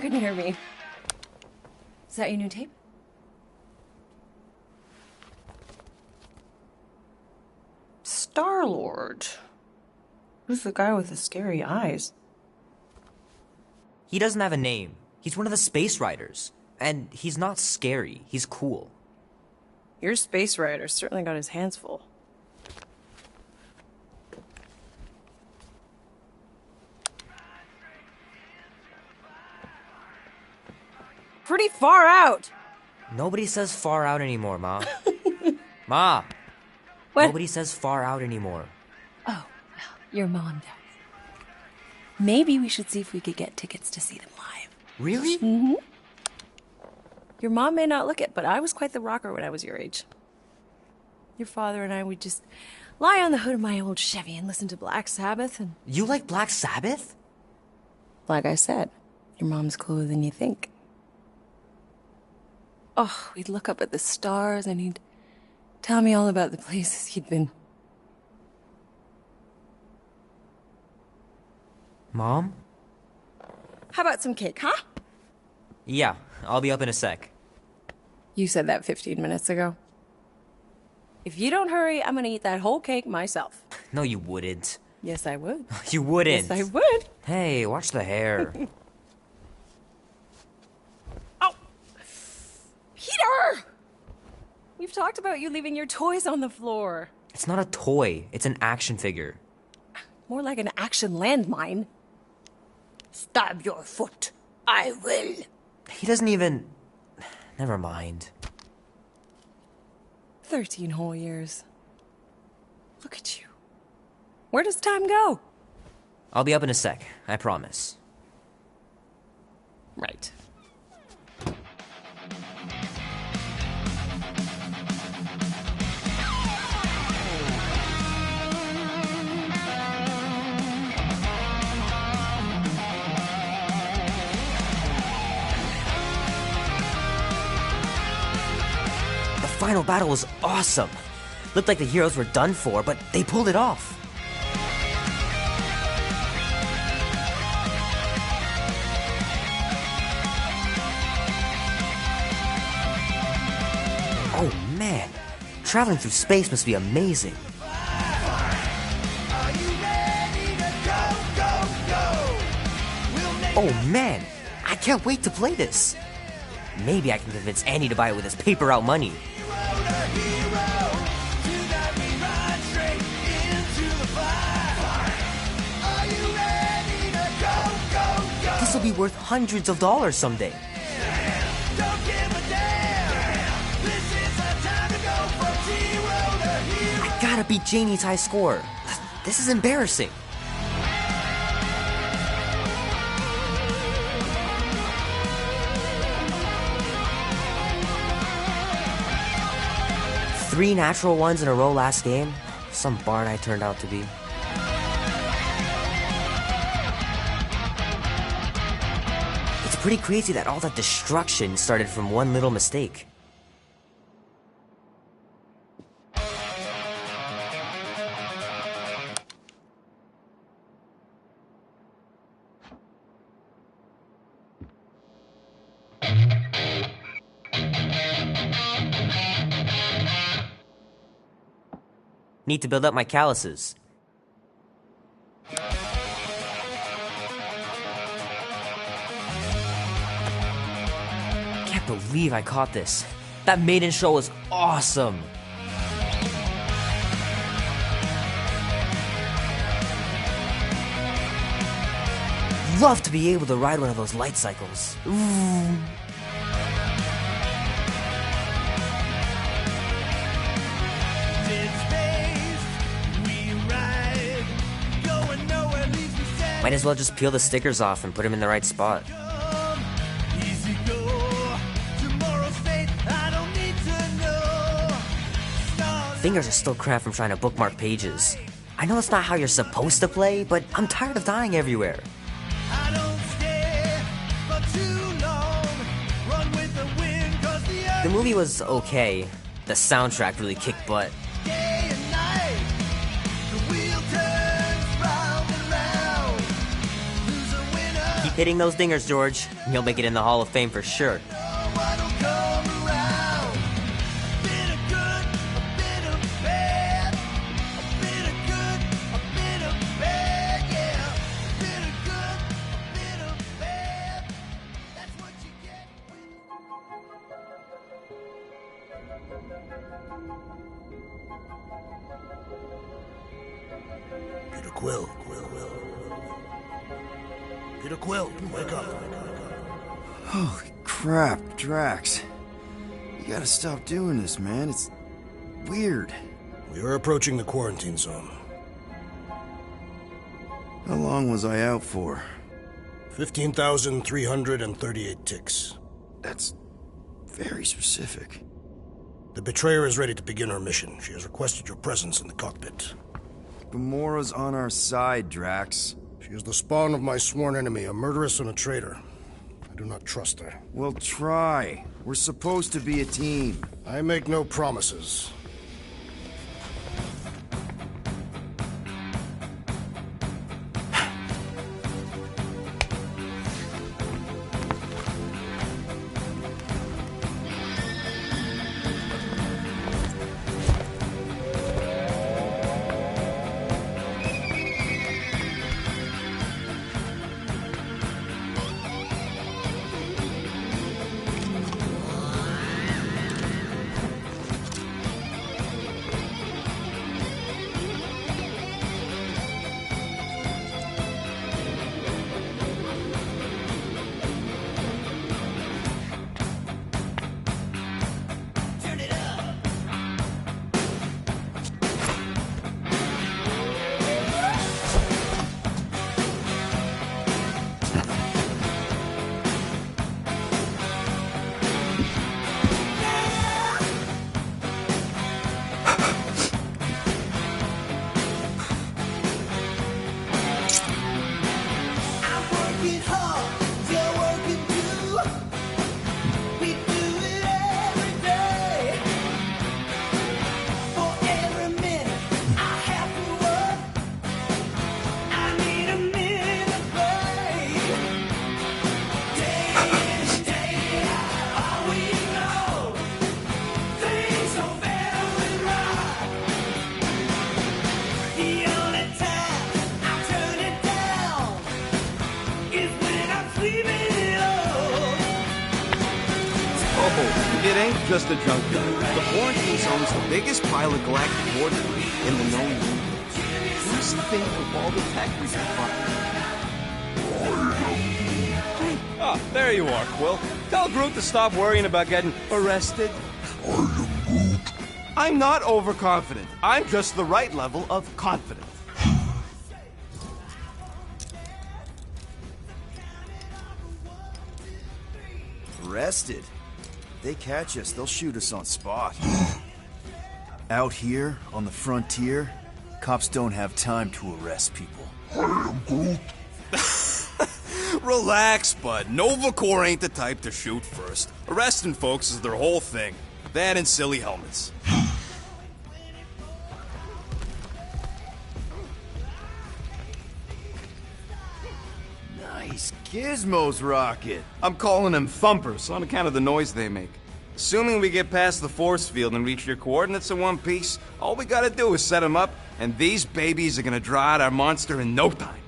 couldn't hear me. Is that your new tape? Star-Lord. Who's the guy with the scary eyes? He doesn't have a name. He's one of the Space Riders. And he's not scary. He's cool. Your Space Rider certainly got his hands full. Pretty far out! Nobody says far out anymore, Ma. Ma! What? Nobody says far out anymore. Oh, well, your mom does. Maybe we should see if we could get tickets to see them live. Really? Mm-hmm. Your mom may not look it, but I was quite the rocker when I was your age. Your father and I would just lie on the hood of my old Chevy and listen to Black Sabbath and... You like Black Sabbath? Like I said, your mom's cooler than you think. Oh, we'd look up at the stars and he'd tell me all about the places he'd been. Mom? How about some cake, huh? Yeah, I'll be up in a sec. You said that 15 minutes ago. If you don't hurry, I'm gonna eat that whole cake myself. No, you wouldn't. Yes, I would. You wouldn't. Yes, I would. Hey, watch the hair. Oh! Peter! We've talked about you leaving your toys on the floor. It's not a toy. It's an action figure. More like an action landmine. Stab your foot. I will. He doesn't even... Never mind. 13 whole years. Look at you. Where does time go? I'll be up in a sec, I promise. Right. The final battle was awesome. Looked like the heroes were done for, but they pulled it off. Oh man, traveling through space must be amazing. Oh man, I can't wait to play this. Maybe I can convince Annie to buy it with his paper out money. This will be worth hundreds of dollars someday. gotta beat Janie's high score. This is embarrassing. Three natural ones in a row last game? Some bard I turned out to be. It's pretty crazy that all that destruction started from one little mistake. Need to build up my calluses. Can't believe I caught this. That maiden show was awesome. Love to be able to ride one of those light cycles. Ooh. Might as well just peel the stickers off and put them in the right spot. Fingers are still cramped from trying to bookmark pages. I know it's not how you're supposed to play, but I'm tired of dying everywhere. The movie was okay. The soundtrack really kicked butt. Keep hitting those dingers, George. You'll make it in the Hall of Fame for sure. Peter Quill. Peter Quill, wake up. Holy crap, Drax. You gotta stop doing this, man. It's weird. We are approaching the quarantine zone. How long was I out for? 15,338 ticks. That's very specific. The betrayer is ready to begin her mission. She has requested your presence in the cockpit. Gamora's on our side, Drax. She is the spawn of my sworn enemy, a murderess and a traitor. I do not trust her. We'll try. We're supposed to be a team. I make no promises. It ain't just a junkyard. The quarantine zone's the biggest pile of galactic war debris in the known universe. Just think of all the tech we can find. Ah, there you are, Quill. Tell Groot to stop worrying about getting arrested. I am Groot. I'm not overconfident. I'm just the right level of confident. Arrested? They catch us, they'll shoot us on spot. Out here, on the frontier, cops don't have time to arrest people. Relax, bud. Nova Corps ain't the type to shoot first. Arresting folks is their whole thing. That and silly helmets. Nice gizmos, Rocket. I'm calling them thumpers on account of the noise they make. Assuming we get past the force field and reach your coordinates in one piece, all we gotta do is set them up, and these babies are gonna draw out our monster in no time.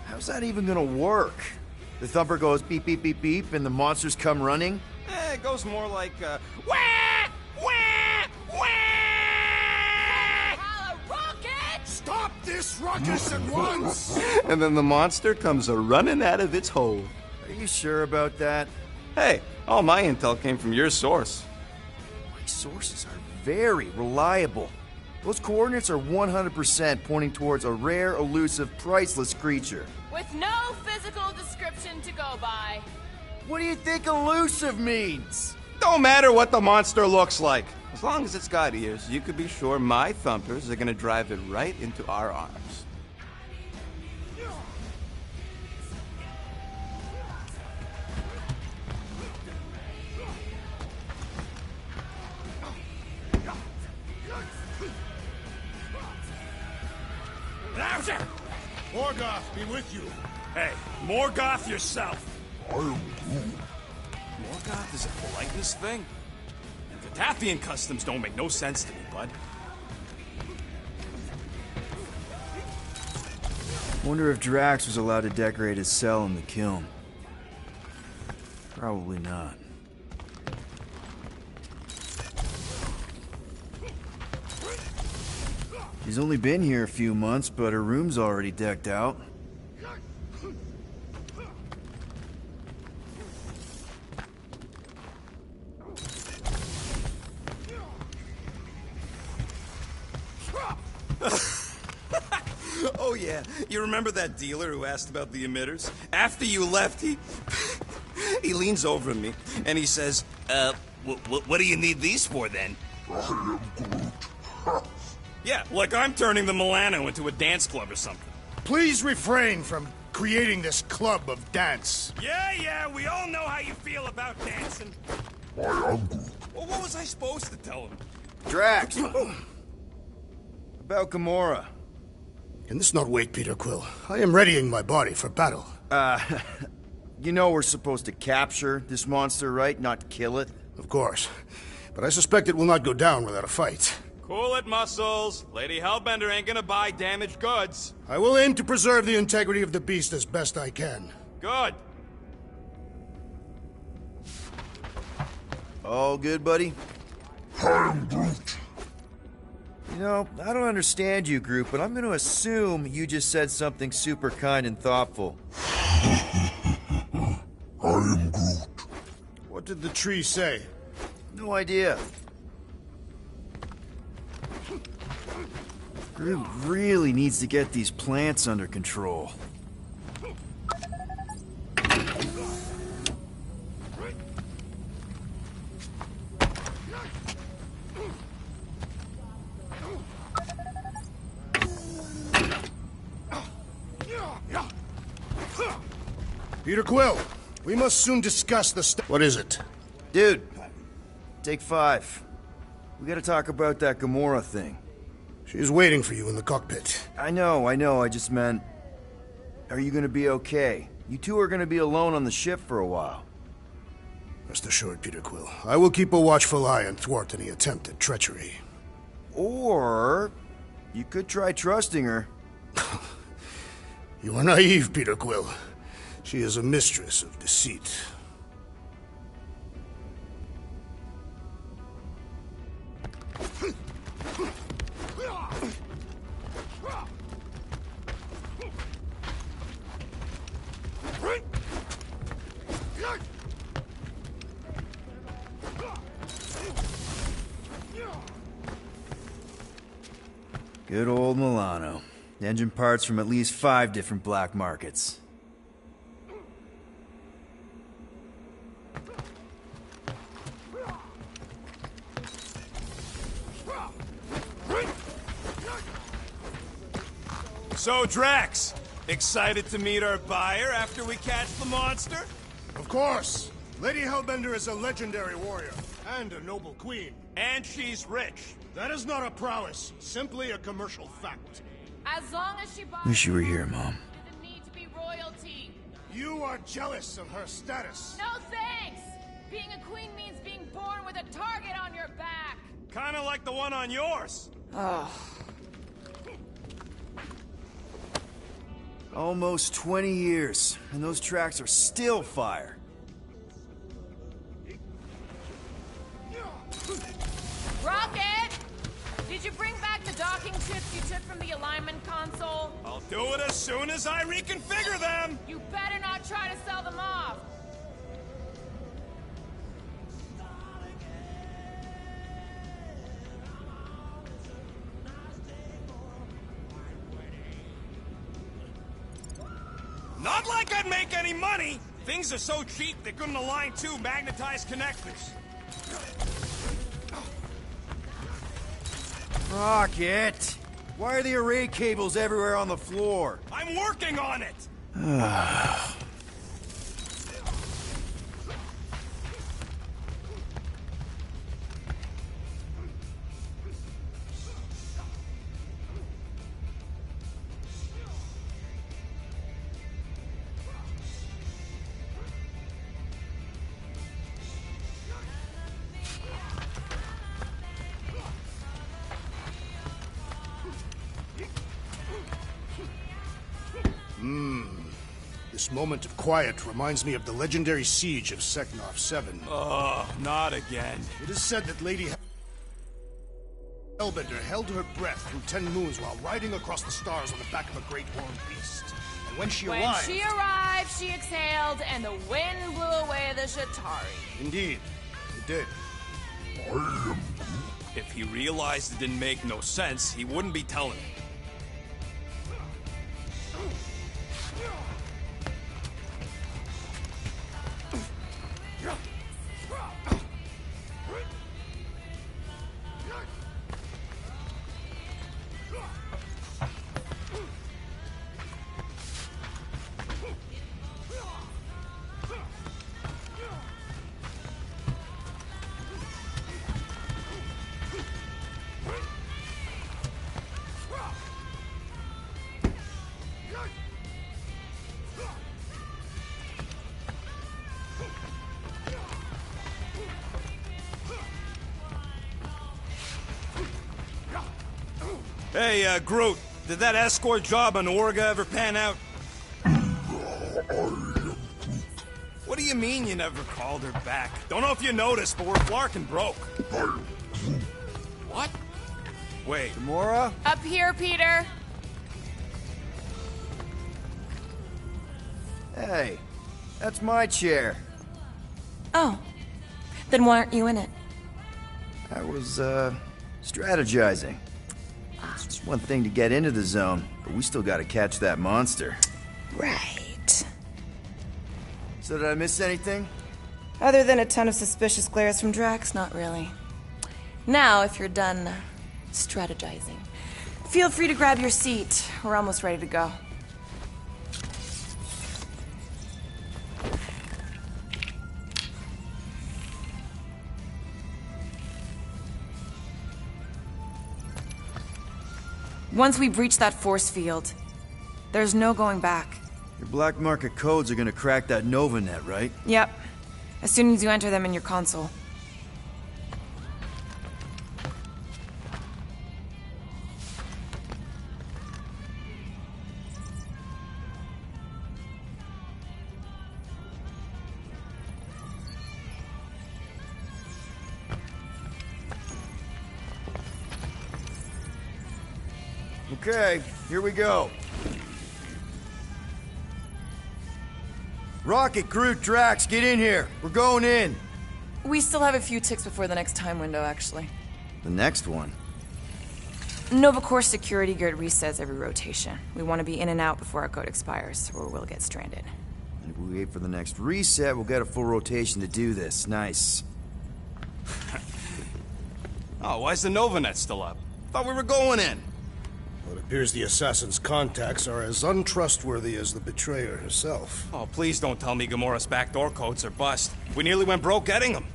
How's that even gonna work? The thumper goes beep, beep, beep, beep, and the monsters come running? It goes more like, wah! Wah! Wah! Stop this ruckus at once! And then the monster comes a-running out of its hole. Are you sure about that? Hey, all my intel came from your source. My sources are very reliable. Those coordinates are 100% pointing towards a rare, elusive, priceless creature. With no physical description to go by. What do you think elusive means? Don't matter what the monster looks like. As long as it's got ears, you could be sure my thumpers are gonna drive it right into our arms. Morgoth, be with you. Hey, Morgoth yourself. Morgoth is a politeness thing? The Tathian customs don't make no sense to me, bud. Wonder if Drax was allowed to decorate his cell in the kiln. Probably not. She's only been here a few months, but her room's already decked out. Oh yeah, you remember that dealer who asked about the emitters? After you left, he leans over at me and he says, what do you need these for then? Yeah, like I'm turning the Milano into a dance club or something. Please refrain from creating this club of dance. Yeah, we all know how you feel about dancing. Well, what was I supposed to tell him? Drax! About Gamora. Can this not wait, Peter Quill? I am readying my body for battle. You know we're supposed to capture this monster, right? Not kill it? Of course. But I suspect it will not go down without a fight. Cool it, Muscles. Lady Hellbender ain't gonna buy damaged goods. I will aim to preserve the integrity of the beast as best I can. Good. All good, buddy? You know, I don't understand you, Groot, but I'm going to assume you just said something super kind and thoughtful. I am Groot. What did the tree say? No idea. Groot really needs to get these plants under control. Peter Quill, we must soon discuss the What is it? Dude, take 5. We gotta talk about that Gamora thing. She's waiting for you in the cockpit. I know, I just meant... Are you gonna be okay? You two are gonna be alone on the ship for a while. Rest assured, Peter Quill, I will keep a watchful eye and thwart any attempt at treachery. Or... you could try trusting her. You are naive, Peter Quill. She is a mistress of deceit. Good old Milano. Engine parts from at least 5 different black markets. So, Drax, excited to meet our buyer after we catch the monster? Of course. Lady Hellbender is a legendary warrior and a noble queen. And she's rich. That is not a prowess, simply a commercial fact. As long as she buys Wish you were here, Mom. doesn't need to be royalty. You are jealous of her status. No thanks! Being a queen means being born with a target on your back. Kinda like the one on yours. Almost 20 years, and those tracks are still fire. Rocket! Did you bring back the docking chips you took from the alignment console? I'll do it as soon as I reconfigure them. You better not try to sell them off. Not like I'd make any money. Things are so cheap they couldn't align 2 magnetized connectors. Rocket! Why are the array cables everywhere on the floor? I'm working on it. This moment of quiet reminds me of the legendary siege of Seknov 7. Oh, not again. It is said that Lady Hellbender held her breath through 10 moons while riding across the stars on the back of a great horned beast. And when she When arrived... she arrived, she exhaled, and the wind blew away the Shatari. Indeed, it did. If he realized it didn't make no sense, he wouldn't be telling it. Hey, Groot, did that escort job on Orga ever pan out? What do you mean you never called her back? Don't know if you noticed, but we're Flarkin broke. What? Wait. Gamora? Up here, Peter. Hey, that's my chair. Oh. Then why aren't you in it? I was, strategizing. It's one thing to get into the zone, but we still gotta catch that monster. Right. So did I miss anything? Other than a ton of suspicious glares from Drax, not really. Now, if you're done strategizing, feel free to grab your seat. We're almost ready to go. Once we breach that force field, there's no going back. Your black market codes are gonna crack that Nova net, right? Yep. As soon as you enter them in your console. Okay, here we go. Rocket, Groot, Drax, get in here. We're going in. We still have a few ticks before the next time window, actually. The next one? Nova Corps security guard resets every rotation. We want to be in and out before our code expires, or we'll get stranded. And if we wait for the next reset, we'll get a full rotation to do this. Nice. Oh, why's the Novanet still up? Thought we were going in. Well, it appears the assassin's contacts are as untrustworthy as the betrayer herself. Oh, please don't tell me Gamora's backdoor codes are bust. We nearly went broke getting them.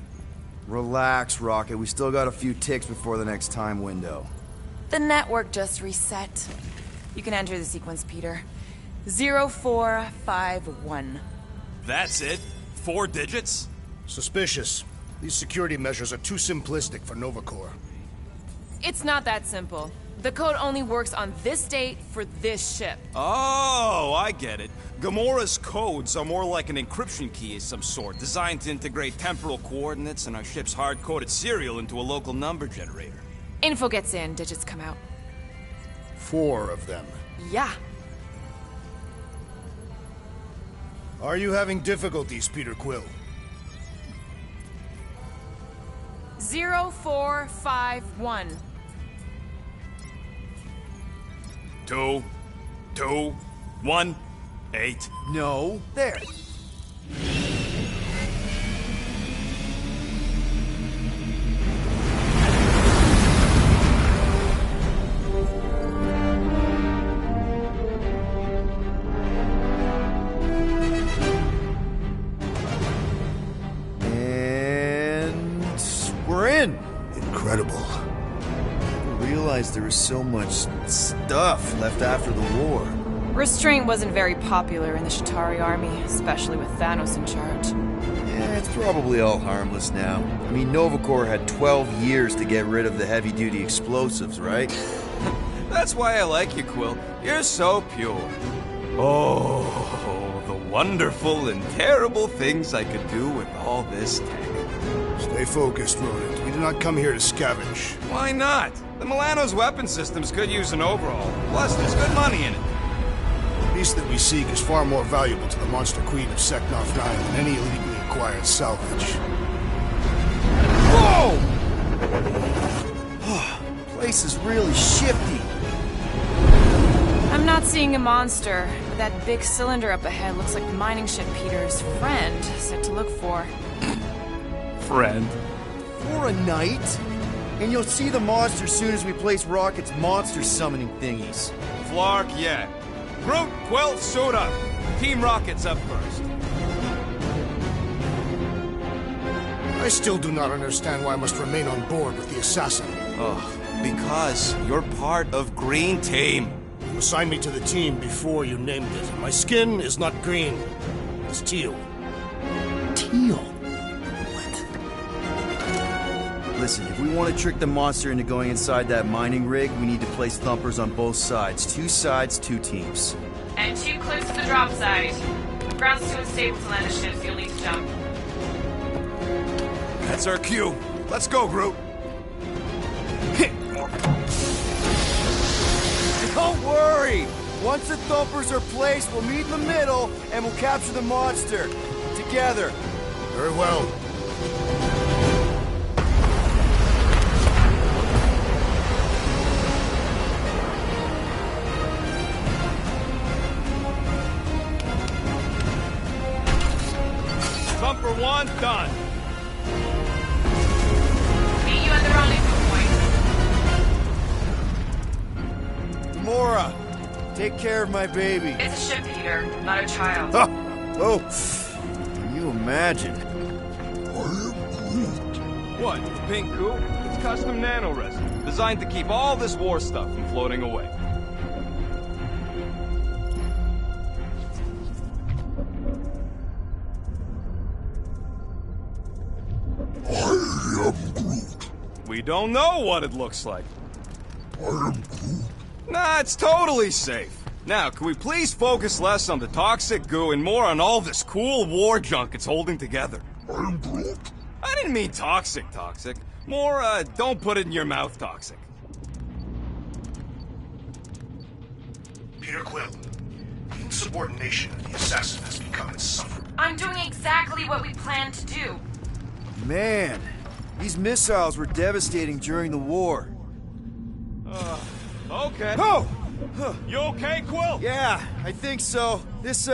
Relax, Rocket. We still got a few ticks before the next time window. The network just reset. You can enter the sequence, Peter. 0451. That's it? 4 digits? Suspicious. These security measures are too simplistic for Nova Corps. It's not that simple. The code only works on this date for this ship. Oh, I get it. Gamora's codes are more like an encryption key of some sort, designed to integrate temporal coordinates and our ship's hard-coded serial into a local number generator. Info gets in, digits come out. 4 of them. Yeah. Are you having difficulties, Peter Quill? 0451. 2, 2, 1, 8. No. There. And we're in. Incredible. I realized there was so much stuff left after the war. Restraint wasn't very popular in the Shatari army, especially with Thanos in charge. Yeah, it's probably all harmless now. I mean, Nova Corps had 12 years to get rid of the heavy-duty explosives, right? That's why I like you, Quill. You're so pure. Oh, the wonderful and terrible things I could do with all this tech. Stay focused, Rodent. We do not come here to scavenge. Why not? The Milano's weapon systems could use an overhaul. Plus, there's good money in it. The beast that we seek is far more valuable to the Monster Queen of Seknov 9 than any illegally acquired salvage. Whoa! Place is really shifty. I'm not seeing a monster, but that big cylinder up ahead looks like the mining ship Peter's friend said to look for. Friend. For a night? And you'll see the monster soon as we place Rocket's monster summoning thingies. Flark, yeah. Groot, Quill, suit up. Team Rocket's up first. I still do not understand why I must remain on board with the assassin. Ugh, because you're part of Green Team. You assigned me to the team before you named it. My skin is not green. It's teal. Teal? Listen, if we want to trick the monster into going inside that mining rig, we need to place thumpers on both sides. 2 sides, 2 teams. And 2 clips to the drop side. Ground's too unstable to land the ship, so you'll need to jump. That's our cue. Let's go, Groot. Don't worry! Once the thumpers are placed, we'll meet in the middle, and we'll capture the monster. Together. Very well. Thumper 1, done. Meet you at the rendezvous point. Gamora, take care of my baby. It's a ship, Peter, not a child. Oh, can you imagine? What, the pink coupe? It's custom nano-resin, designed to keep all this war stuff from floating away. We don't know what it looks like. Nah, it's totally safe. Now, can we please focus less on the toxic goo and more on all this cool war junk it's holding together? I didn't mean toxic. More, don't put it in your mouth toxic. Peter Quill, the insubordination of the assassin has become insufferable. I'm doing exactly what we planned to do. Man, these missiles were devastating during the war. okay. Oh! You okay, Quill? Yeah, I think so. This,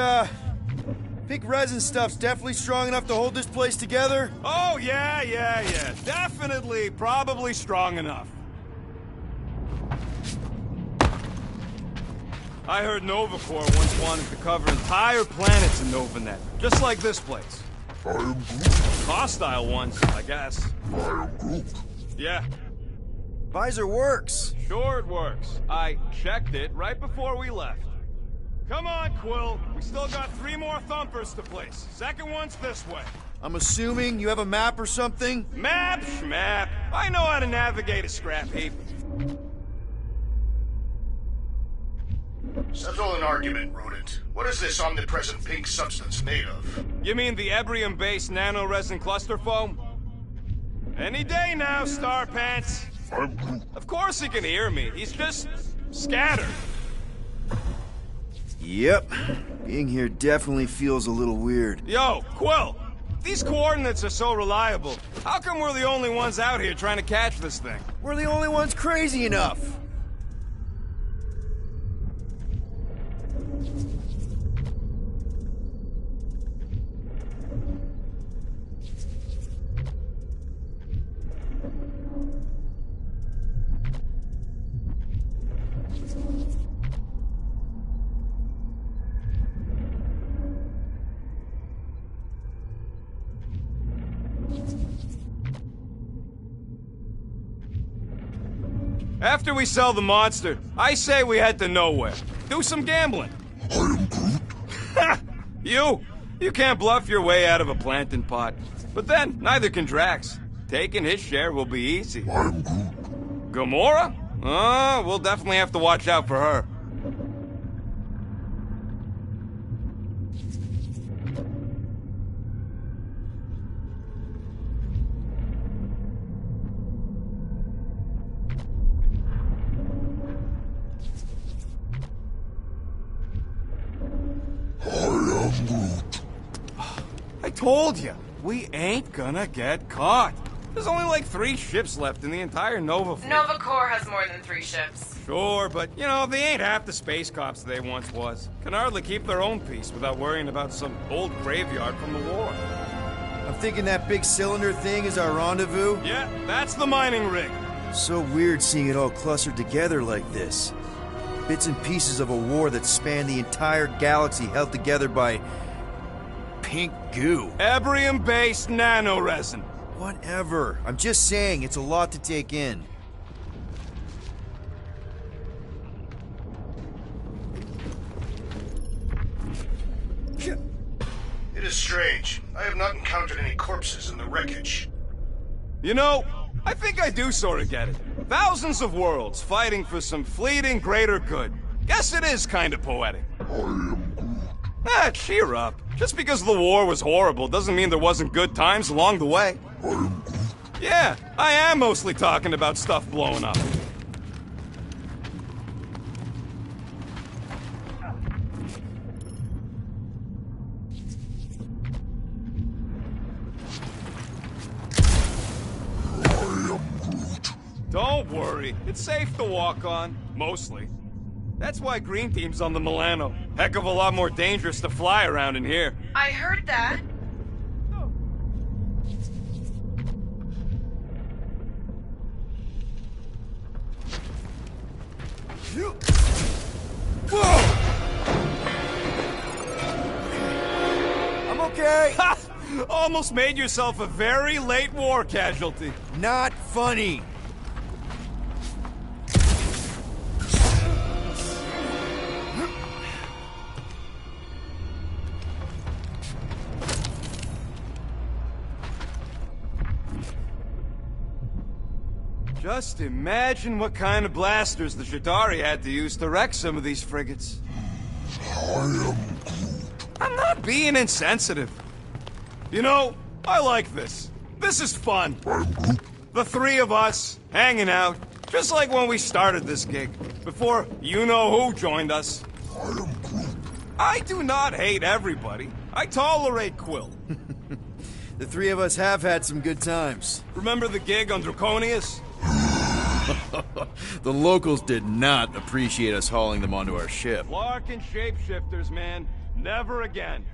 pink resin stuff's definitely strong enough to hold this place together. Oh, yeah. Definitely, probably strong enough. I heard Nova Corps once wanted to cover entire planets in NovaNet, just like this place. I am Groot. Hostile ones, I guess. I am Groot. Yeah, Visor works. sure it works. I checked it right before we left. Come on, Quill. We still got 3 more thumpers to place. Second one's this way. I'm assuming you have a map or something? Map, schmap. I know how to navigate a scrap heap. Settle an argument, rodent. What is this omnipresent pink substance made of? You mean the Ebrium-based nano-resin cluster foam? Any day now, Star Pants. I'm Groot. Of course he can hear me. He's just scattered. Yep. Being here definitely feels a little weird. Yo, Quill. These coordinates are so reliable. How come we're the only ones out here trying to catch this thing? We're the only ones crazy enough. After we sell the monster, I say we head to nowhere. Do some gambling. I am Groot. You can't bluff your way out of a plantain pot. But then, neither can Drax. Taking his share will be easy. I am Groot. Gamora? We'll definitely have to watch out for her. I told you, we ain't gonna get caught. There's only like 3 ships left in the entire Nova fleet. Nova Corps has more than 3 ships. Sure, but, you know, they ain't half the space cops they once was. Can hardly keep their own peace without worrying about some old graveyard from the war. I'm thinking that big cylinder thing is our rendezvous. Yeah, that's the mining rig. So weird seeing it all clustered together like this. Bits and pieces of a war that spanned the entire galaxy held together by pink goo. Ebrium-based nanoresin. Whatever. I'm just saying, it's a lot to take in. It is strange. I have not encountered any corpses in the wreckage. You know, I think I do sort of get it. Thousands of worlds fighting for some fleeting greater good. Guess it is kind of poetic. I am Groot. Cheer up. Just because the war was horrible doesn't mean there wasn't good times along the way. I am Groot. Yeah, I am mostly talking about stuff blowing up. Don't worry, it's safe to walk on, mostly. That's why Green Team's on the Milano. Heck of a lot more dangerous to fly around in here. I heard that. I'm okay. Ha! Almost made yourself a very late war casualty. Not funny. Just imagine what kind of blasters the Chitauri had to use to wreck some of these frigates. I am Groot. I'm not being insensitive. You know, I like this. This is fun. I'm Groot. The 3 of us, hanging out, just like when we started this gig, before you-know-who joined us. I am Groot. I do not hate everybody. I tolerate Quill. The 3 of us have had some good times. Remember the gig on Draconius? The locals did not appreciate us hauling them onto our ship. Larkin shapeshifters, man. Never again.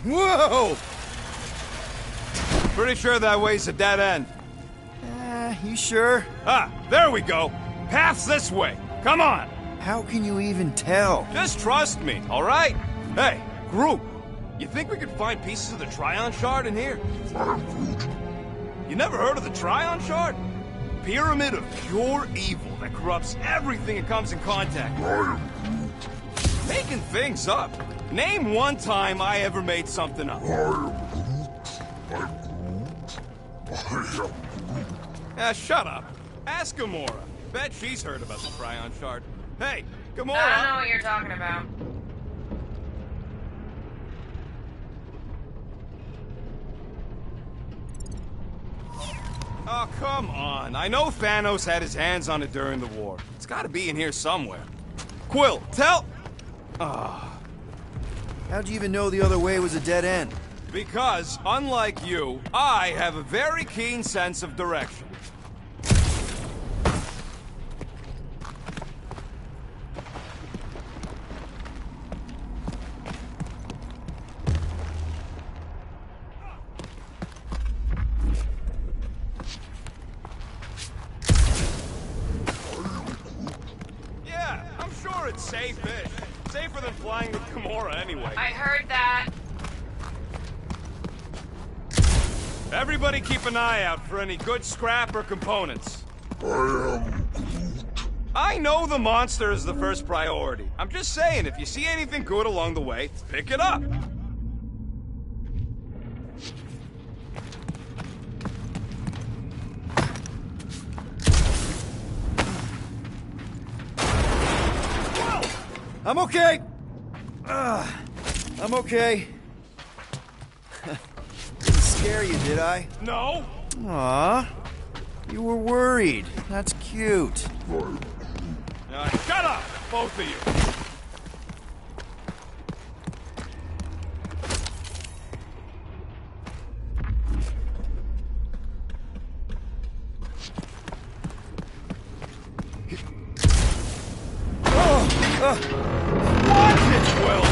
Whoa! Pretty sure that way's a dead end. You sure? Ah, there we go. Path's this way. Come on. How can you even tell? Just trust me, all right? Hey, group. You think we could find pieces of the Tryon Shard in here? You never heard of the Tryon Shard? Pyramid of pure evil that corrupts everything it comes in contact with. Making things up. Name one time I ever made something up. Shut up. Ask Gamora. Bet she's heard about the Tryon Shard. Hey, Gamora! I don't know what you're talking about. Oh, come on. I know Thanos had his hands on it during the war. It's gotta be in here somewhere. Quill, tell... How'd you even know the other way was a dead end? Because, unlike you, I have a very keen sense of direction. Yeah, I'm sure it's safe-ish. Safer than flying with Gamora anyway. I heard that. Everybody keep an eye out for any good scrap or components. I know the monster is the first priority. I'm just saying, if you see anything good along the way, pick it up. I'm okay. I'm okay. Didn't scare you, did I? No. Aw. You were worried. That's cute. Shut up, both of you. Watch it, Will!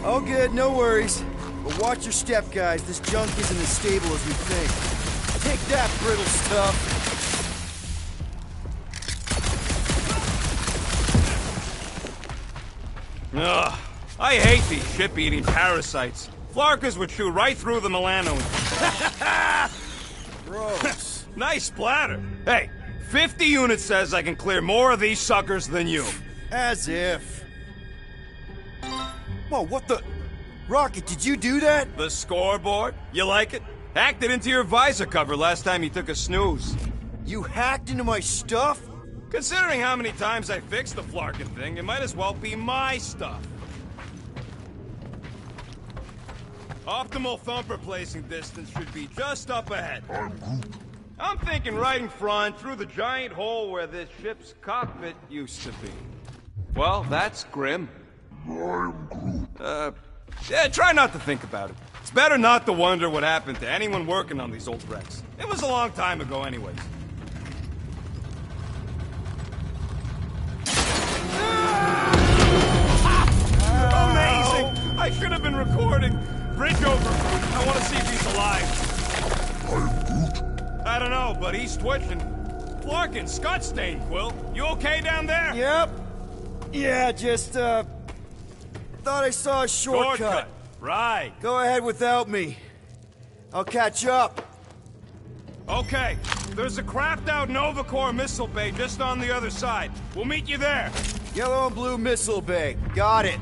All good, no worries. But watch your step, guys. This junk isn't as stable as we think. Take that, brittle stuff. Ugh. I hate these ship-eating parasites. Flarkas would chew right through the Milano. Gross. Nice splatter. Hey, 50 units says I can clear more of these suckers than you. As if. Whoa, what the... Rocket, did you do that? The scoreboard? You like it? Hacked it into your visor cover last time you took a snooze. You hacked into my stuff? Considering how many times I fixed the Flarkin thing, it might as well be my stuff. Optimal thumper placing distance should be just up ahead. I'm thinking right in front, through the giant hole where this ship's cockpit used to be. Well, that's grim. Yeah, try not to think about it. It's better not to wonder what happened to anyone working on these old wrecks. It was a long time ago anyways. Amazing! I should have been recording. Bridge over. I want to see if he's alive. I don't know, but he's twitching. Flarkin, Scott stain, Quill. You okay down there? Yep. Yeah, just, thought I saw a shortcut. Right. Go ahead without me. I'll catch up. Okay. There's a crapped-out Nova Corps missile bay just on the other side. We'll meet you there. Yellow and blue missile bay. Got it.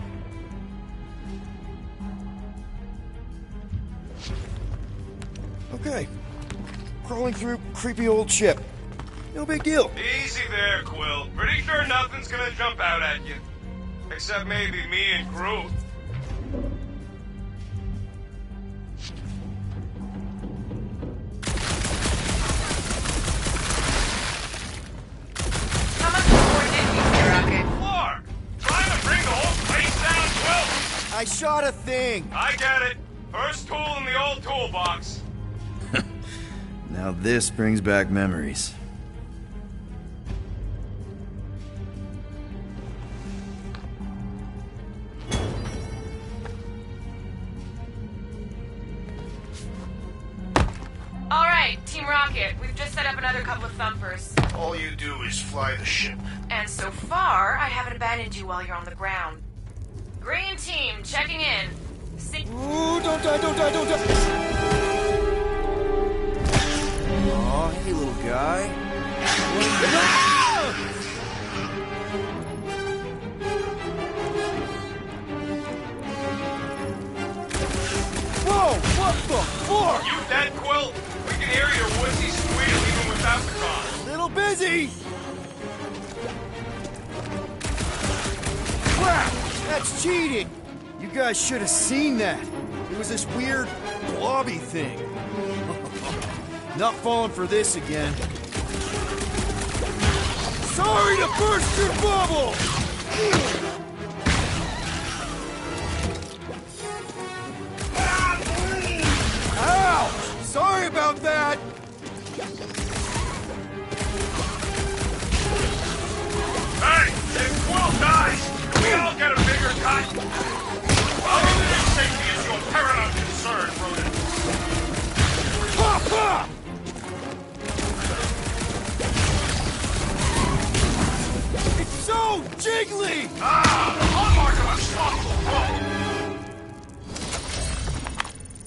Okay. Crawling through creepy old ship. No big deal. Easy there, Quill. Pretty sure nothing's gonna jump out at you. Except maybe me and Groot. How much more did you see, Rocket? Clark! Trying to bring the whole place down, Quill! I shot a thing. I get it. First tool in the old toolbox. Now this brings back memories. All right, Team Rocket, we've just set up another couple of thumpers. All you do is fly the ship. And so far, I haven't abandoned you while you're on the ground. Green Team, checking in. Ooh, don't die, don't die, don't die! Aw, hey little guy. Whoa! What the fuck? You dead, Quill? We can hear your woodsy squeal even without the car. Little busy! Crap! That's cheating! You guys should have seen that. It was this weird, blobby thing. Not falling for this again. Sorry to burst your bubble! Ouch! Sorry about that! Hey! If Quill dies, we all get a bigger cut! Other than his safety is your paramount concern, Rodent. Ha ha! It's so jiggly! Ah! The hallmark of a slothful foe!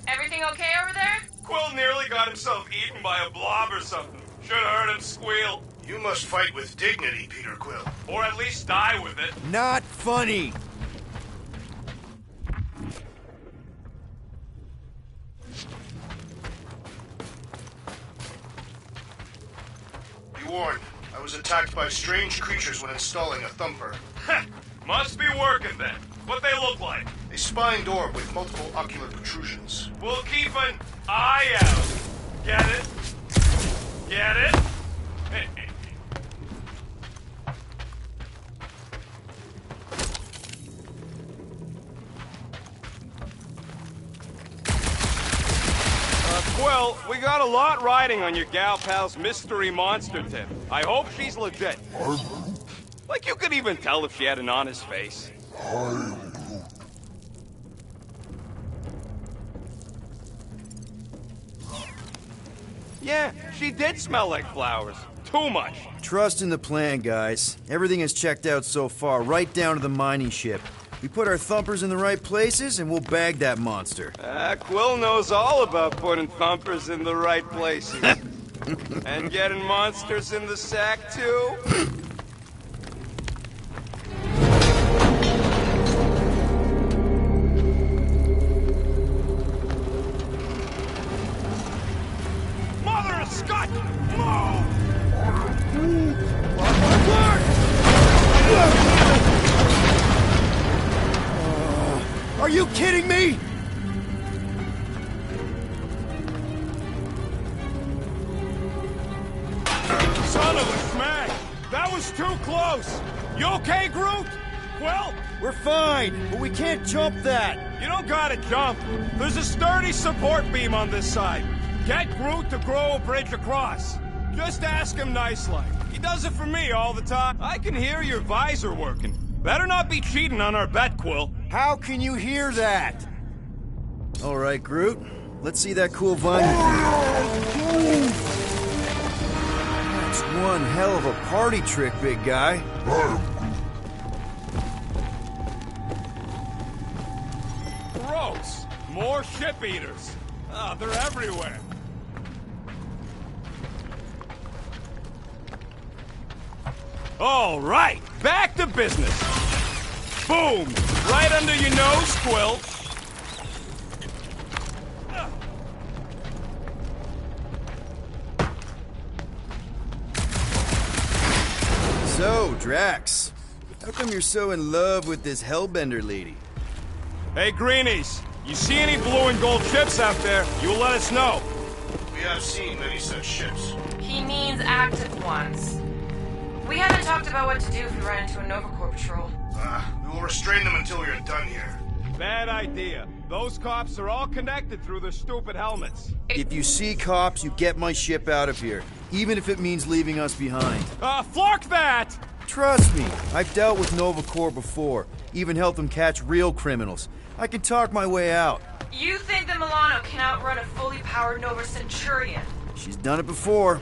Everything okay over there? Quill nearly got himself eaten by a blob or something. Should've heard him squeal. You must fight with dignity, Peter Quill. Or at least die with it. Not funny! Be warned, I was attacked by strange creatures when installing a thumper. Heh, must be working then. What they look like? A spined orb with multiple ocular protrusions. We'll keep an eye out. Get it? Get it? Quill, we got a lot riding on your gal pal's mystery monster tip. I hope she's legit. Like you could even tell if she had an honest face. Yeah, she did smell like flowers. Too much. Trust in the plan, guys. Everything is checked out so far, right down to the mining ship. We put our thumpers in the right places, and we'll bag that monster. Quill knows all about putting thumpers in the right places. And getting monsters in the sack, too? Mother of Scott! Move! Are you kidding me? Son of a smack! That was too close! You okay, Groot? Well, We're fine, but we can't jump that. you don't gotta jump. There's a sturdy support beam on this side. Get Groot to grow a bridge across. Just ask him nice-like. He does it for me all the time. I can hear your visor working. Better not be cheating on our bet, Quill. How can you hear that? All right, Groot. Let's see that cool vine. That's one hell of a party trick, big guy. Gross. More ship eaters. Ah, they're everywhere. All right, back to business. Boom! Right under your nose, Quill. Drax, how come you're so in love with this Hellbender lady? Hey, Greenies, you see any blue and gold ships out there, you'll let us know. We have seen many such ships. He means active ones. We haven't talked about what to do if we run into a Nova Corps patrol. We will restrain them until we are done here. Bad idea. Those cops are all connected through their stupid helmets. If you see cops, you get my ship out of here, even if it means leaving us behind. Flark that! Trust me, I've dealt with Nova Corps before, even helped them catch real criminals. I can talk my way out. You think that Milano can outrun a fully powered Nova Centurion? She's done it before.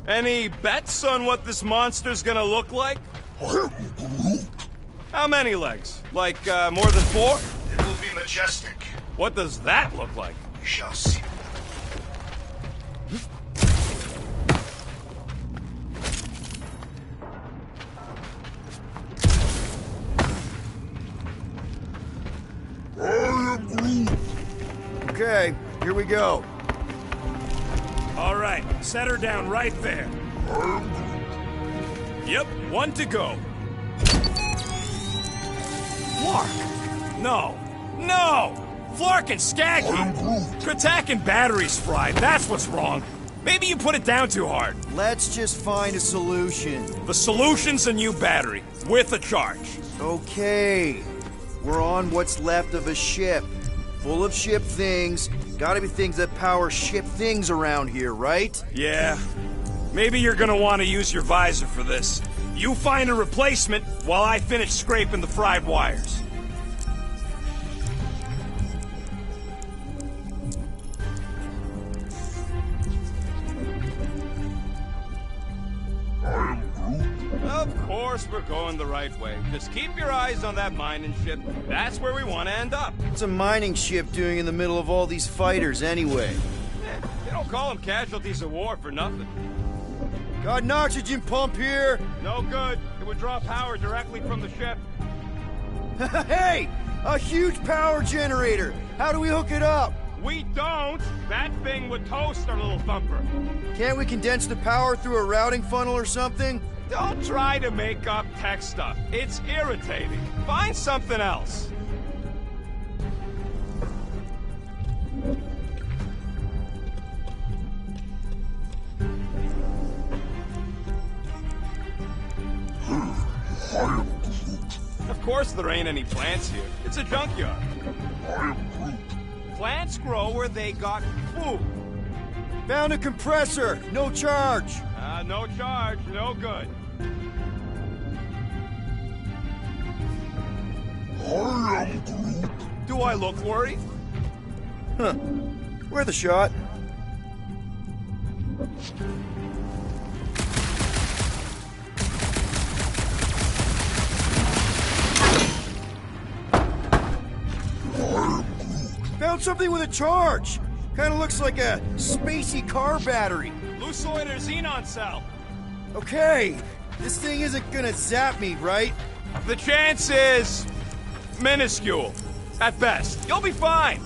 Any bets on what this monster's gonna look like? I am Groot. How many legs? Like, more than 4? It will be majestic. What does that look like? We shall see. I am Groot. Okay, here we go. All right, set her down right there. Yep, 1 to go. Flark! No! No! Flark and Skaggy! Kratak and batteries fried, that's what's wrong. Maybe you put it down too hard. Let's just find a solution. The solution's a new battery, with a charge. Okay. We're on what's left of a ship. Full of ship things. Gotta be things that power ship things around here, right? Yeah. Maybe you're gonna want to use your visor for this. You find a replacement while I finish scraping the fried wires. Of course we're going the right way. Just keep your eyes on that mining ship. That's where we want to end up. What's a mining ship doing in the middle of all these fighters anyway? They don't call them casualties of war for nothing. Got an oxygen pump here. No good. It would draw power directly from the ship. Hey! A huge power generator! How do we hook it up? We don't! That thing would toast our little thumper. Can't we condense the power through a routing funnel or something? Don't try to make up tech stuff. It's irritating. Find something else. Of course there ain't any plants here. It's a junkyard. Plants grow where they got food. Found a compressor. No charge. No charge. No good. I am Groot. Do I look worried? Huh. Worth a shot. Found something with a charge. Kinda looks like a spacey car battery. Lucioid or xenon cell. Okay, this thing isn't gonna zap me, right? The chance is minuscule. At best. You'll be fine.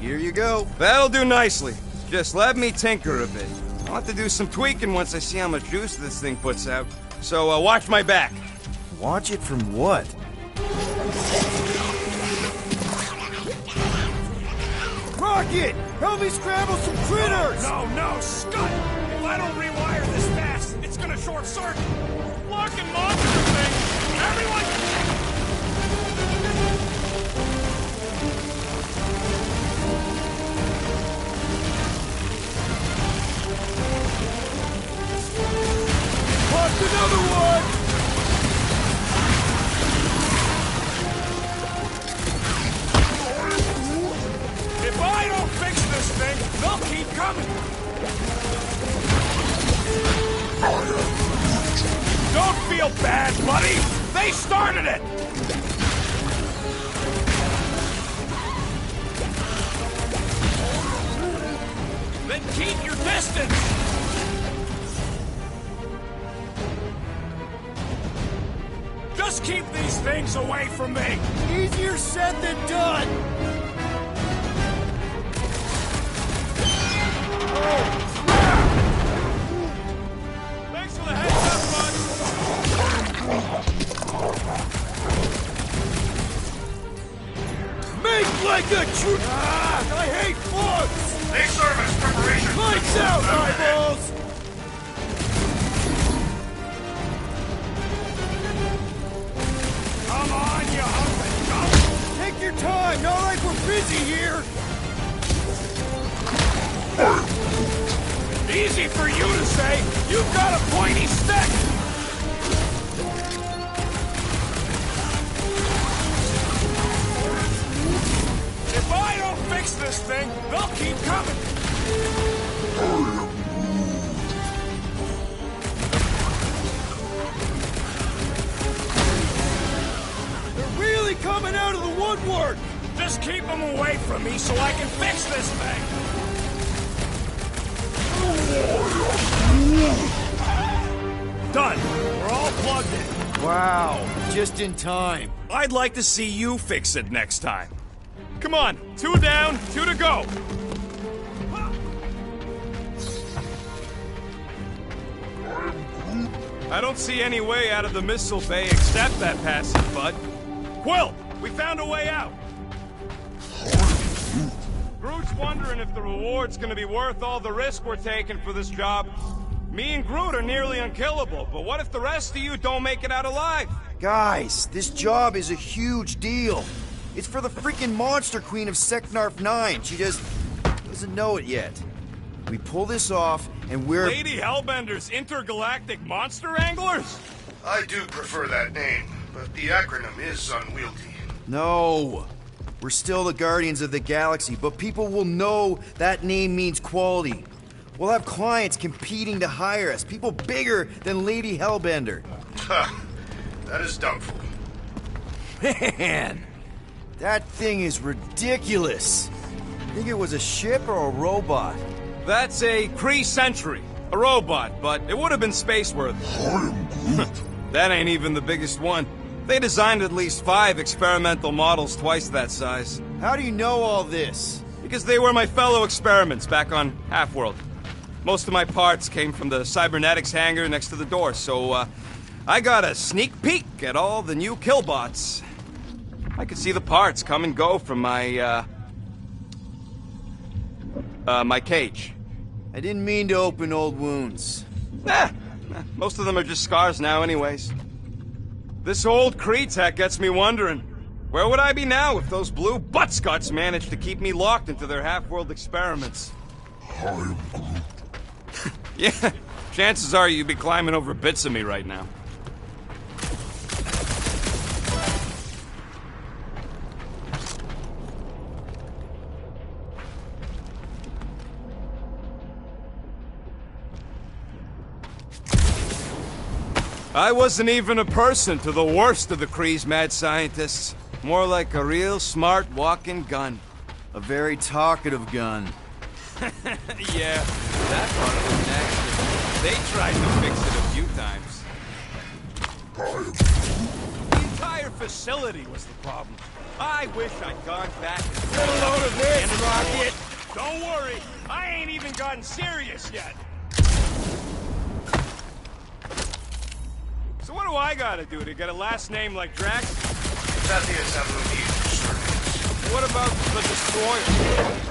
Here you go. That'll do nicely. Just let me tinker a bit. I'll have to do some tweaking once I see how much juice this thing puts out. So watch my back. Watch it from what? Rocket! Help me scramble some critters! No, Scud! If I don't rewire this fast, it's gonna short circuit. Lock and monster thing! Everyone! Lost another one! If I don't fix this thing, they'll keep coming! Don't feel bad, buddy! They started it! Then keep your distance! Just keep these things away from me! Easier said than done! Make like a true. I hate bugs! They service preparation. Lights out, eyeballs! Come on, you hungry. Take your time, not like we're busy here. Easy for you to say. You've got a pointy stick. If I don't fix this thing, they'll keep coming. They're really coming out of the woodwork. Just keep them away from me so I can fix this thing. Done. We're all plugged in. Wow, just in time. I'd like to see you fix it next time. Come on, 2 down, 2 to go. I don't see any way out of the missile bay except that passage, bud. Quill, we found a way out. Groot's wondering if the reward's gonna be worth all the risk we're taking for this job. Me and Groot are nearly unkillable, but what if the rest of you don't make it out alive? Guys, this job is a huge deal. It's for the freaking Monster Queen of Seknarf 9. She just doesn't know it yet. We pull this off, and we're... Lady Hellbender's intergalactic monster anglers? I do prefer that name, but the acronym is unwieldy. No. We're still the Guardians of the Galaxy, but people will know that name means quality. We'll have clients competing to hire us, people bigger than Lady Hellbender. That is doubtful. Man, that thing is ridiculous. Think it was a ship or a robot? That's a Kree Sentry. A robot, but it would have been space-worthy. That ain't even the biggest one. They designed at least 5 experimental models twice that size. How do you know all this? Because they were my fellow experiments back on Half-World. Most of my parts came from the cybernetics hangar next to the door, so I got a sneak peek at all the new killbots. I could see the parts come and go from my my cage. I didn't mean to open old wounds. Most of them are just scars now anyways. This old Kree tech gets me wondering, where would I be now if those blue butt-scuts managed to keep me locked into their half-world experiments? Yeah, chances are you'd be climbing over bits of me right now. I wasn't even a person to the worst of the Kree's mad scientists. More like a real smart walking gun. A very talkative gun. Yeah, that part of it nasty. They tried to fix it a few times. The entire facility was the problem. I wish I'd gone back and get a load of this, Rocket. Don't worry, I ain't even gotten serious yet. So what do I gotta do to get a last name like Drax? That is surveys. What about the Destroyer?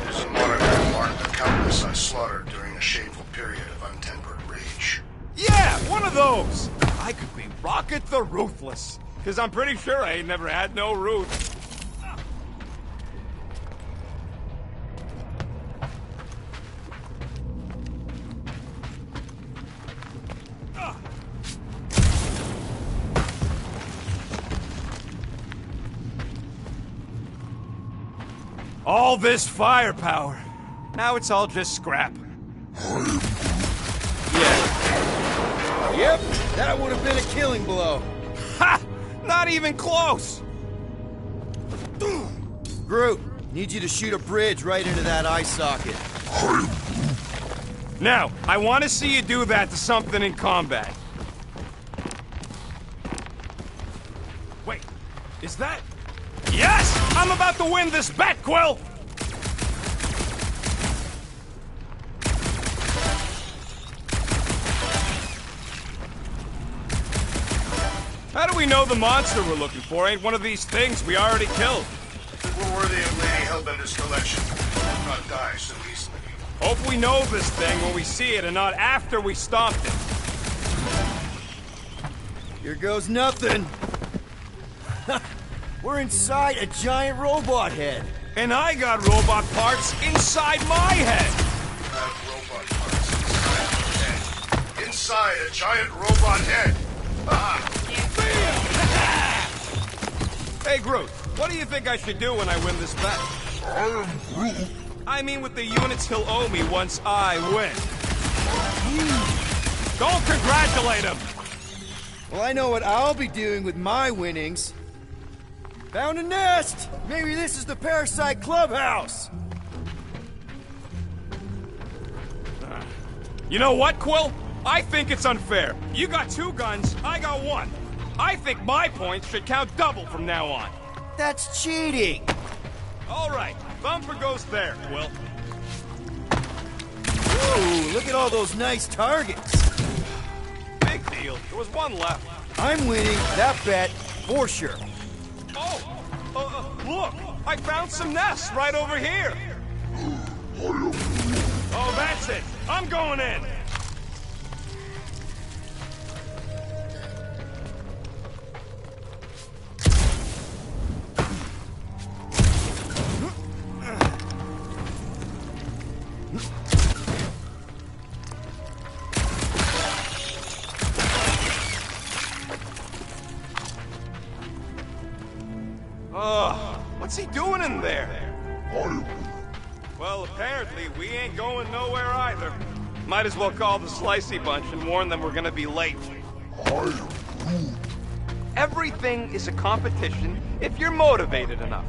There's a monograph marked the countless I slaughtered during a shameful period of untempered rage. Yeah, one of those! I could be Rocket the Ruthless. Because I'm pretty sure I ain't never had no Ruth. All this firepower. Now it's all just scrap. Yeah. Yep, that would have been a killing blow. Ha! Not even close! Groot, need you to shoot a bridge right into that eye socket. Now, I want to see you do that to something in combat. Wait, is that... Yes! I'm about to win this bet, Quill! How do we know the monster we're looking for ain't one of these things we already killed? We're worthy of Lady Hellbender's collection. Not die so easily. Hope we know this thing when we see it and not after we stomped it. Here goes nothing. We're inside a giant robot head. And I got robot parts inside my head. Robot parts inside a giant robot head. Hey, Groot, what do you think I should do when I win this bet? I am Groot. I mean with the units he'll owe me once I win. Don't congratulate him! Well, I know what I'll be doing with my winnings. Found a nest! Maybe this is the Parasite Clubhouse! You know what, Quill? I think it's unfair. You got 2 guns, I got 1. I think my points should count double from now on. That's cheating! All right, bumper goes there, Quill. Ooh, look at all those nice targets. Big deal. There was 1 left. I'm winning that bet for sure. Oh, look! I found some nests right over here. Oh, that's it. I'm going in. What's he doing in there? Well, apparently we ain't going nowhere either. Might as well call the Slicey bunch and warn them we're gonna be late. Everything is a competition if you're motivated enough.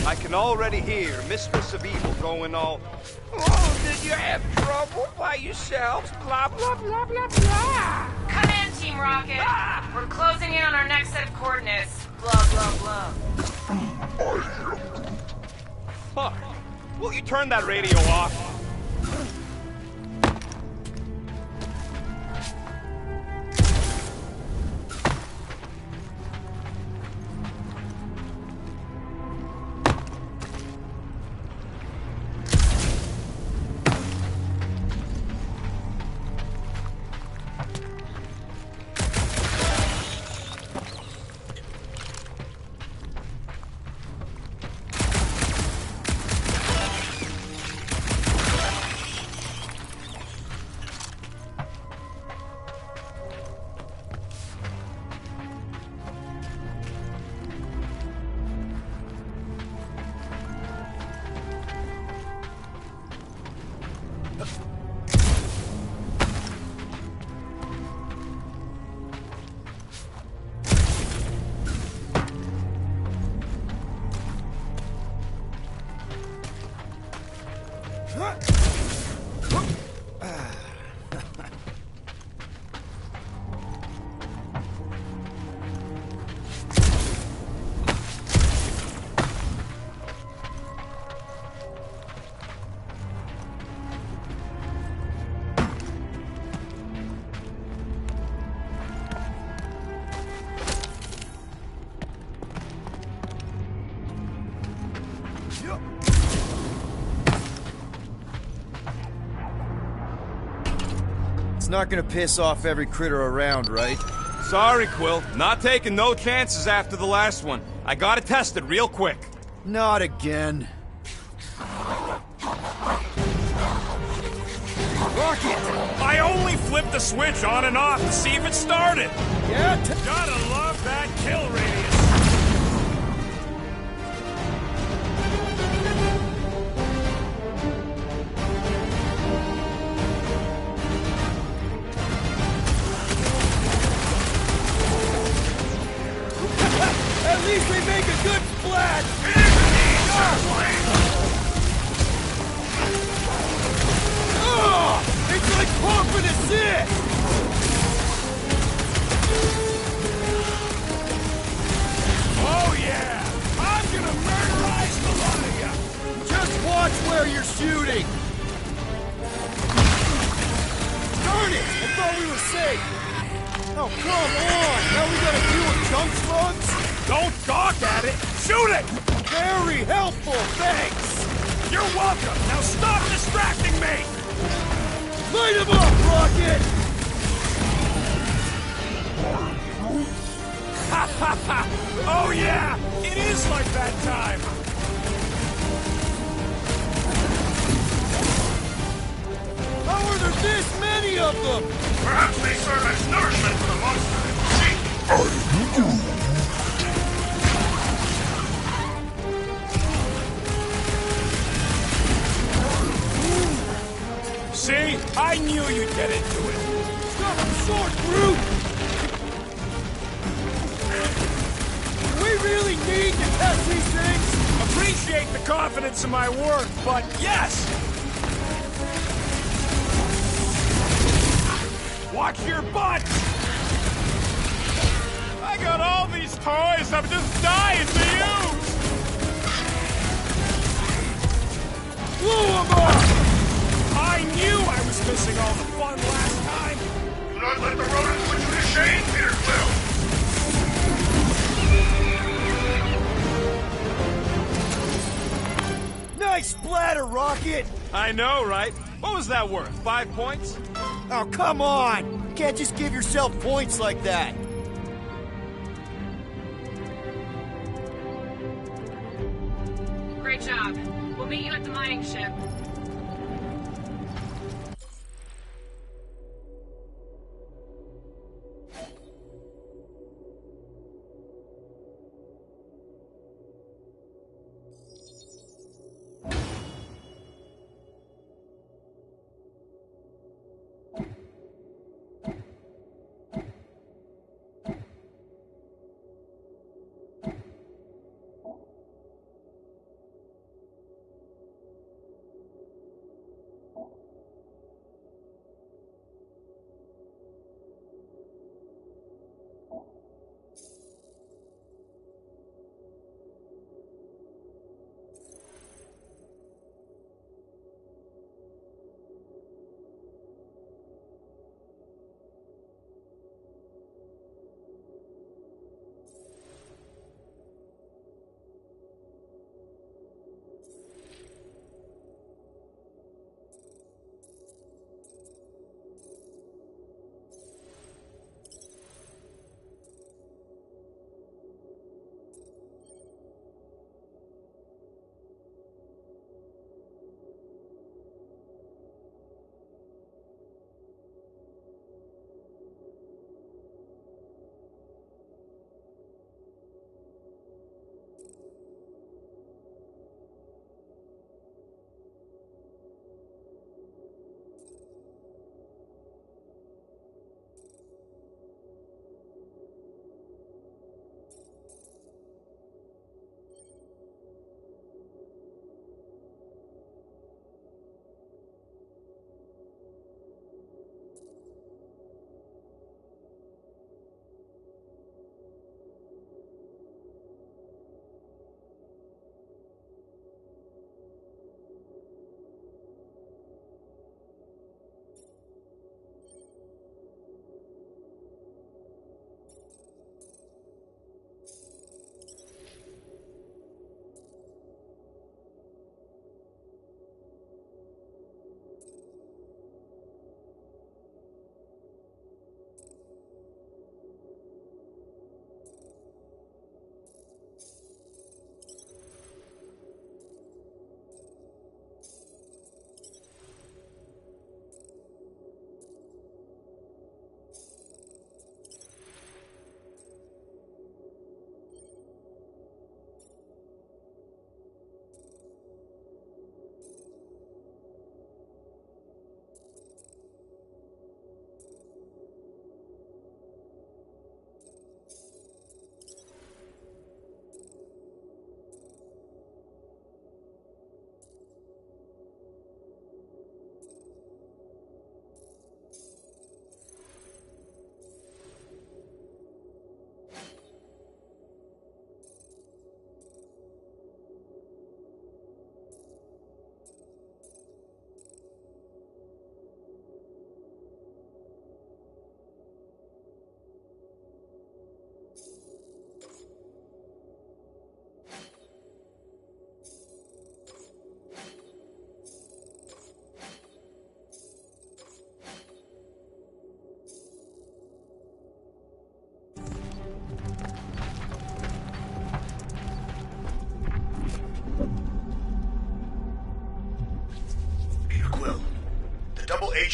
I can already hear Mistress of Evil going all, "Oh, did you have trouble by yourselves? Blah, blah, blah, blah, blah." Come in, Team Rocket. We're closing in on our next set of coordinates. Blah, blah, blah. Fuck. Will you turn that radio off? It's not gonna piss off every critter around, right? Sorry, Quill. Not taking no chances after the last one. I gotta test it real quick. Not again. Rocket! I only flipped the switch on and off to see if it started. Yeah? Gotta love that kill radius. At least we make a good splash! It's like pumping assist! Oh yeah! I'm gonna murderize the lot of you! Just watch where you're shooting! Darn it! I thought we were safe! Oh, come on! Now we gotta deal with junk slugs? Don't gawk at it! Shoot it! Very helpful, thanks! You're welcome! Now stop distracting me! Light him up, Rocket! Ha ha ha! Oh yeah! It is like that time! How are there this many of them? Perhaps they serve as nourishment for the monster. See? I knew you'd get into it. Stop the sword, Groot! Do we really need to test these things? Appreciate the confidence in my work, but yes! Watch your butt! I got all these toys I'm just dying to use! Blew them up! I knew I was missing all the fun last time! Do not let the rodents put you to shame, Peter Quill! Nice splatter, Rocket! I know, right? What was that worth? 5 points? Oh, come on! You can't just give yourself points like that! Great job. We'll meet you at the mining ship.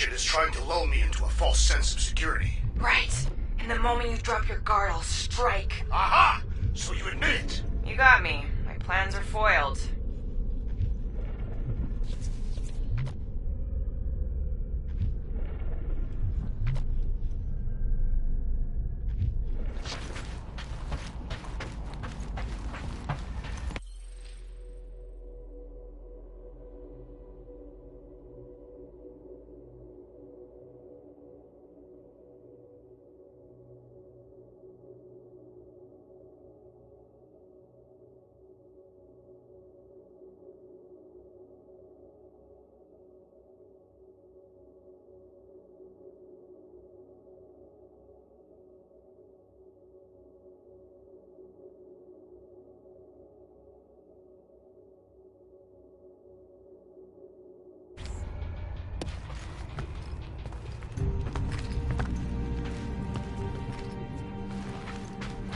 bullshit is trying to lull me into a false sense of security. Right. And the moment you drop your guard, I'll strike. Aha! So you admit it? You got me. My plans are foiled.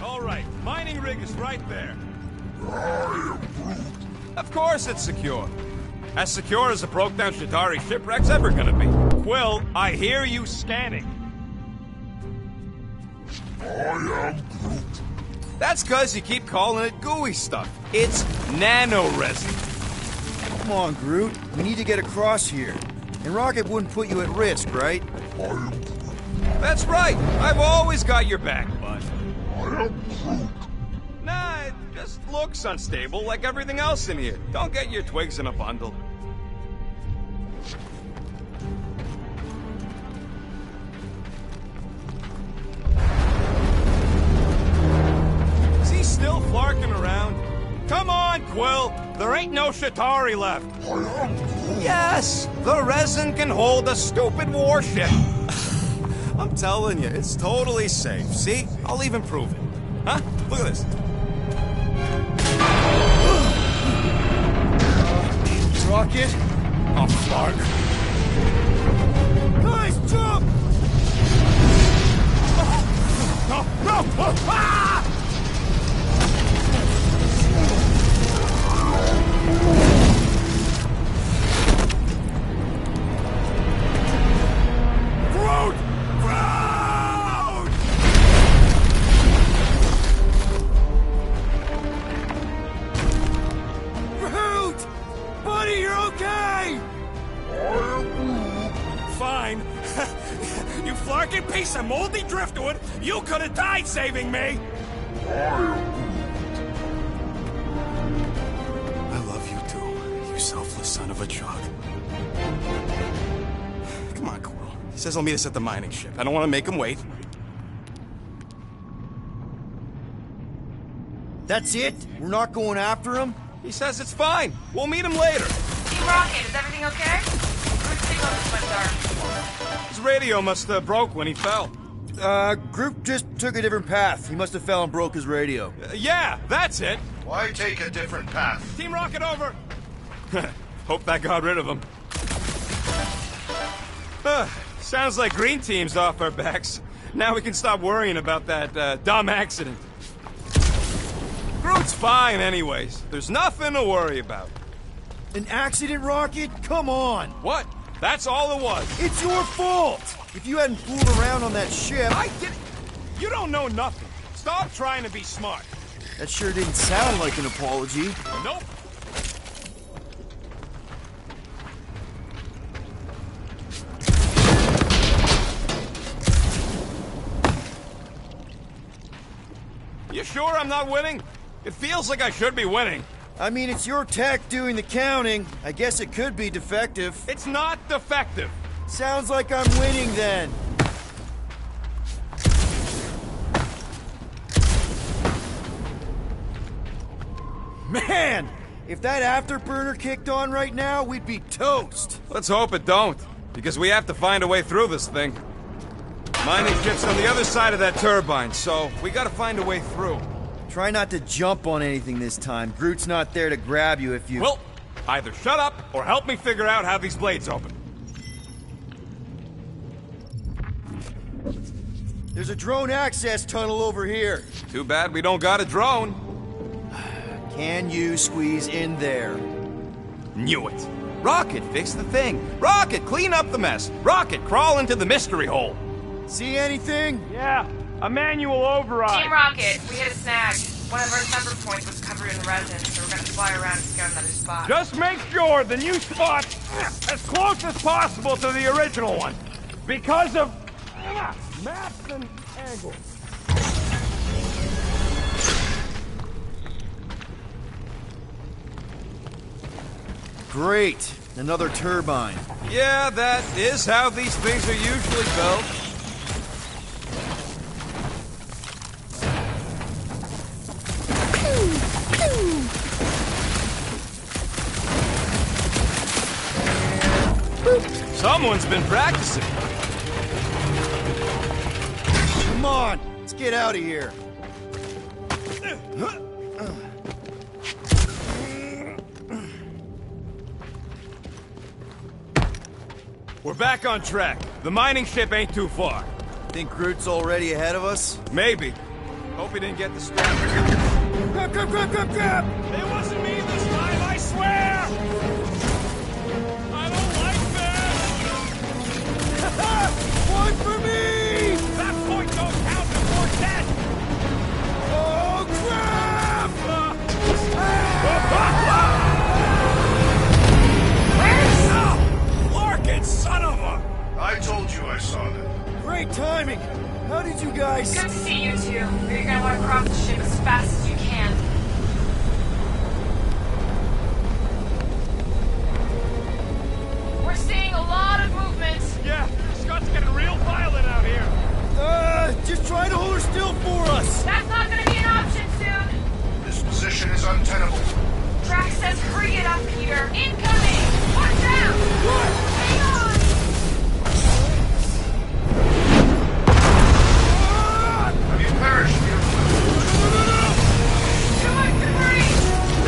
All right, mining rig is right there. Of course it's secure. As secure as a broke-down Shatari shipwreck's ever gonna be. Quill, I hear you scanning. I am Groot. That's cause you keep calling it gooey stuff. It's nano-resin. Come on, Groot. We need to get across here. And Rocket wouldn't put you at risk, right? I am Groot. That's right. I've always got your back, bud. I am Groot. Nah, it just looks unstable like everything else in here. Don't get your twigs in a bundle. Is he still flarking around? Come on, Quill! There ain't no Shatari left! I am Groot. Yes! The resin can hold a stupid warship! I'm telling you, it's totally safe. See? I'll even prove it. Huh? Look at this. Rocket? Oh, Flark. Guys, jump! No! No! Ah! Groot! Groot! Groot! Buddy, you're okay! Fine. You flarking piece of moldy driftwood! You could have died saving me! I love you too, you selfless son of a chug. Come on, Quill. He says he'll meet us at the mining ship. I don't want to make him wait. That's it? We're not going after him? He says it's fine. We'll meet him later. Team Rocket, is everything okay? Groot's signal just went dark. His radio must have broke when he fell. Groot just took a different path. He must have fell and broke his radio. Yeah, that's it. Why take a different path? Team Rocket over. Hope that got rid of him. Sounds like Green Team's off our backs. Now we can stop worrying about that dumb accident. Groot's fine anyways. There's nothing to worry about. An accident, Rocket? Come on! What? That's all it was. It's your fault! If you hadn't fooled around on that ship... I didn't... You don't know nothing. Stop trying to be smart. That sure didn't sound like an apology. Nope. You sure I'm not winning? It feels like I should be winning. I mean, it's your tech doing the counting. I guess it could be defective. It's not defective. Sounds like I'm winning then. Man! If that afterburner kicked on right now, we'd be toast. Let's hope it don't, because we have to find a way through this thing. Mining ship's on the other side of that turbine, so we gotta find a way through. Try not to jump on anything this time. Groot's not there to grab you if you... Well, either shut up or help me figure out how these blades open. There's a drone access tunnel over here. Too bad we don't got a drone. Can you squeeze in there? Knew it. Rocket, fix the thing. Rocket, clean up the mess. Rocket, crawl into the mystery hole. See anything? Yeah, a manual override. Team Rocket, we hit a snag. One of our number points was covered in resin, so we're gonna fly around and scout another spot. Just make sure the new spot as close as possible to the original one. Because of maps and angles. Great. Another turbine. Yeah, that is how these things are usually built. Someone's been practicing. Come on, let's get out of here. We're back on track. The mining ship ain't too far. Think Groot's already ahead of us? Maybe. Hope he didn't get distracted. Grab, grab, grab, grab, grab! It wasn't me this time, I swear! I don't like this! One for me! That point don't count before 10! Oh, crap! Larkin, son of a... I told you I saw that. Great timing! How did you guys... Good to see you two. You're gonna want to cross the ship as fast as you can. We're seeing a lot of movement. Yeah, Scott's getting real violent out here. Just try to hold her still for us! That's not gonna be an option soon. This position is untenable. Drax says hurry it up, Peter. Incoming! Watch out! What? Hang on! Have you perished, Too much debris!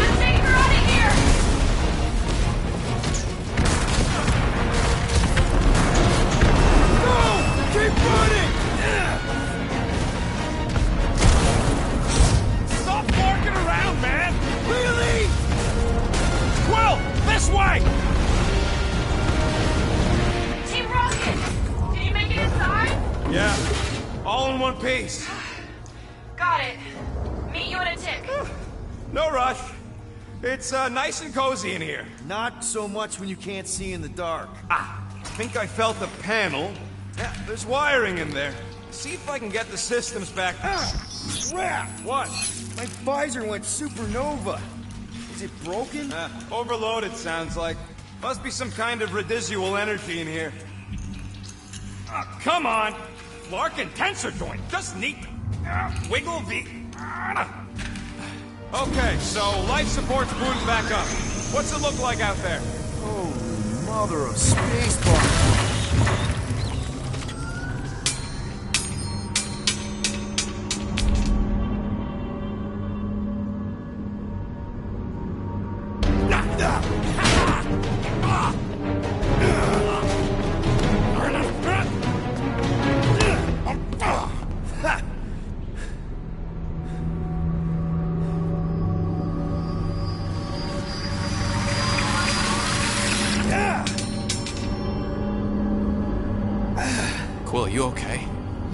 I'm taking her out of here! No! Keep running! Stop barking around, man! Really? Quill, this way! Team Rocket! Did you make it inside? Yeah, all in one piece. Got it. Meet you in a tick. No rush. It's nice and cozy in here. Not so much when you can't see in the dark. I think I felt a panel. Yeah, there's wiring in there. See if I can get the systems back. Crap! What? My visor went supernova. Is it broken? Overloaded, sounds like. Must be some kind of residual energy in here. Come on! Larkin tensor joint, just neat. Wiggle V. Okay, so life support's booting back up. What's it look like out there? Oh, mother of spacebar. Quill, you okay?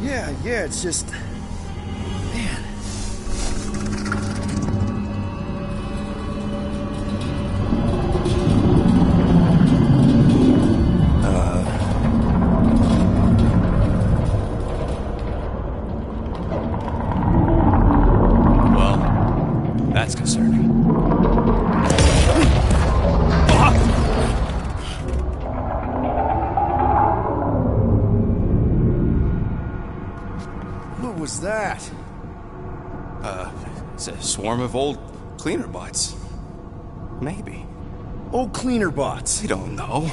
Yeah, it's just... Man. Well, that's concerning. What was that? It's a swarm of old cleaner bots. Maybe. Old cleaner bots. I don't know.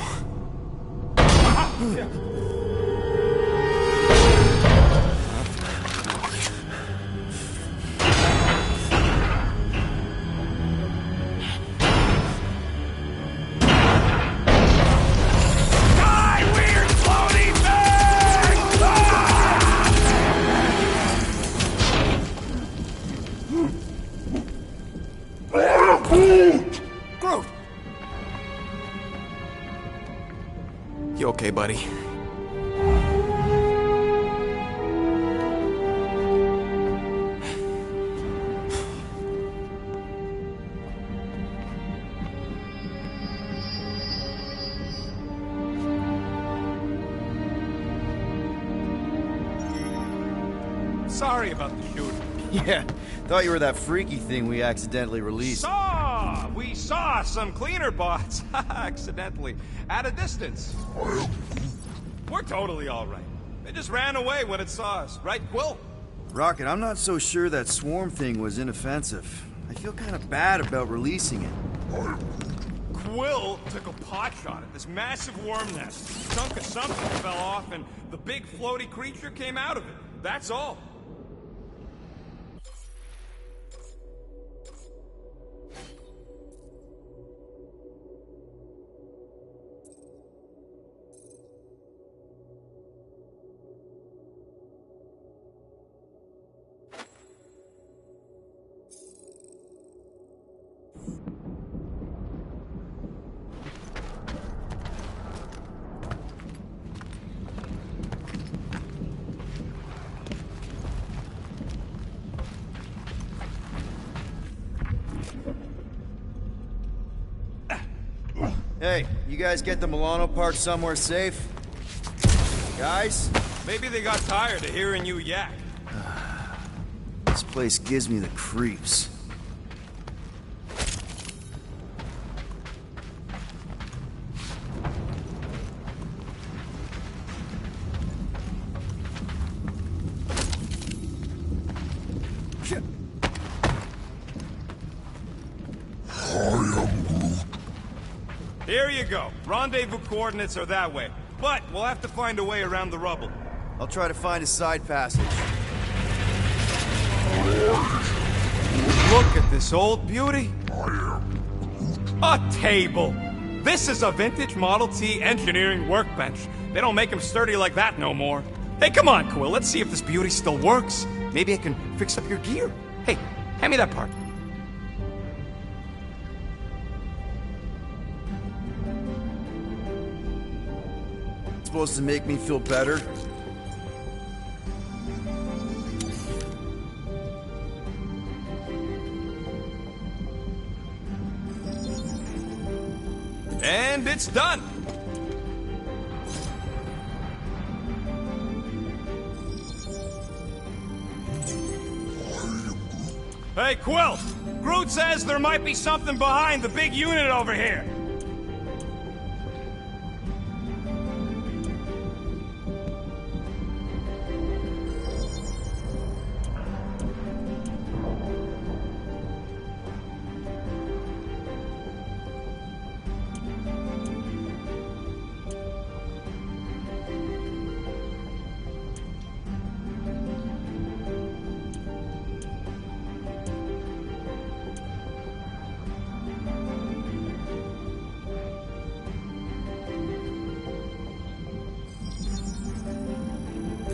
Groot! okay, buddy? Sorry about the shooting. Yeah, thought you were that freaky thing we accidentally released. We saw some cleaner bots, accidentally, at a distance. We're totally all right. They just ran away when it saw us, right, Quill? Rocket, I'm not so sure that swarm thing was inoffensive. I feel kind of bad about releasing it. Quill took a pot shot at this massive worm nest. A chunk of something fell off, and the big floaty creature came out of it. That's all. Hey, you guys get the Milano parked somewhere safe? Guys? Maybe they got tired of hearing you yak. This place gives me the creeps. Here you go. Rendezvous coordinates are that way. But we'll have to find a way around the rubble. I'll try to find a side passage. Look at this old beauty. A table. This is a vintage Model T engineering workbench. They don't make them sturdy like that no more. Hey, come on, Quill. Let's see if this beauty still works. Maybe I can fix up your gear. Hey, hand me that part. Supposed to make me feel better? And it's done. Hey, Quill! Groot says there might be something behind the big unit over here.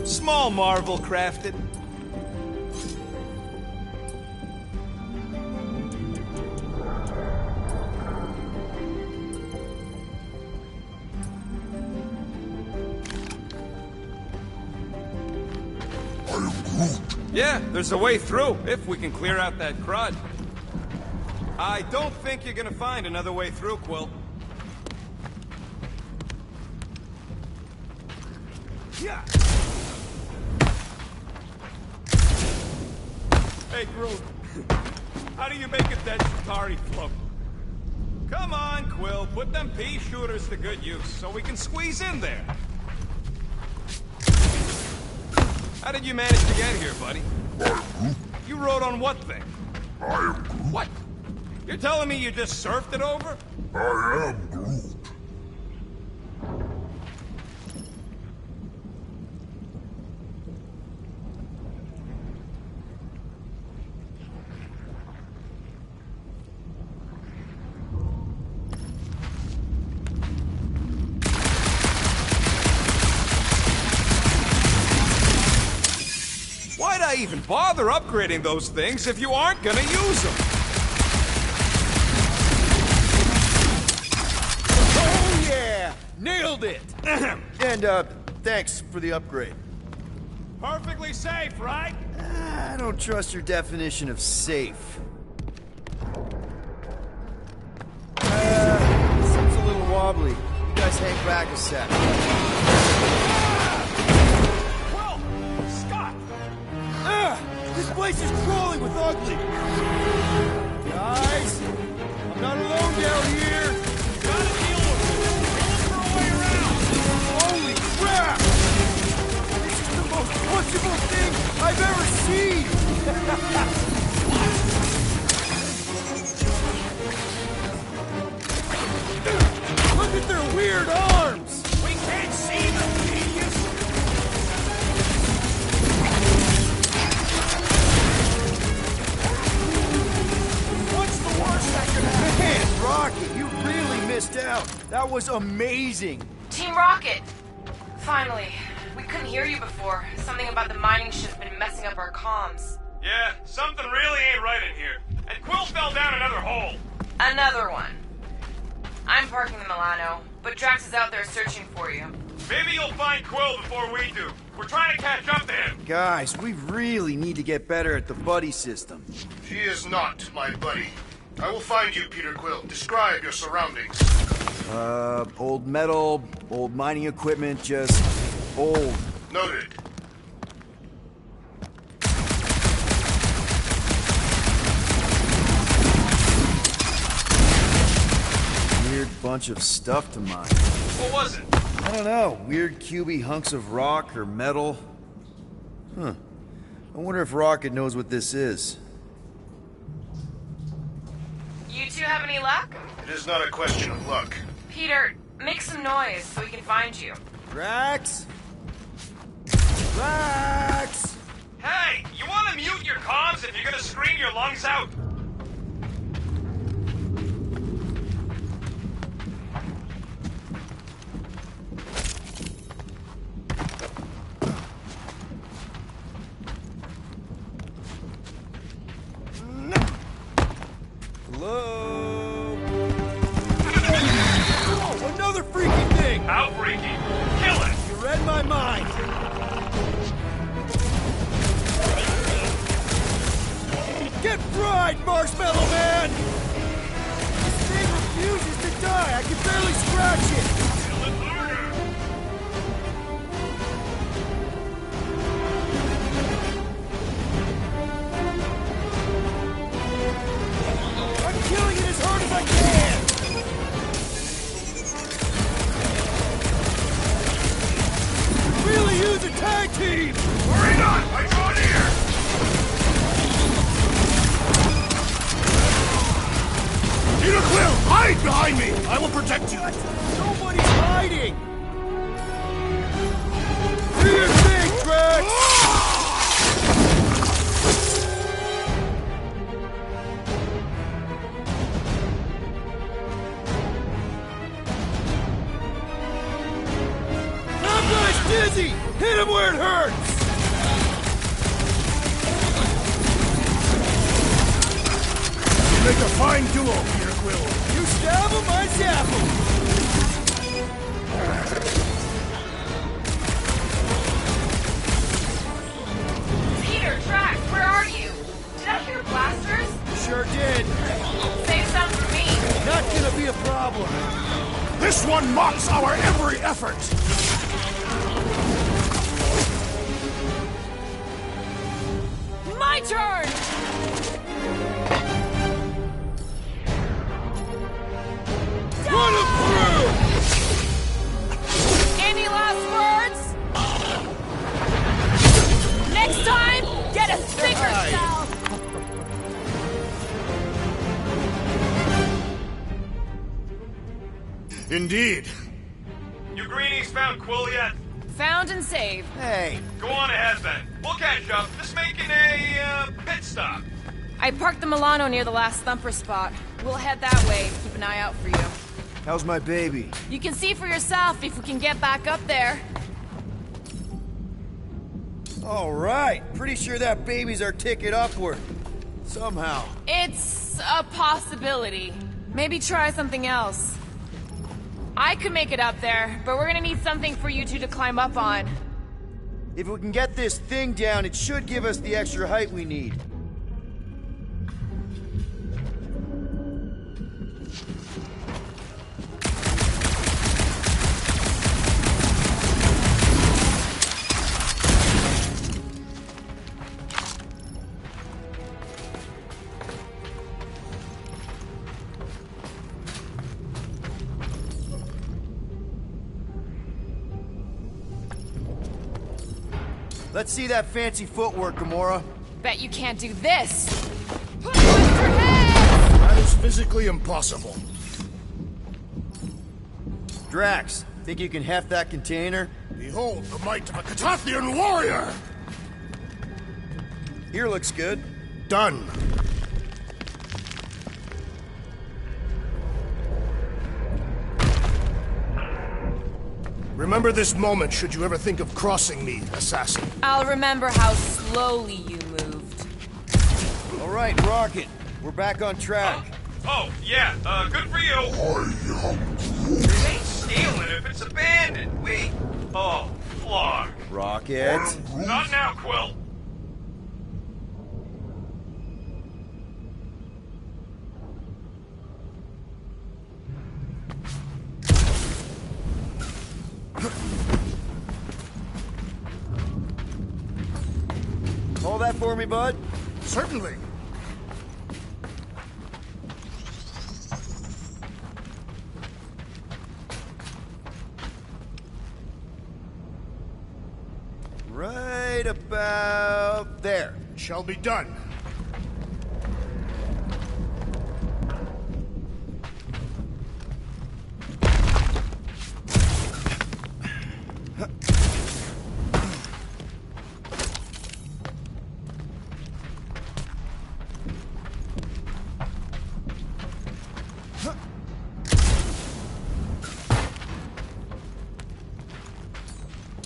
Small marvel crafted. Yeah, there's a way through, if we can clear out that crud. I don't think you're gonna find another way through, Quill. Yeah. Hey, Groot. How do you make a dead Chitauri float? Come on, Quill. Put them pea shooters to good use so we can squeeze in there. How did you manage to get here, buddy? You rode on what thing? What? You're telling me you just surfed it over? I am Groot. Why'd I even bother upgrading those things if you aren't gonna use them? Oh yeah! Nailed it! And, thanks for the upgrade. Perfectly safe, right? I don't trust your definition of safe. Seems a little wobbly. You guys hang back a sec. Well, Scott! This place is crawling with ugly. Guys, I'm not alone down here. Gotta deal with it. Look for a way around. Holy crap! This is the most punchable thing I've ever seen! Look at their weird arms! We can't see them, genius! What's the worst that could happen? Man, Rocket, you really missed out. That was amazing. Team Rocket! Finally. We couldn't hear you before. Something about the mining ship's been messing up our comms. Yeah, something really ain't right in here. And Quill fell down another hole. Another one. I'm parking the Milano, but Drax is out there searching for you. Maybe you'll find Quill before we do. We're trying to catch up to him. Guys, we really need to get better at the buddy system. She is not my buddy. I will find you, Peter Quill. Describe your surroundings. Old metal, old mining equipment, just old. Noted. Weird bunch of stuff to mine. What was it? I don't know, weird cubey hunks of rock or metal. Huh. I wonder if Rocket knows what this is. You two have any luck? It is not a question of luck. Peter, make some noise so we can find you. Drax? Drax! Hey, you want to mute your comms if you're gonna scream your lungs out? Hello? Oh, another freaking thing! How freaky. Kill it! You read my mind! Get fried, Marshmallow Man! This thing refuses to die! I can barely scratch it! Kill it harder! I'm killing it as hard as I can! Really use a tag team! Hurry on! I draw near! Peter Quill, hide behind me! I will protect you! Nobody's hiding! Do your thing, Drax! That guy's dizzy! Hit him where it hurts! You make a fine duo, Peter Quill. You stab him, I zap him! Peter, Drax, where are you? Did I hear blasters? Sure did. Save some for me. Not gonna be a problem. This one mocks our every effort! My turn! Run him through! Any last words? Next time, get a thicker cell! Indeed. You greenies found Quill yet? Found and saved. Hey, Go on ahead then. We'll catch up. Just making a, pit stop. I parked the Milano near the last thumper spot. We'll head that way. Keep an eye out for you. how's my baby? You can see for yourself if we can get back up there. All right, pretty sure that baby's our ticket upward. Somehow. It's a possibility. Maybe try something else. I could make it up there, but we're gonna need something for you two to climb up on. If we can get this thing down, it should give us the extra height we need. Let's see that fancy footwork, Gamora. Bet you can't do this! Put your head! That is physically impossible. Drax, think you can heft that container? Behold the might of a Catathian warrior! Here looks good. Done. Remember this moment should you ever think of crossing me, assassin. I'll remember how slowly you moved. All right, Rocket. We're back on track. Yeah, good for you. It ain't stealing if it's abandoned. Flark. Rocket. Not now, Quill. Hold that for me, bud. Certainly. Right about there. Shall be done.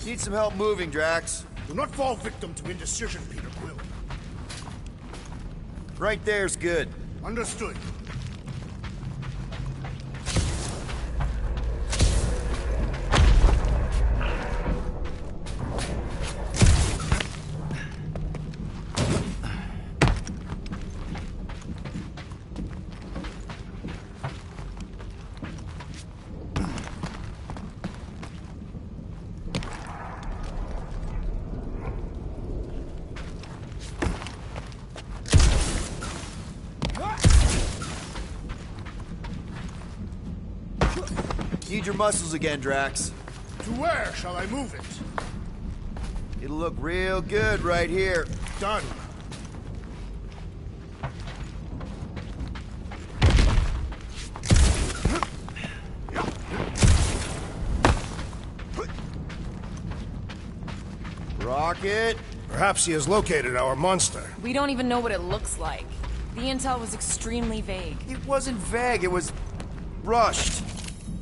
Need some help moving, Drax. Do not fall victim to indecision, Peter Quill. Right there's good. Understood. Need your muscles again, Drax. To where shall I move it? It'll look real good right here. Done. Rocket. Perhaps he has located our monster. We don't even know what it looks like. The intel was extremely vague. It wasn't vague, it was rushed.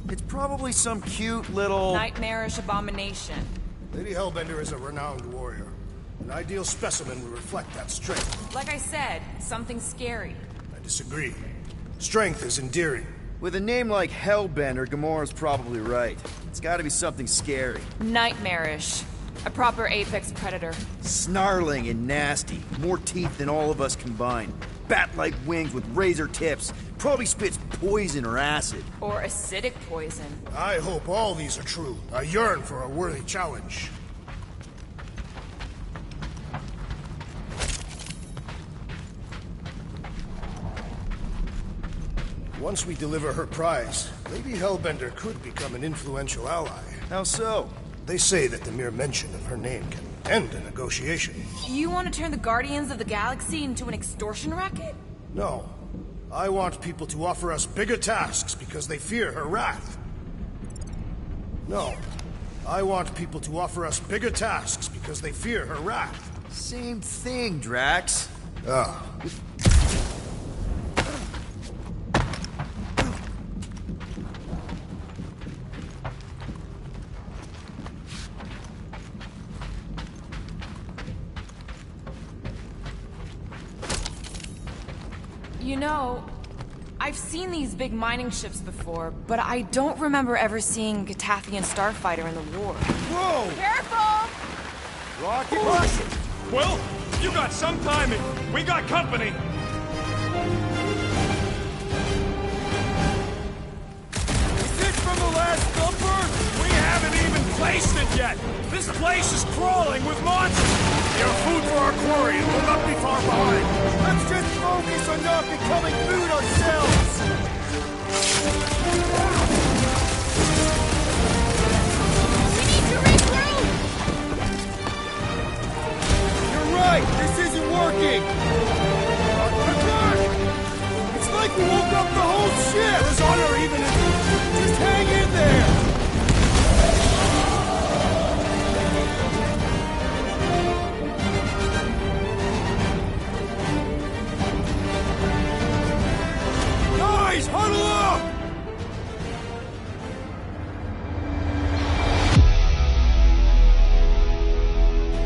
It's probably some cute little... Nightmarish abomination. Lady Hellbender is a renowned warrior. An ideal specimen would reflect that strength. Like I said, something scary. I disagree. Strength is endearing. With a name like Hellbender, Gamora's probably right. It's gotta be something scary. Nightmarish. A proper apex predator. Snarling and nasty. More teeth than all of us combined. Bat-like wings with razor tips. Probably spits poison or acid. Or acidic poison. I hope all these are true. I yearn for a worthy challenge. Once we deliver her prize, Lady Hellbender could become an influential ally. How so? They say that the mere mention of her name can end a negotiation. You want to turn the Guardians of the Galaxy into an extortion racket? No. I want people to offer us bigger tasks because they fear her wrath. No. I want people to offer us bigger tasks because they fear her wrath. Same thing, Drax. Ah. You know, I've seen these big mining ships before, but I don't remember ever seeing a Catathian starfighter in the war. Whoa! Careful! Rocket rush! Quill, you got some timing. We got company. Is this from the last thumper? We haven't even placed it yet. This place is crawling with monsters. You're food for our quarry and we'll not be far behind. Let's just focus on not becoming food ourselves! We need to regroup! You're right! This isn't working! It's like we woke up the whole ship! There's honor even in... Just hang in there! Guys, huddle up!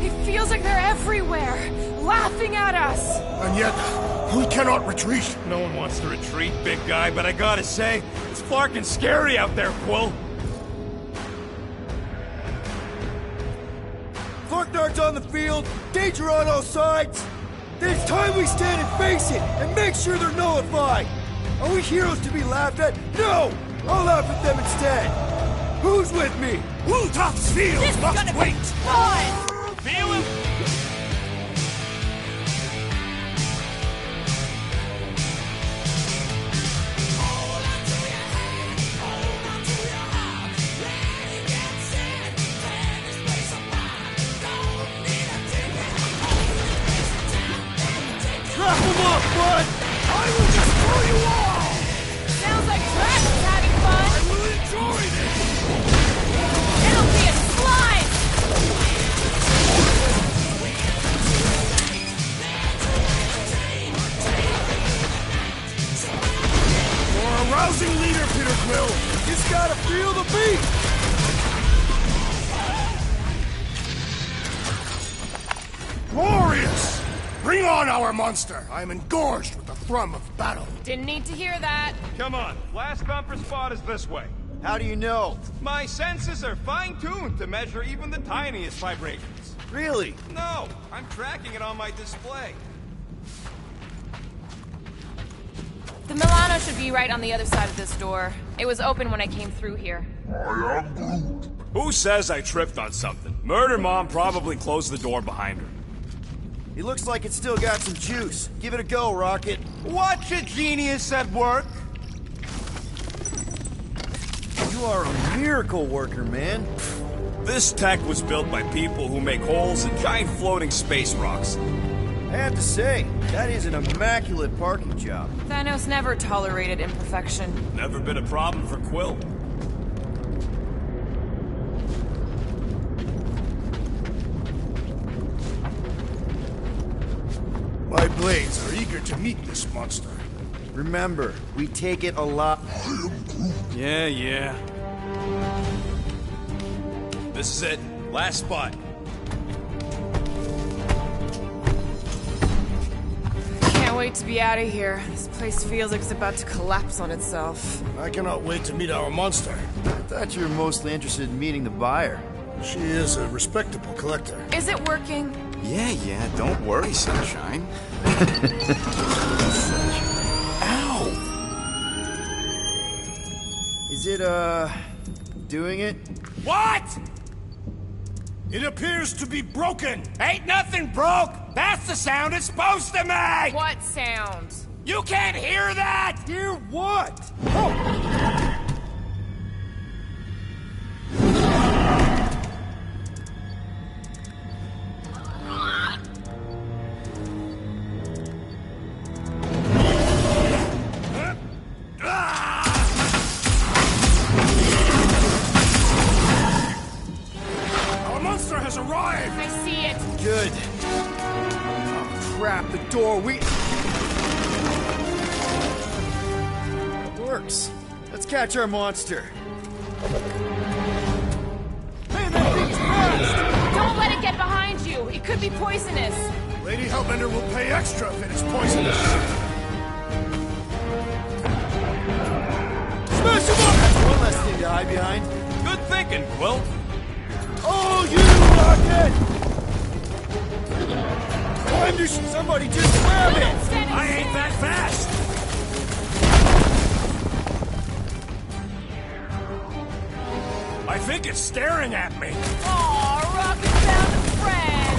It feels like they're everywhere, laughing at us. And yet, we cannot retreat. No one wants to retreat, big guy, but I gotta say, it's freaking scary out there, Quill. Thorknard's on the field, danger on all sides. Then it's time we stand and face it, and make sure they're nullified. Are we heroes to be laughed at? No! I'll laugh at them instead. Who's with me? Wooltop's field This is must gonna wait! be fun! Feel him? Trap them up, bud! I will destroy you all! Sounds like Drax is having fun! I will enjoy this! It'll be a slide! You're a rousing leader, Peter Quill! Just gotta feel the beat! Glorious! Bring on our monster! I am engorged with the thrum of battle. Didn't need to hear that. Come on, last bumper spot is this way. How do you know? My senses are fine-tuned to measure even the tiniest vibrations. Really? No, I'm tracking it on my display. The Milano should be right on the other side of this door. It was open when I came through here. I am Groot. Who says I tripped on something? Murder Mom probably closed the door behind her. It looks like it's still got some juice. Give it a go, Rocket. Watch a genius at work. You are a miracle worker, man. This tech was built by people who make holes in giant floating space rocks. I have to say, that is an immaculate parking job. Thanos never tolerated imperfection. Never been a problem for Quill. My blades are eager to meet this monster. Remember, we take it a lot. Yeah. This is it. Last spot. Can't wait to be out of here. This place feels like it's about to collapse on itself. I cannot wait to meet our monster. I thought you were mostly interested in meeting the buyer. She is a respectable collector. Is it working? Yeah, don't worry, Sunshine. Ow! Is it, doing it? What? It appears to be broken! Ain't nothing broke! That's the sound it's supposed to make! What sound? You can't hear that! Hear what? Our monster has arrived! I see it. Good. Oh, crap, the door, It works. Let's catch our monster. Hey, that thing's fast! Don't let it get behind you. It could be poisonous. Lady Hellbender will pay extra if it is poisonous. hide behind? Good thinking, Quill. Oh, you rocket! Time to somebody just grab it! I ain't that fast! I think it's staring at me. Aw, Rocket found a friend.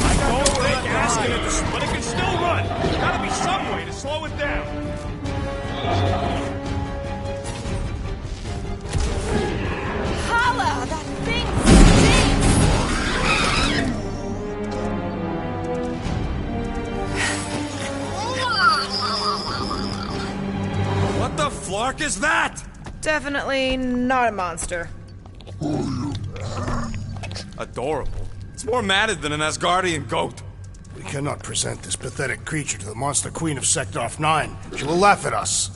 I don't think asking it to, but it can still run. There's gotta be some way to slow it down. Holla, that thing stinks. What the flark is that? Definitely not a monster. Adorable. It's more matted than an Asgardian goat. We cannot present this pathetic creature to the monster queen of Sector 9. She will laugh at us.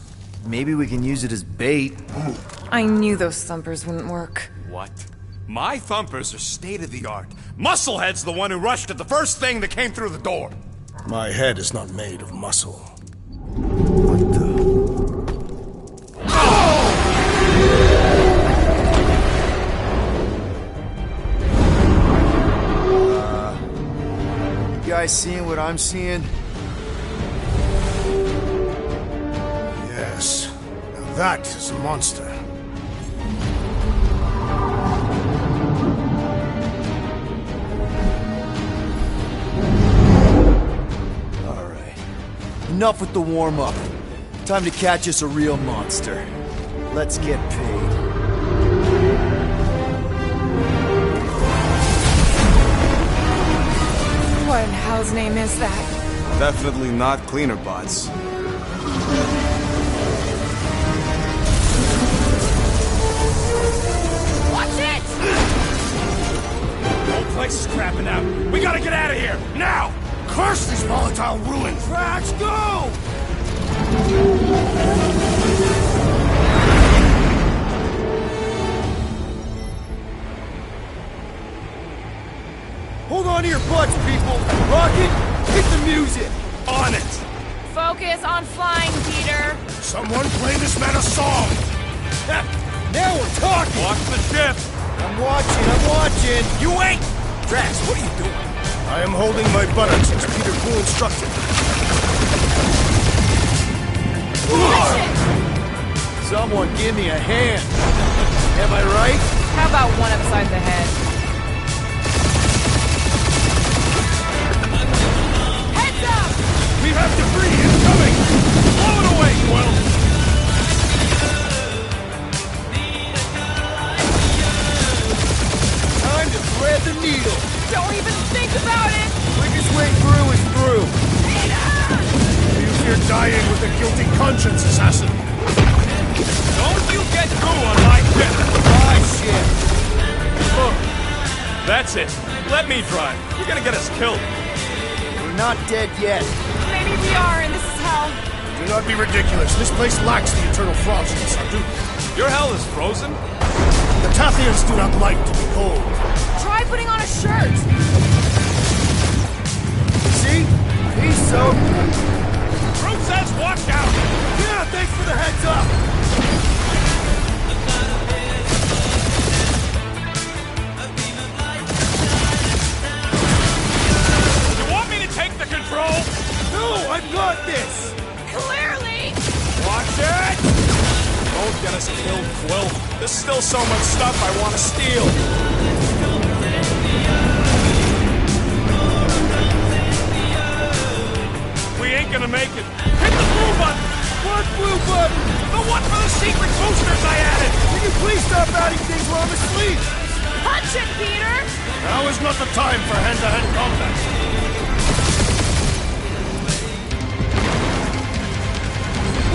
Maybe we can use it as bait. I knew those thumpers wouldn't work. What? My thumpers are state-of-the-art. Musclehead's the one who rushed at the first thing that came through the door. My head is not made of muscle. What the? You guys seeing what I'm seeing? Yes. Now that is a monster. Alright. Enough with the warm-up. Time to catch us a real monster. Let's get paid. What in hell's name is that? Definitely not cleaner bots. Watch it! The whole place is crapping out. We gotta get out of here, now! Curse these volatile ruins! Let's go! Hold on to your butts, people! Rocket, hit the music! On it! Focus on flying, Peter. Someone play this man a song! Now we're talking! Watch the ship! I'm watching! You ain't! Drax, what are you doing? I am holding my buttocks as Peter Quill instructed. Someone give me a hand! Am I right? How about one upside the head? Heads up! We have debris incoming! Blow it away, Quill! Time to thread the needle! Don't even think about it! Quickest way through is through! You fear dying with a guilty conscience, assassin. Don't you get through on my ship! My shit! Look, that's it. Let me drive. You're gonna get us killed. We're not dead yet. Maybe we are, and this is hell. Do not be ridiculous. This place lacks the eternal frost of Sardu. Your hell is frozen? The Tathians do not like to be cold. Try putting on a shirt. See? He's so... Fruit says watch out! Yeah, thanks for the heads up! You want me to take the control? No, I've got this! Clearly! Watch it! Don't get us killed, Quill. There's still so much stuff I want to steal. We ain't gonna make it. Hit the blue button! What blue button? The one for the secret boosters I added! Can you please stop adding things while I'm asleep? Punch it, Peter! Now is not the time for hand-to-hand combat.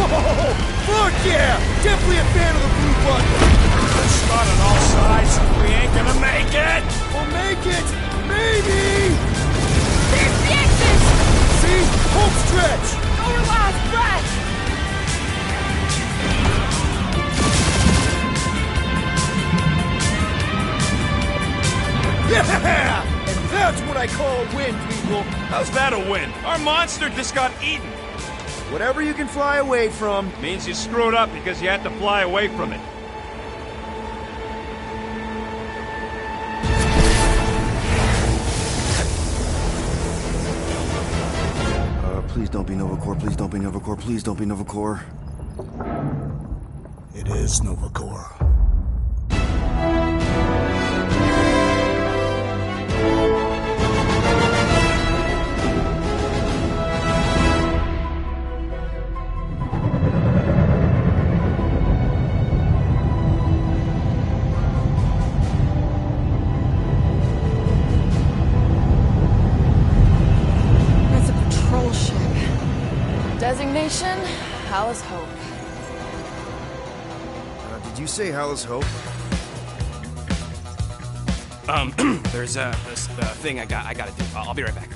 Whoa! Fuck yeah! Definitely a fan of the blue button! Let's start on all sides. We ain't gonna make it! We'll make it! Maybe! There's the exit! See? Home stretch! Our last breath! Yeah! And that's what I call a win, people. How's that a win? Our monster just got eaten. Whatever you can fly away from. Means you screwed up because you had to fly away from it. Please don't be Novacore, please don't be Novacore, please don't be Novacore. It is Novacore. Designation, Hallis Hope. Did you say Hallis Hope? There's this thing I gotta do. I'll be right back.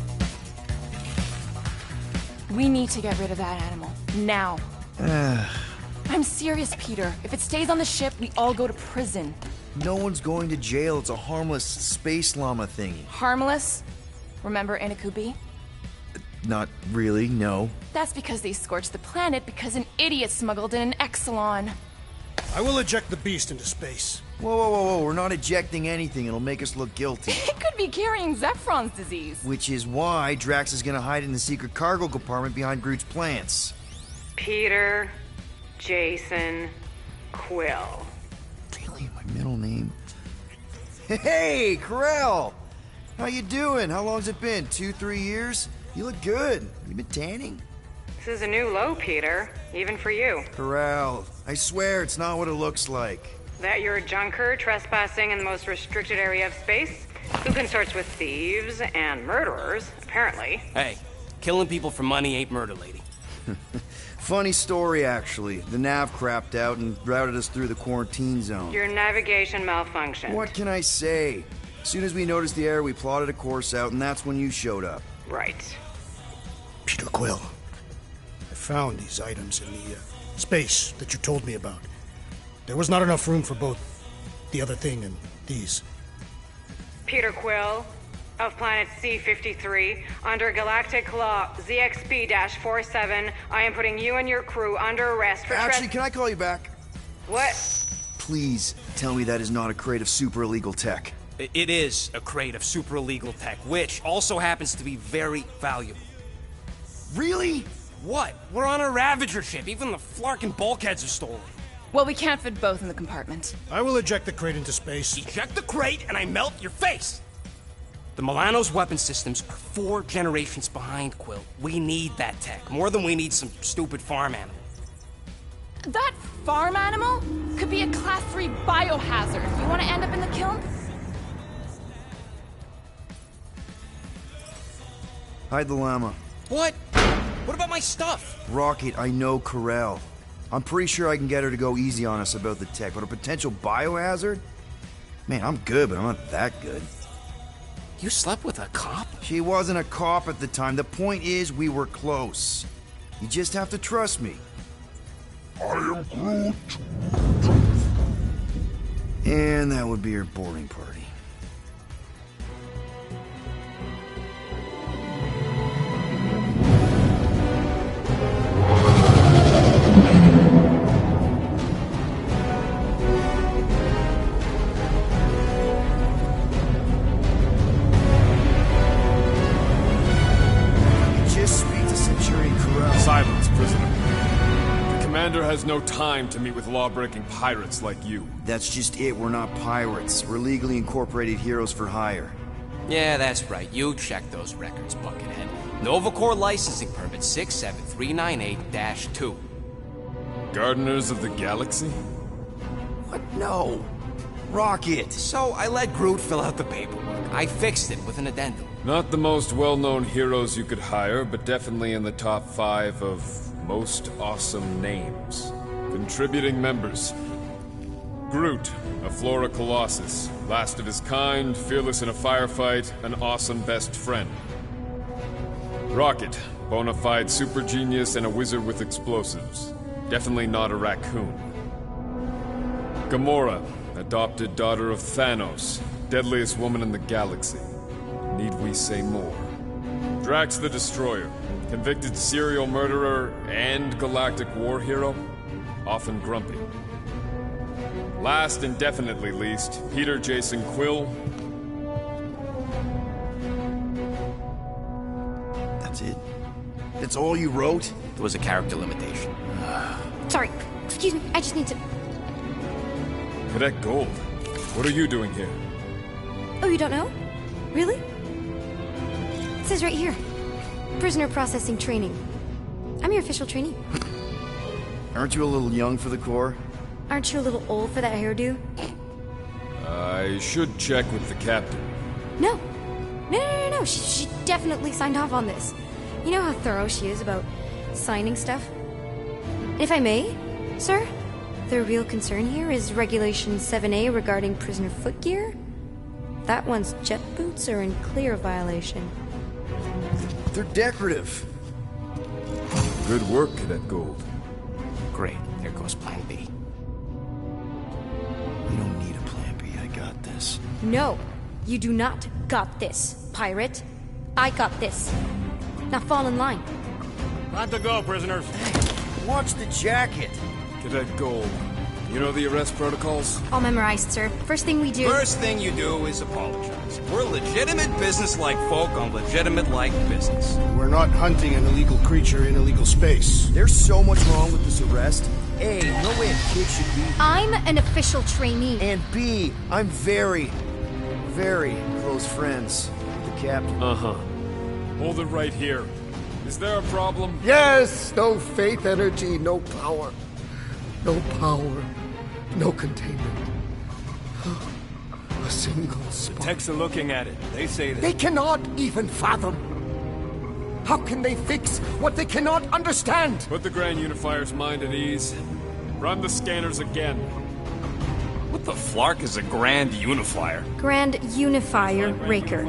We need to get rid of that animal. Now. I'm serious, Peter. If it stays on the ship, we all go to prison. No one's going to jail. It's a harmless space llama thingy. Harmless? Remember Inakubi? Not really, no. That's because they scorched the planet because an idiot smuggled in an Exelon. I will eject the beast into space. Whoa, whoa, whoa, whoa. We're not ejecting anything. It'll make us look guilty. It could be carrying Zephron's disease. Which is why Drax is gonna hide in the secret cargo compartment behind Groot's plants. Peter, Jason, Quill. Really? My middle name? Hey, Corell! How you doing? How long's it been? 2-3 years? You look good. You been tanning? This is a new low, Peter. Even for you. Corral, I swear it's not what it looks like. That you're a junker trespassing in the most restricted area of space? Who consorts with thieves and murderers, apparently. Hey, killing people for money ain't murder, lady. Funny story, actually. The nav crapped out and routed us through the quarantine zone. Your navigation malfunctioned. What can I say? As soon as we noticed the error, we plotted a course out, and that's when you showed up. Right. Peter Quill, I found these items in the space that you told me about. There was not enough room for both the other thing and these. Peter Quill, of planet C-53, under Galactic Law ZXP-47, I am putting you and your crew under arrest for Actually, can I call you back? What? Please tell me that is not a crate of super illegal tech. It is a crate of super illegal tech, which also happens to be very valuable. Really? What? We're on a Ravager ship. Even the flarkin' bulkheads are stolen. Well, we can't fit both in the compartment. I will eject the crate into space. Eject the crate and I melt your face! The Milano's weapon systems are 4 generations behind, Quill. We need that tech, more than we need some stupid farm animal. That farm animal could be a Class 3 biohazard. You want to end up in the kiln? Hide the llama. What? What about my stuff? Rocket, I know Corell. I'm pretty sure I can get her to go easy on us about the tech, but a potential biohazard? Man, I'm good, but I'm not that good. You slept with a cop? She wasn't a cop at the time. The point is, we were close. You just have to trust me. I am Groot. And that would be her boarding party. Silence, prisoner. The commander has no time to meet with law-breaking pirates like you. That's just it. We're not pirates. We're legally incorporated heroes for hire. Yeah, that's right. You check those records, Buckethead. Novacore licensing permit 67398-2. Gardeners of the Galaxy? What? No. Rocket! So I let Groot fill out the paperwork. I fixed it with an addendum. Not the most well-known heroes you could hire, but definitely in the top 5 of most awesome names. Contributing members. Groot, a Flora Colossus, last of his kind, fearless in a firefight, an awesome best friend. Rocket, bona fide super genius and a wizard with explosives. Definitely not a raccoon. Gamora, adopted daughter of Thanos, deadliest woman in the galaxy. Need we say more? Drax the Destroyer, convicted serial murderer and galactic war hero, often grumpy. Last and definitely least, Peter Jason Quill. That's it? That's all you wrote? It was a character limitation. Sorry, excuse me, I just need to... Cadet Gold, what are you doing here? Oh, you don't know? Really? It says right here. Prisoner processing training. I'm your official trainee. Aren't you a little young for the Corps? Aren't you a little old for that hairdo? I should check with the captain. No. No. She definitely signed off on this. You know how thorough she is about signing stuff? And if I may, sir, the real concern here is Regulation 7A regarding prisoner footgear. That one's jet boots are in clear violation. They're decorative. Good work, Cadet Gold. Great. There goes Plan B. We don't need a Plan B. I got this. No, you do not got this, pirate. I got this. Now fall in line. Time to go, prisoners. Watch the jacket. Cadet Gold, you know the arrest protocols? All memorized, sir. First thing we do... First thing you do is apologize. We're legitimate business-like folk on legitimate-like business. We're not hunting an illegal creature in illegal space. There's so much wrong with this arrest. A, no way a kid should be... I'm an official trainee. And B, I'm very, very close friends with the captain. Uh-huh. Hold it right here. Is there a problem? Yes! No faith energy, no power. No power. No containment. A single spark. The techs are looking at it. They say that... They cannot even fathom. How can they fix what they cannot understand? Put the Grand Unifier's mind at ease. Run the scanners again. What the flark is a Grand Unifier? Grand Unifier Raker,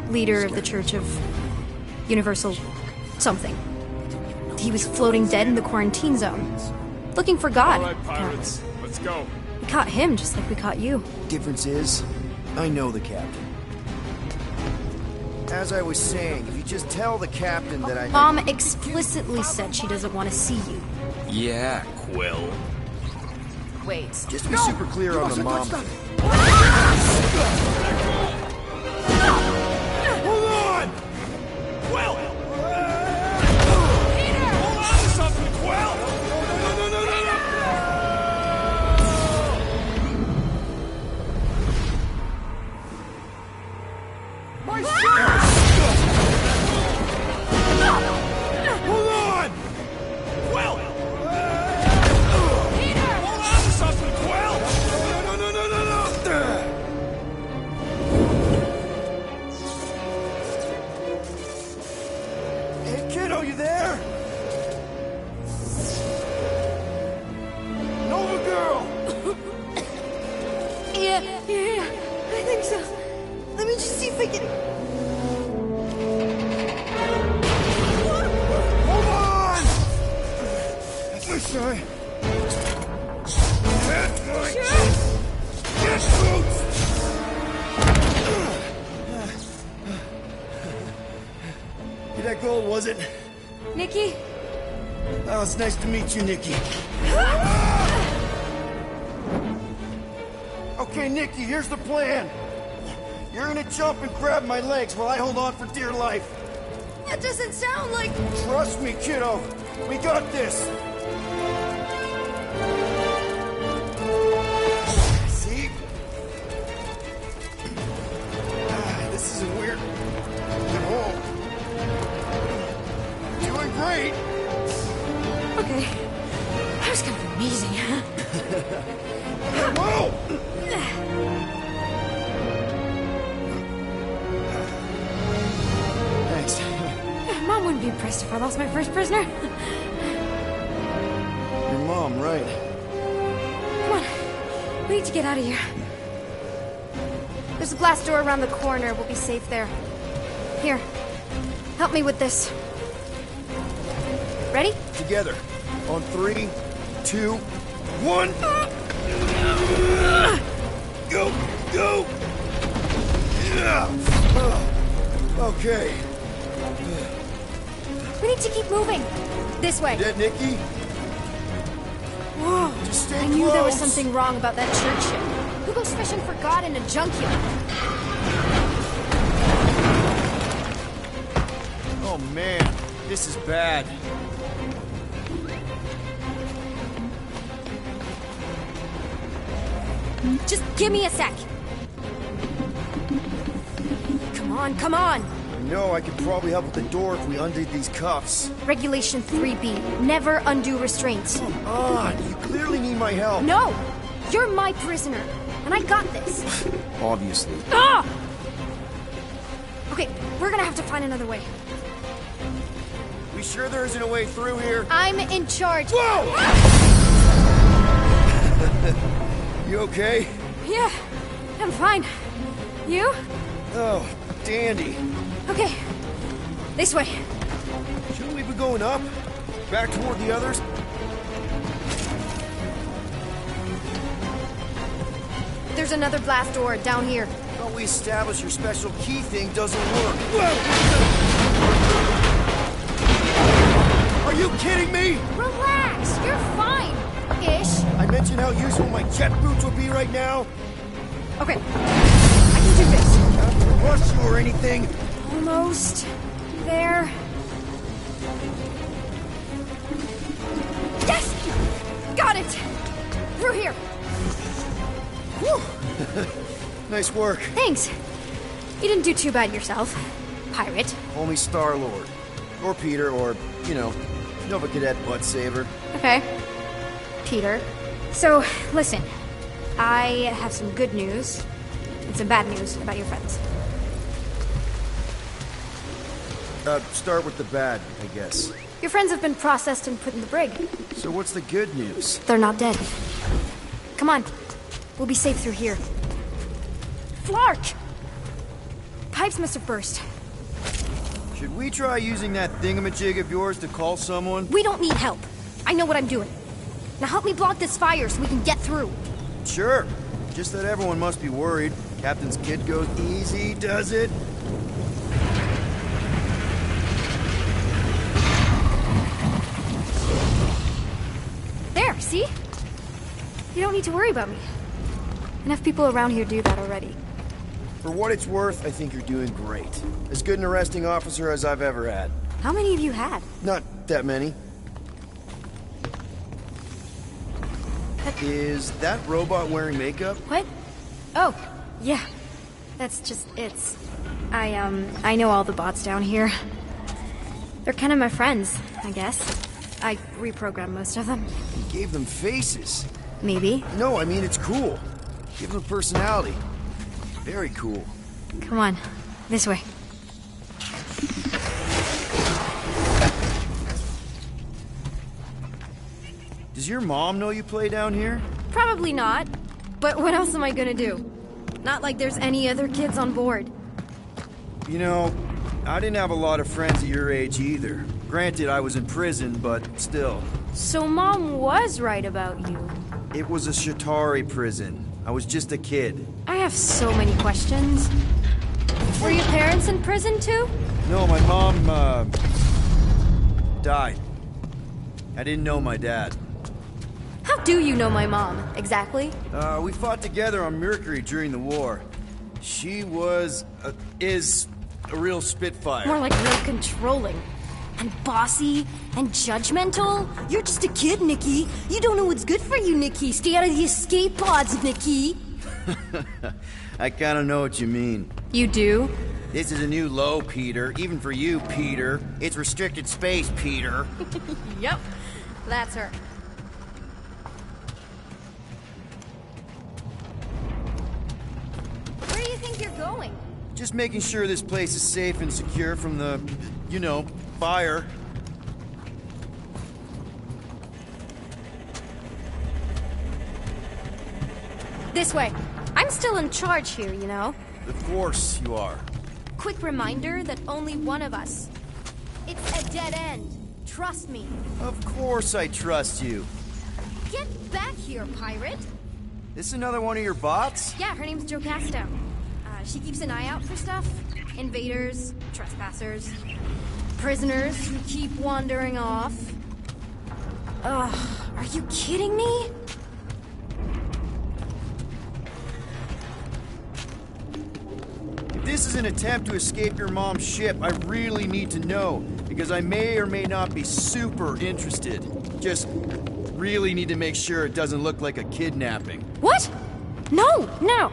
leader of the Church of Universal something. He was floating dead in the quarantine zone, looking for God. All right, pirates, let's go. We caught him just like we caught you. Difference is, I know the captain. As I was saying, if you just tell the captain that I... Mom explicitly said she doesn't want to see you. Yeah, Quill. Wait. Just to be super clear on the mom. Hold on! Quill! Peter! Hold on to something, Quill! No! My shirt! Hold on! Quill! Peter! Hold on to something, Quill! No! Hey, kiddo, you there? Nova girl! Yeah, I think so. Let me just see if I can... Hold on! This way. Get boots! That gold, was it? Nikki? Oh, it's nice to meet you, Nikki. Okay, Nikki, here's the plan. You're gonna jump and grab my legs while I hold on for dear life. That doesn't sound like... Trust me, kiddo. We got this. See? This isn't weird at all. Doing great. Okay. That was kind of amazing, huh? Whoa! Thanks. Mom wouldn't be impressed if I lost my first prisoner. Your mom, right? Come on. We need to get out of here. There's a glass door around the corner. We'll be safe there. Here. Help me with this. Ready? Together. On 3, 2, 1. Go! Okay. We need to keep moving. This way. Dead Nikki? Whoa. Just stay I knew there was close. something wrong about that church ship. Who goes fishing for God in a junkyard? Oh man, this is bad. Just give me a sec. Come on, come on. No, I could probably help with the door if we undid these cuffs. Regulation 3B. Never undo restraints. Come on, you clearly need my help. No! You're my prisoner, and I got this. Obviously. Ah! Okay, we're gonna have to find another way. We sure there isn't a way through here? I'm in charge. Whoa! You okay? Yeah, I'm fine. You? Oh, dandy. Okay, this way. Shouldn't we be going up? Back toward the others? There's another blast door down here. Thought we established your special key thing doesn't work. Whoa! Are you kidding me? Relax, you're fine. Ish. I mentioned how useful my jet boots would be right now. Okay, I can do this. Not to rush you or anything. Almost there. Yes! Got it! Through here. Whew. Nice work. Thanks. You didn't do too bad yourself, pirate. Only Star-Lord. Or Peter, or, you know, Nova Cadet Butt Saver. Okay. Peter. So, listen. I have some good news and some bad news about your friends. Start with the bad, I guess. Your friends have been processed and put in the brig. So what's the good news? They're not dead. Come on. We'll be safe through here. Flark! Pipes must have burst. Should we try using that thingamajig of yours to call someone? We don't need help. I know what I'm doing. Now help me block this fire so we can get through. Sure. Just that everyone must be worried. Captain's kid goes easy, does it? There, see? You don't need to worry about me. Enough people around here do that already. For what it's worth, I think you're doing great. As good an arresting officer as I've ever had. How many have you had? Not that many. Is that robot wearing makeup? What? Oh, yeah. That's just, I know all the bots down here. They're kind of my friends, I guess. I reprogrammed most of them. You gave them faces. Maybe. No, I mean, it's cool. Give them personality. Very cool. Come on, this way. Does your mom know you play down here? Probably not. But what else am I gonna do? Not like there's any other kids on board. You know, I didn't have a lot of friends at your age either. Granted, I was in prison, but still. So Mom was right about you. It was a Shatari prison. I was just a kid. I have so many questions. Were your parents in prison too? No, my mom, died. I didn't know my dad. How do you know my mom, exactly? We fought together on Mercury during the war. She was, is a real spitfire. More like real controlling. And bossy and judgmental. You're just a kid, Nikki. You don't know what's good for you, Nikki. Stay out of the escape pods, Nikki. I kinda know what you mean. You do? This is a new low, Peter. Even for you, Peter. It's restricted space, Peter. Yep, that's her. Where do you think you're going? Just making sure this place is safe and secure from the, you know, fire. This way. I'm still in charge here, you know? Of course you are. Quick reminder that only one of us. It's a dead end. Trust me. Of course I trust you. Get back here, pirate. This another one of your bots? Yeah, her name's Joe Castown. She keeps an eye out for stuff. Invaders, trespassers, prisoners who keep wandering off. Ugh, are you kidding me? If this is an attempt to escape your mom's ship, I really need to know, because I may or may not be super interested. Just really need to make sure it doesn't look like a kidnapping. What? No, no.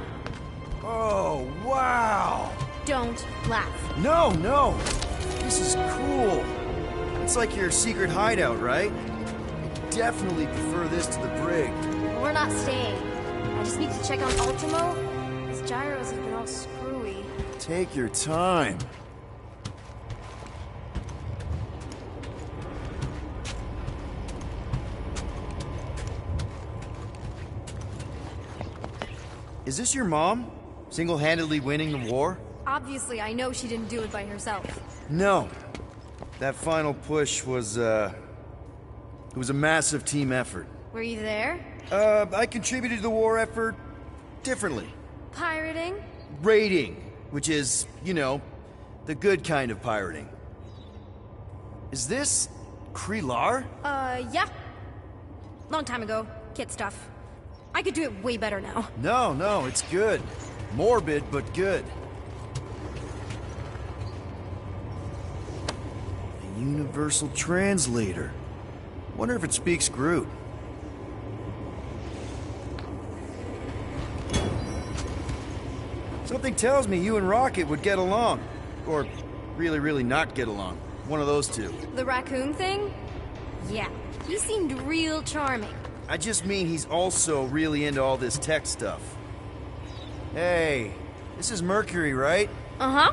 Oh, wow. Don't laugh. No, no. This is cool. It's like your secret hideout, right? I definitely prefer this to the brig. We're not staying. I just need to check on Ultimo. His gyros have been all screwy. Take your time. Is this your mom? Single-handedly winning the war? Obviously, I know she didn't do it by herself. No. That final push was, it was a massive team effort. Were you there? I contributed to the war effort differently. Pirating? Raiding, which is, you know, the good kind of pirating. Is this Krelar? Yeah. Long time ago. Kid stuff. I could do it way better now. No, no, it's good. Morbid, but good. A universal translator. Wonder if it speaks Groot. Something tells me you and Rocket would get along. Or really, really not get along. One of those two. The raccoon thing? Yeah. He seemed real charming. I just mean he's also really into all this tech stuff. Hey, this is Mercury, right? Uh-huh.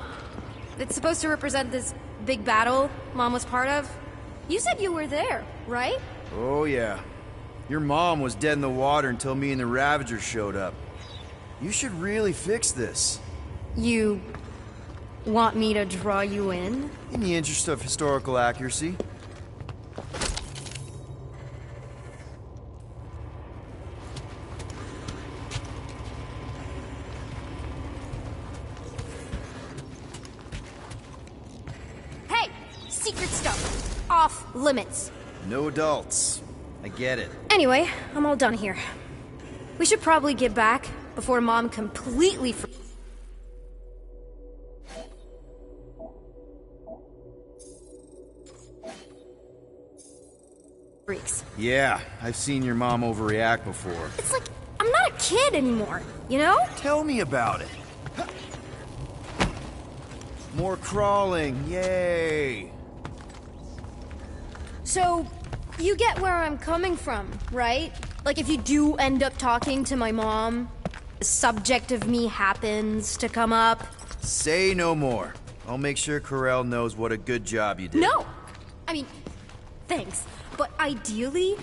It's supposed to represent this big battle Mom was part of. You said you were there, right? Oh, yeah. Your mom was dead in the water until me and the Ravagers showed up. You should really fix this. You want me to draw you in? In the interest of historical accuracy. Hey! Secret stuff. Off limits. No adults. I get it. Anyway, I'm all done here. We should probably get back before Mom completely freaks. Yeah, I've seen your mom overreact before. It's like, I'm not a kid anymore, you know? Tell me about it. More crawling, yay! So, you get where I'm coming from, right? Like if you do end up talking to my mom, the subject of me happens to come up. Say no more. I'll make sure Corell knows what a good job you did. No! I mean, thanks. But ideally,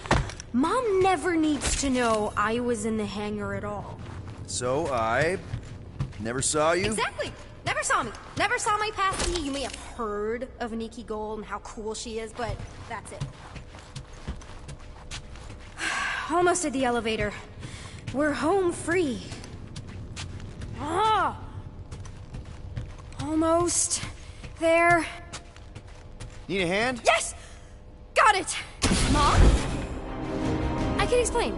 Mom never needs to know I was in the hangar at all. So I never saw you? Exactly! Never saw me. Never saw my passee. You may have heard of Nikki Gold and how cool she is, but that's it. Almost at the elevator. We're home free. Ah! Almost there. Need a hand? Yes! Got it! Mom? I can explain.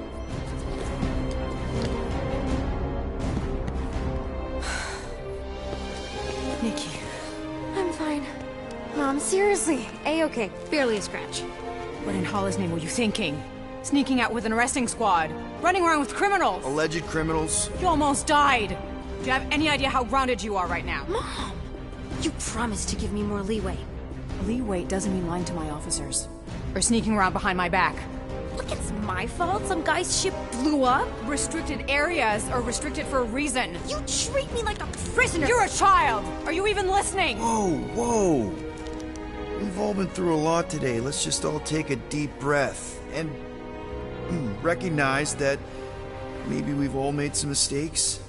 Nikki. I'm fine. Mom, seriously. A-okay. Barely a scratch. What in Hollis' name were you thinking? Sneaking out with an arresting squad? Running around with criminals? Alleged criminals? You almost died! Do you have any idea how grounded you are right now? Mom! You promised to give me more leeway. Leeway doesn't mean lying to my officers. Or sneaking around behind my back. Look, it's my fault some guy's ship blew up. Restricted areas are restricted for a reason. You treat me like a prisoner! You're a child! Are you even listening? Whoa, whoa! We've all been through a lot today. Let's just all take a deep breath and recognize that maybe we've all made some mistakes.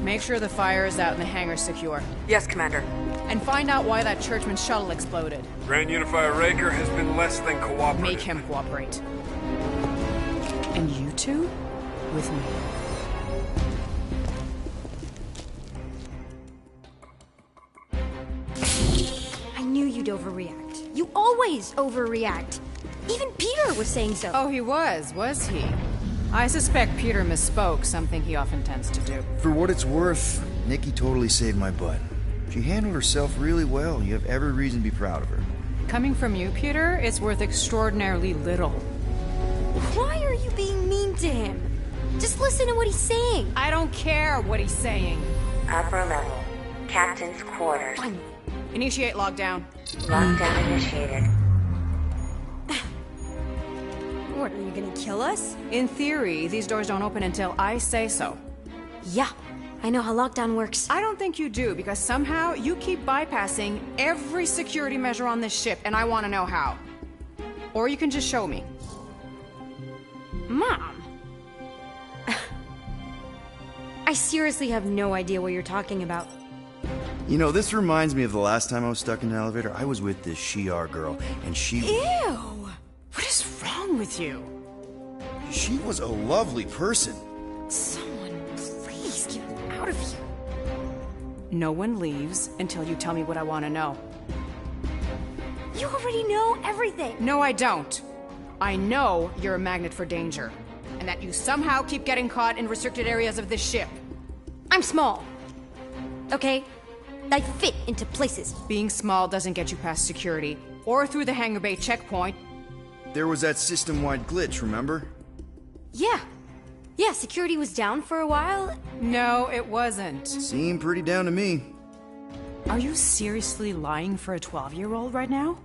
Make sure the fire is out and the hangar's secure. Yes, Commander. And find out why that churchman's shuttle exploded. Grand Unifier Raker has been less than cooperative. Make him cooperate. And you two? With me. you'd overreact. You always overreact. Even Peter was saying so. Oh, he was he? I suspect Peter misspoke, something he often tends to do. For what it's worth, Nikki totally saved my butt. She handled herself really well. You have every reason to be proud of her. Coming from you, Peter, it's worth extraordinarily little. Why are you being mean to him? Just listen to what he's saying. I don't care what he's saying. Upper level. Captain's quarters. Fine. Initiate lockdown. Lockdown initiated. What, are you gonna kill us? In theory, these doors don't open until I say so. Yeah, I know how lockdown works. I don't think you do, because somehow you keep bypassing every security measure on this ship, and I want to know how. Or you can just show me. Mom! I seriously have no idea what you're talking about. You know, this reminds me of the last time I was stuck in an elevator. I was with this Shi'ar girl, and she... Ew! What is wrong with you? She was a lovely person. Someone, please get out of here. No one leaves until you tell me what I want to know. You already know everything. No, I don't. I know you're a magnet for danger, and that you somehow keep getting caught in restricted areas of this ship. I'm small. Okay? I fit into places. Being small doesn't get you past security, or through the hangar bay checkpoint. There was that system-wide glitch, remember? Yeah. Yeah, security was down for a while. No, it wasn't. Seemed pretty down to me. Are you seriously lying for a 12-year-old right now?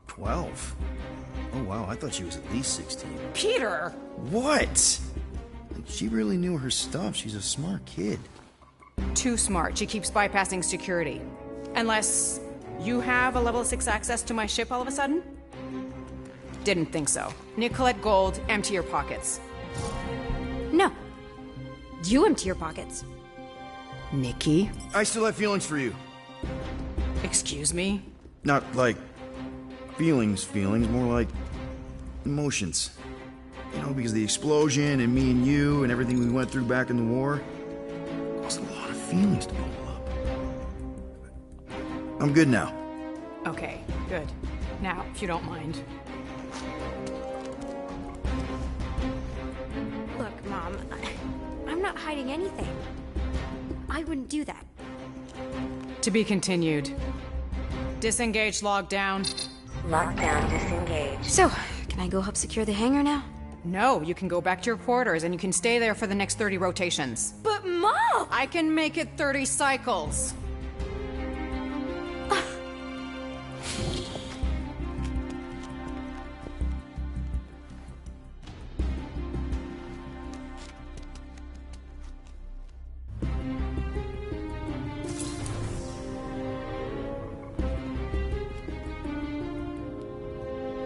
12? Oh wow, I thought she was at least 16. Peter! What? Like, she really knew her stuff. She's a smart kid. Too smart. She keeps bypassing security. Unless you have a level 6 access to my ship all of a sudden? Didn't think so. Nicolette Gold, empty your pockets. No. You empty your pockets. Nikki? I still have feelings for you. Excuse me? Not like feelings, more like emotions. You know, because of the explosion and me and you and everything we went through back in the war. There's a lot of feelings to bubble up. I'm good now. Okay, good. Now, if you don't mind. Look, Mom, I'm not hiding anything. I wouldn't do that. To be continued. Disengage lockdown. Lockdown disengaged. So, can I go help secure the hangar now? No, you can go back to your quarters and you can stay there for the next 30 rotations. But Mom! I can make it 30 cycles.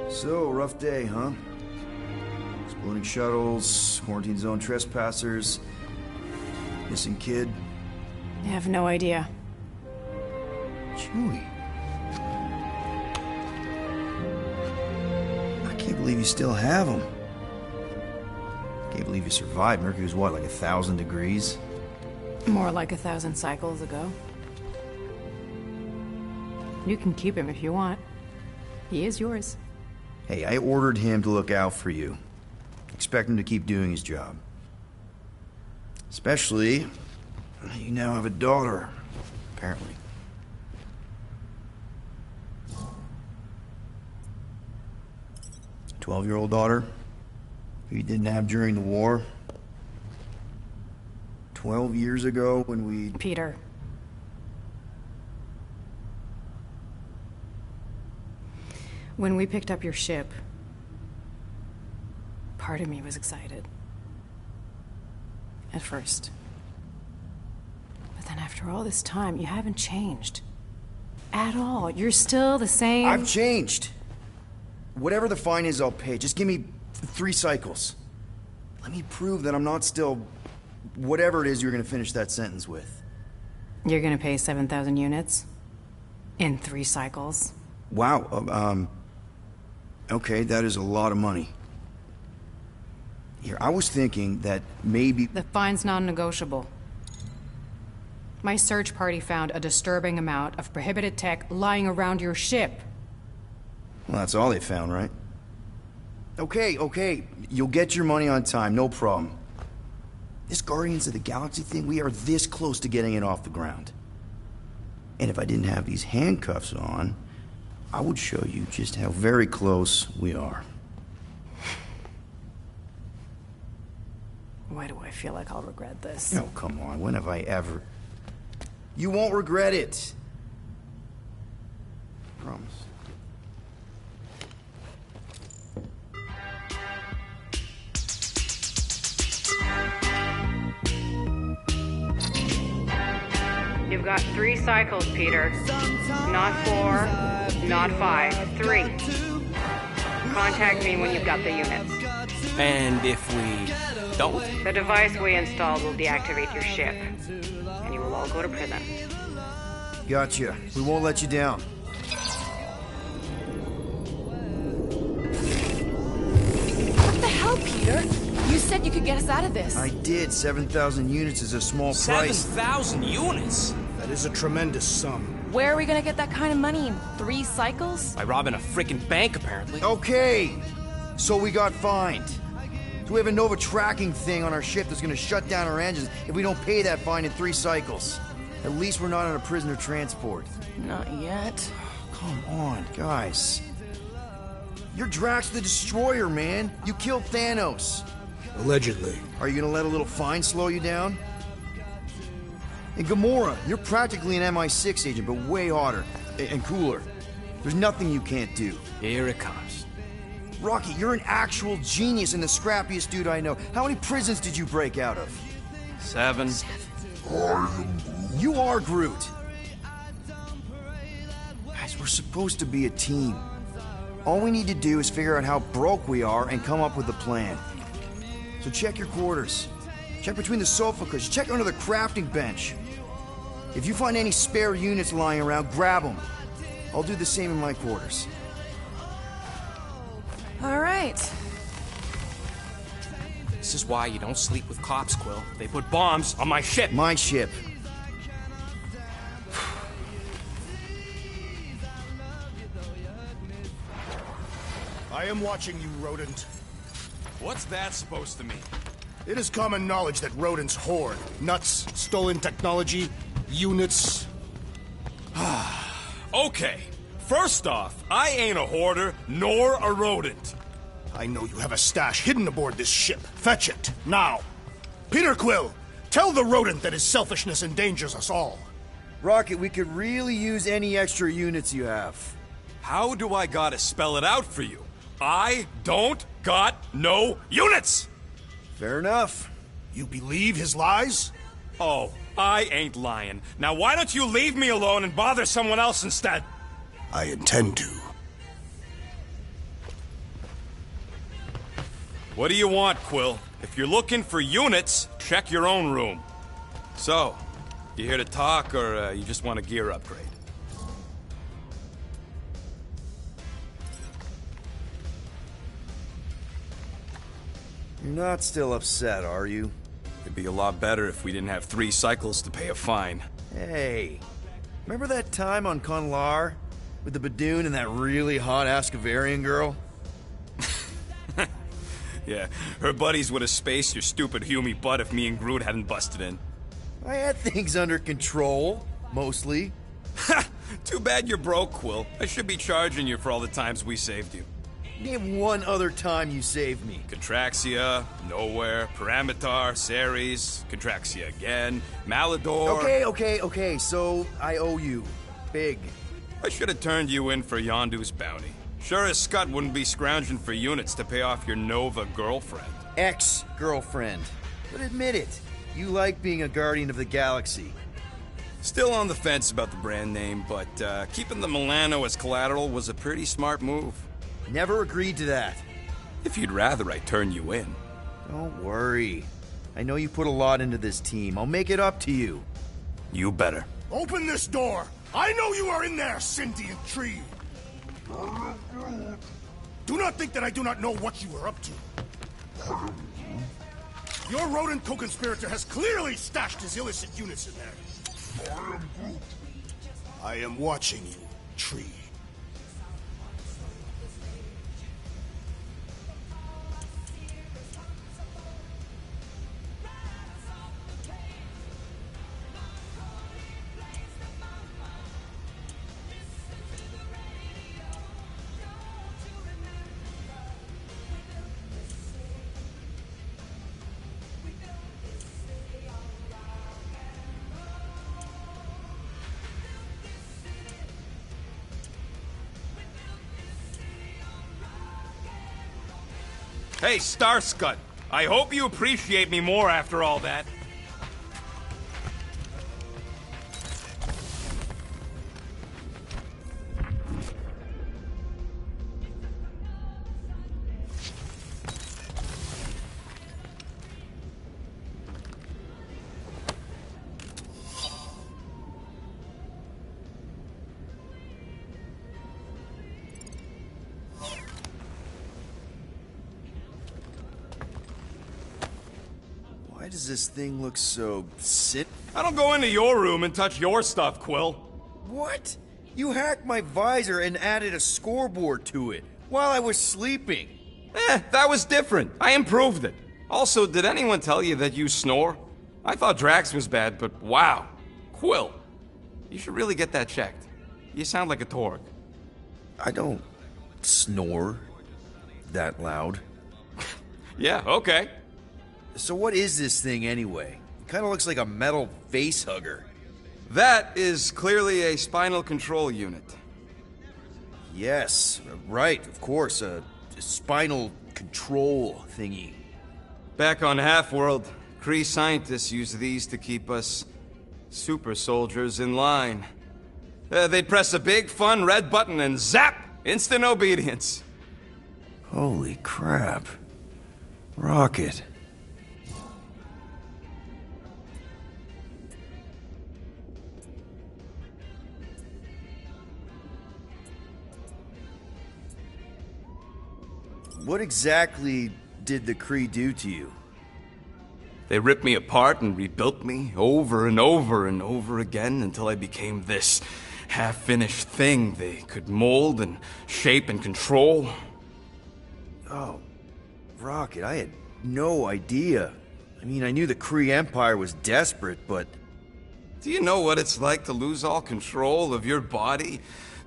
So, rough day, huh? Exploding shuttles, quarantine zone trespassers, missing kid. I have no idea. Chewie. I can't believe you still have him. Can't believe you survived. Mercury was what, like 1,000 degrees? More like 1,000 cycles ago. You can keep him if you want. He is yours. Hey, I ordered him to look out for you. Expect him to keep doing his job. Especially, you now have a daughter, apparently. A 12-year-old daughter who you didn't have during the war. 12 years ago when we... Peter. When we picked up your ship, part of me was excited. At first. But then after all this time, you haven't changed. At all. You're still the same... I've changed. Whatever the fine is, I'll pay. Just give me 3 cycles. Let me prove that I'm not still... whatever it is you're gonna finish that sentence with. You're gonna pay 7,000 units? In 3 cycles? Wow, okay, that is a lot of money. Here, I was thinking that maybe... The fine's non-negotiable. My search party found a disturbing amount of prohibited tech lying around your ship. Well, that's all they found, right? Okay. You'll get your money on time, no problem. This Guardians of the Galaxy thing, we are this close to getting it off the ground. And if I didn't have these handcuffs on, I would show you just how very close we are. Why do I feel like I'll regret this? Oh, come on. When have I ever... You won't regret it. Promise. You've got 3 cycles, Peter. Not 4, not 5, 3. Contact me when you've got the units. And if we don't? The device we installed will deactivate your ship, and you will all go to prison. Gotcha. We won't let you down. What the hell, Peter? You said you could get us out of this. I did. 7,000 units is a small price. 7,000 units? That is a tremendous sum. Where are we gonna get that kind of money in 3 cycles? By robbing a frickin' bank, apparently. Okay. So we got fined. So we have a Nova tracking thing on our ship that's gonna shut down our engines if we don't pay that fine in 3 cycles. At least we're not on a prisoner transport. Not yet. Come on, guys. You're Drax the Destroyer, man. You killed Thanos. Allegedly. Are you gonna let a little fine slow you down? And Gamora, you're practically an MI6 agent, but way hotter and cooler. There's nothing you can't do. Here it comes. Rocky, you're an actual genius and the scrappiest dude I know. How many prisons did you break out of? 7. You are Groot. Guys, we're supposed to be a team. All we need to do is figure out how broke we are and come up with a plan. So check your quarters. Check between the sofa cushions. Check under the crafting bench. If you find any spare units lying around, grab them. I'll do the same in my quarters. All right. This is why you don't sleep with cops, Quill. They put bombs on my ship. My ship. I am watching you, rodent. What's that supposed to mean? It is common knowledge that rodents hoard nuts, stolen technology, units. Okay, first off, I ain't a hoarder nor a rodent. I know you have a stash hidden aboard this ship. Fetch it, now. Peter Quill, tell the rodent that his selfishness endangers us all. Rocket, we could really use any extra units you have. How do I gotta spell it out for you? I don't got no units! Fair enough. You believe his lies? Oh, I ain't lying. Now why don't you leave me alone and bother someone else instead? I intend to. What do you want, Quill? If you're looking for units, check your own room. So, you here to talk, or you just want a gear upgrade? You're not still upset, are you? It'd be a lot better if we didn't have 3 cycles to pay a fine. Hey, remember that time on Conlar? With the Badoon and that really hot Ascavarian girl? Yeah, her buddies would have spaced your stupid Hume butt if me and Groot hadn't busted in. I had things under control, mostly. Ha! Too bad you're broke, Quill. I should be charging you for all the times we saved you. Name one other time you saved me. Contraxia, Nowhere, Paramitar, Ceres, Contraxia again, Malador... Okay, so I owe you. Big. I should have turned you in for Yondu's bounty. Sure as Scott wouldn't be scrounging for units to pay off your Nova girlfriend. Ex-girlfriend. But admit it, you like being a Guardian of the Galaxy. Still on the fence about the brand name, but keeping the Milano as collateral was a pretty smart move. Never agreed to that. If you'd rather I turn you in. Don't worry. I know you put a lot into this team. I'll make it up to you. You better. Open this door! I know you are in there, sentient tree! Do not think that I do not know what you are up to. Your rodent co-conspirator has clearly stashed his illicit units in there. I am watching you, tree. Hey, Starscut. I hope you appreciate me more after all that. Why does this thing look so I don't go into your room and touch your stuff, Quill. What? You hacked my visor and added a scoreboard to it while I was sleeping. That was different. I improved it. Also, did anyone tell you that you snore? I thought Drax was bad, but wow. Quill, you should really get that checked. You sound like a Torg. I don't snore that loud. Yeah, okay. So what is this thing anyway? It kind of looks like a metal face hugger. That is clearly a spinal control unit. Yes, right, of course, a spinal control thingy. Back on Half-World, Kree scientists use these to keep us super soldiers in line. They'd press a big, fun red button and zap! Instant obedience. Holy crap. Rocket. What exactly did the Kree do to you? They ripped me apart and rebuilt me over and over and over again until I became this half-finished thing they could mold and shape and control. Oh, Rocket, I had no idea. I mean, I knew the Kree Empire was desperate, but... Do you know what it's like to lose all control of your body?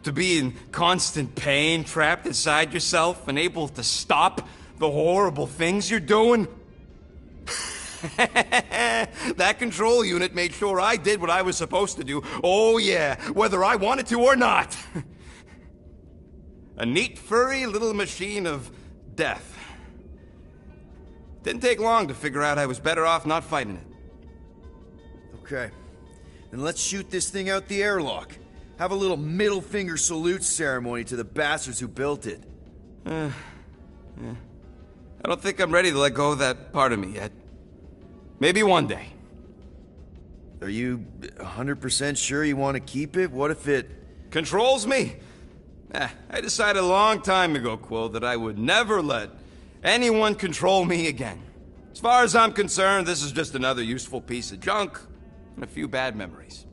To be in constant pain, trapped inside yourself, unable to stop the horrible things you're doing? That control unit made sure I did what I was supposed to do. Oh yeah, whether I wanted to or not. A neat, furry little machine of death. Didn't take long to figure out I was better off not fighting it. Okay, then let's shoot this thing out the airlock. Have a little middle finger salute ceremony to the bastards who built it. Yeah. I don't think I'm ready to let go of that part of me yet. Maybe one day. Are you 100% sure you want to keep it? What if it... Controls me? I decided a long time ago, Quill, that I would never let anyone control me again. As far as I'm concerned, this is just another useful piece of junk and a few bad memories.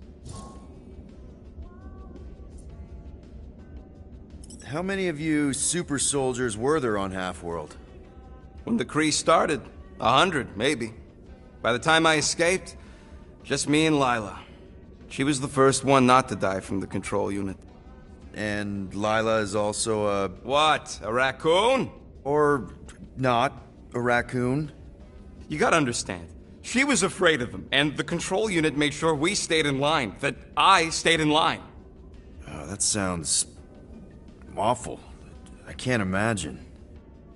How many of you super soldiers were there on Half-World? When the Kree started, 100, maybe. By the time I escaped, just me and Lila. She was the first one not to die from the control unit. And Lila is also a... What? A raccoon? Or not a raccoon? You gotta understand. She was afraid of them, and the control unit made sure we stayed in line, that I stayed in line. Oh, that sounds... awful. I can't imagine.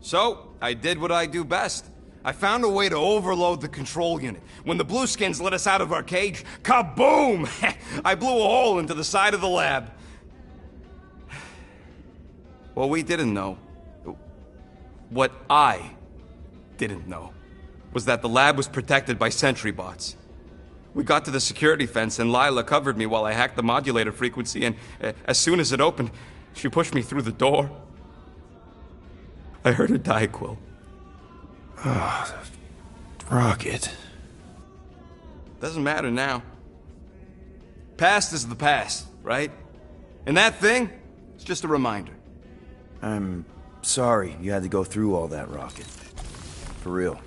So, I did what I do best. I found a way to overload the control unit. When the Blueskins let us out of our cage, kaboom! I blew a hole into the side of the lab. What we didn't know, what I didn't know, was that the lab was protected by sentry bots. We got to the security fence and Lila covered me while I hacked the modulator frequency, and as soon as it opened, she pushed me through the door. I heard her die, Quill. Oh, Rocket. Doesn't matter now. past is the past, right? And that thing, it's just a reminder. I'm sorry you had to go through all that, Rocket. For real.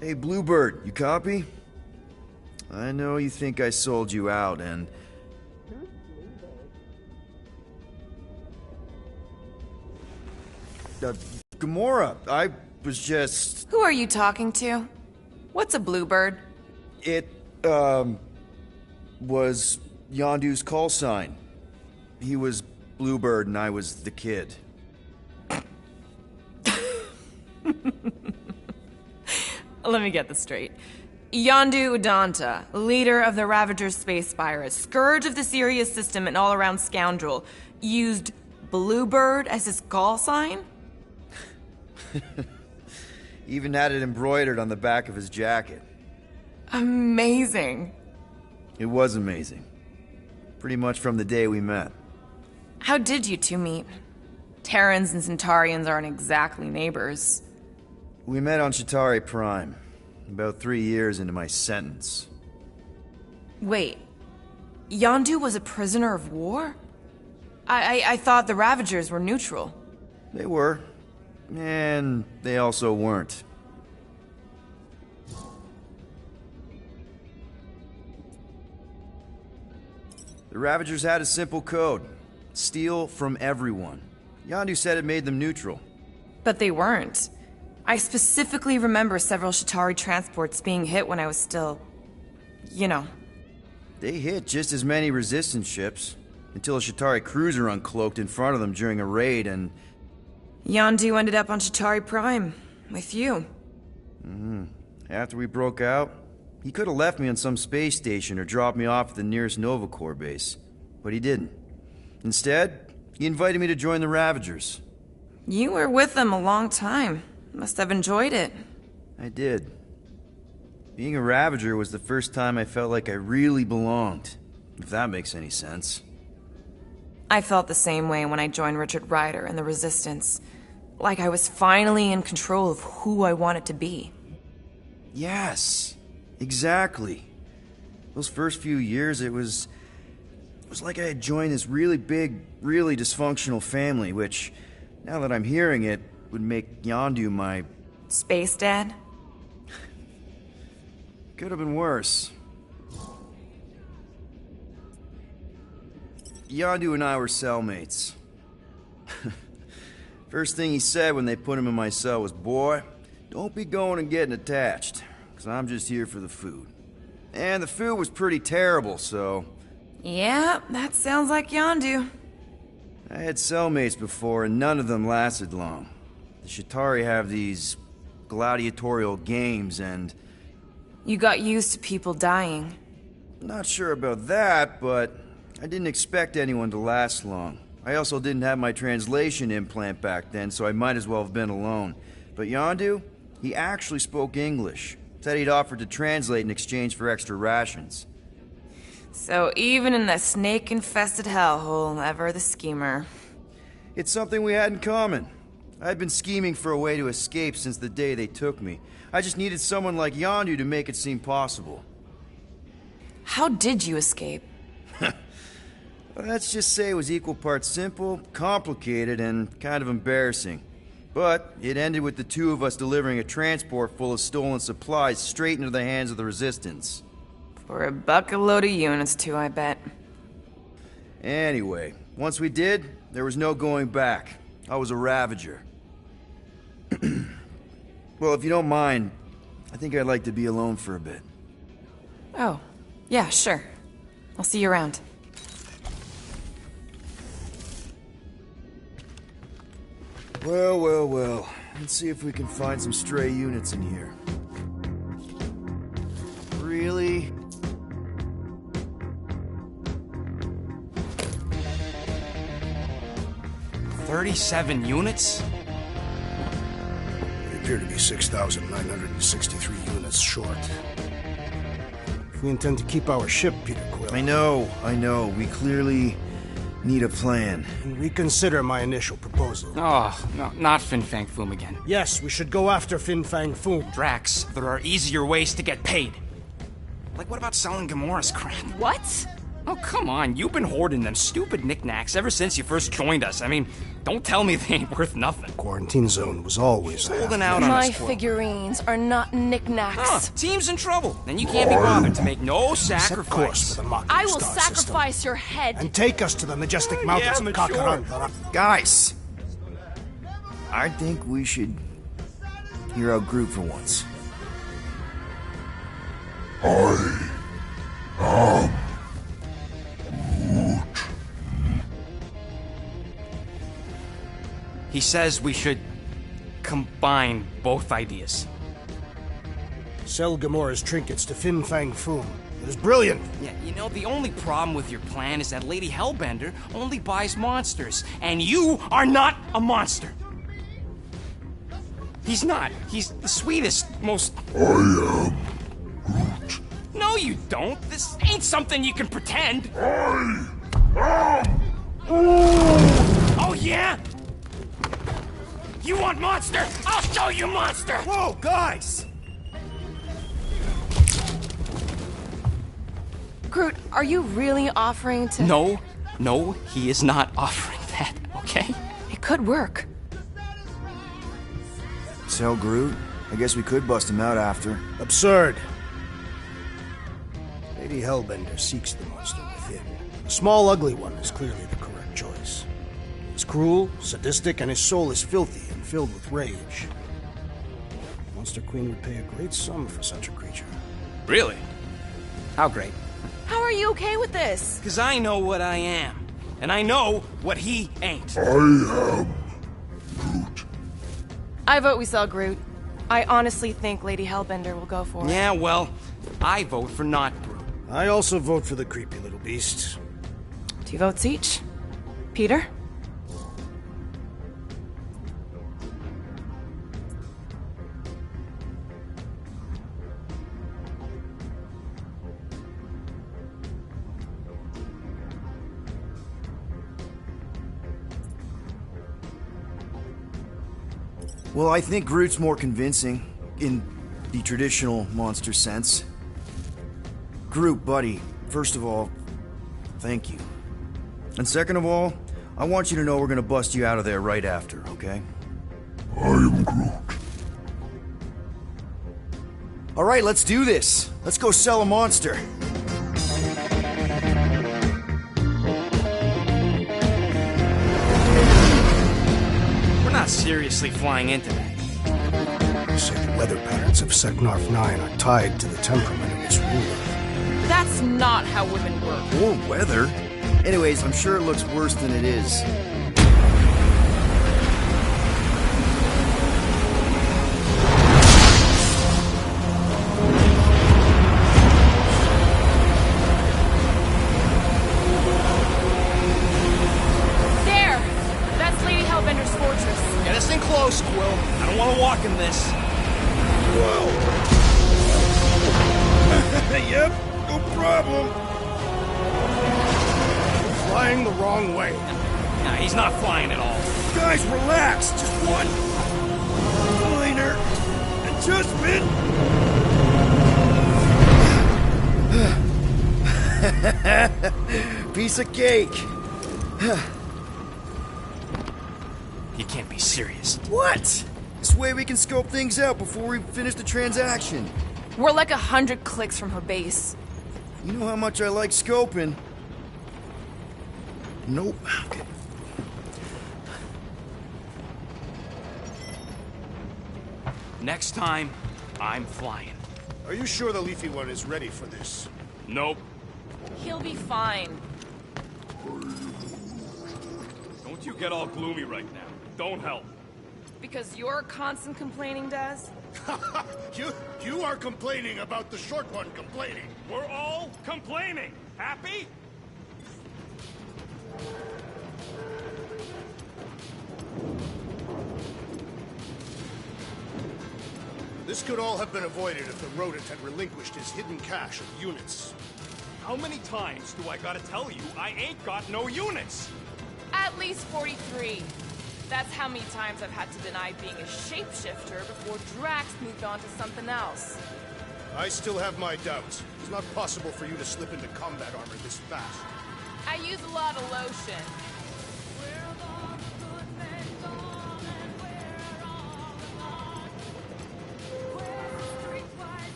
Hey, Bluebird, you copy? I know you think I sold you out, and... Gamora, I was just... Who are you talking to? What's a bluebird? It, was Yondu's call sign. He was Bluebird and I was the kid. Let me get this straight. Yondu Udanta, leader of the Ravager's space virus, scourge of the Sirius system and all-around scoundrel, used Bluebird as his call sign? Even had it embroidered on the back of his jacket. Amazing. It was amazing. Pretty much from the day we met. How did you two meet? Terrans and Centaurians aren't exactly neighbors. We met on Chitauri Prime, about 3 years into my sentence. Wait, Yondu was a prisoner of war? I thought the Ravagers were neutral. They were, and they also weren't. The Ravagers had a simple code. Steal from everyone. Yondu said it made them neutral. But they weren't. I specifically remember several Chitauri transports being hit when I was still... you know. They hit just as many resistance ships, until a Chitauri cruiser uncloaked in front of them during a raid and... Yondu ended up on Chitauri Prime, with you. After we broke out, he could have left me on some space station or dropped me off at the nearest Nova Corps base. But he didn't. Instead, he invited me to join the Ravagers. You were with them a long time. Must have enjoyed it. I did. Being a Ravager was the first time I felt like I really belonged, if that makes any sense. I felt the same way when I joined Richard Ryder and the Resistance. Like I was finally in control of who I wanted to be. Yes, exactly. Those first few years, it was like I had joined this really big, really dysfunctional family, which, now that I'm hearing it, would make Yondu my... Space dad? Could have been worse. Yondu and I were cellmates. First thing he said when they put him in my cell was, "Boy, don't be going and getting attached, because I'm just here for the food." And the food was pretty terrible, so... Yeah, that sounds like Yondu. I had cellmates before, and none of them lasted long. The Chitauri have these gladiatorial games, and... You got used to people dying. Not sure about that, but I didn't expect anyone to last long. I also didn't have my translation implant back then, so I might as well have been alone. But Yondu, he actually spoke English. Said he'd offered to translate in exchange for extra rations. So even in the snake-infested hellhole, ever the schemer. It's something we had in common. I'd been scheming for a way to escape since the day they took me. I just needed someone like Yondu to make it seem possible. How did you escape? Let's just say it was equal parts simple, complicated, and kind of embarrassing. But it ended with the two of us delivering a transport full of stolen supplies straight into the hands of the Resistance. For a bucket-load of units, too, I bet. Anyway, once we did, there was no going back. I was a Ravager. Well, if you don't mind, I think I'd like to be alone for a bit. Oh, yeah, sure. I'll see you around. Well. Let's see if we can find some stray units in here. Really? $37 units? We appear to be 6,963 units short. if we intend to keep our ship, Peter Quill. I know. We clearly need a plan. And reconsider my initial proposal. Oh, no, not Fin Fang Foom again. Yes, we should go after Fin Fang Foom. Drax, there are easier ways to get paid. Like, what about selling Gamora's crap? What? Oh, come on. You've been hoarding them stupid knickknacks ever since you first joined us. I mean, don't tell me they ain't worth nothing. Quarantine zone was always holding out on My us. figurines are not knickknacks. Team's in trouble, and you can't be bothered to make no sacrifice. I will sacrifice your head. And take us to the majestic mountains of Kakaranda. Guys, I think we should hear out Groot for once. He says we should combine both ideas. Sell Gamora's trinkets to Fin Fang Foom. It is brilliant. Yeah, you know, the only problem with your plan is that Lady Hellbender only buys monsters, and you are not a monster. He's not. He's the sweetest, most... I am Groot. No, you don't. This ain't something you can pretend. I am Oh, yeah? You want monster? I'll show you monster! Whoa, guys! Groot, are you really offering to... No, he is not offering that, okay? It could work. Sell Groot? I guess we could bust him out after. Absurd. Lady Hellbender seeks the monster within. The small, ugly one is clearly the correct choice. He's cruel, sadistic, and his soul is filthy and filled with rage. Monster Queen would pay a great sum for such a creature. Really? How great? How are you okay with this? Because I know what I am. And I know what he ain't. I am Groot. I vote we sell Groot. I honestly think Lady Hellbender will go for it. Yeah, well, I vote for not Groot. I also vote for the creepy little beast. 2 votes each. Peter? Well, I think Groot's more convincing, in the traditional monster sense. Groot, buddy, first of all, thank you. And second of all, I want you to know we're gonna bust you out of there right after, okay? I am Groot. Alright, let's do this. Let's go sell a monster. We're not seriously flying into that. They say the weather patterns of Seknarf 9 are tied to the temperament of its ruler. That's not how women work. Or weather. Anyways, I'm sure it looks worse than it is. There! That's Lady Hellbender's fortress. Get us in close, Quill. I don't want to walk in this. Whoa! Yep, no problem. You're flying the wrong way. Nah, he's not flying at all. Guys, relax. Just one minor adjustment. Piece of cake. You can't be serious. What? This way we can scope things out before we finish the transaction. We're like 100 clicks from her base. You know how much I like scoping. Nope. Okay. Next time, I'm flying. Are you sure the Leafy One is ready for this? Nope. He'll be fine. Don't you get all gloomy right now. Don't help. Because your constant complaining does? You are complaining about the short one complaining. We're all complaining. Happy? This This could all have been avoided if the rodent had relinquished his hidden cache of units. How many times do I gotta tell you I ain't got no units? At least 43. That's how many times I've had to deny being a shapeshifter before Drax moved on to something else. I still have my doubts. It's not possible for you to slip into combat armor this fast. I use a lot of lotion.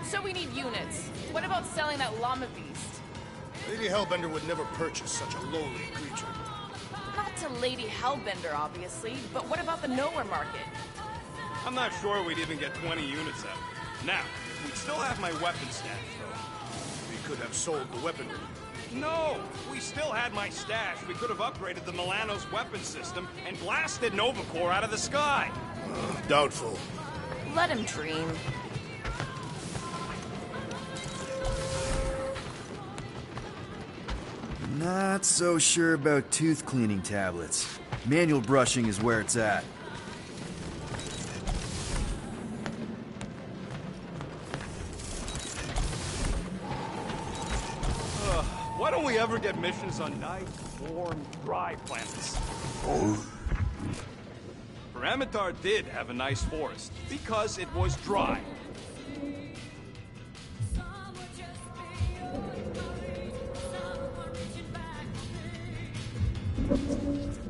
So we need units. What about selling that llama beast? Lady Hellbender would never purchase such a lowly creature. Not to Lady Hellbender, obviously, but what about the nowhere market? I'm not sure we'd even get 20 units out. Now, we'd still have my weapon stash, though. We could have sold the weaponry. No! We still had my stash. We could have upgraded the Milano's weapon system and blasted Nova Corps out of the sky. Doubtful. Let him dream. Not so sure about tooth cleaning tablets. Manual brushing is where it's at. Why don't we ever get missions on nice, warm, dry planets? Paramitar did have a nice forest, because it was dry.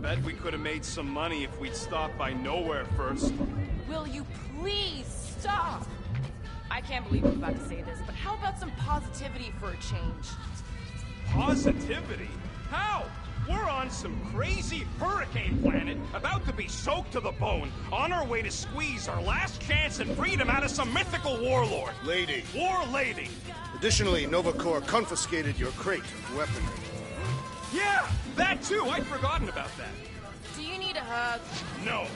Bet we could have made some money if we'd stopped by Nowhere first. Will you please stop? I can't believe I'm about to say this, but how about some positivity for a change? Positivity? How? We're on some crazy hurricane planet, about to be soaked to the bone, on our way to squeeze our last chance at freedom out of some mythical warlord. Lady. War lady. Additionally, Nova Corps confiscated your crate of weaponry. Yeah, that too. I'd forgotten about that. Do you need a hug? No.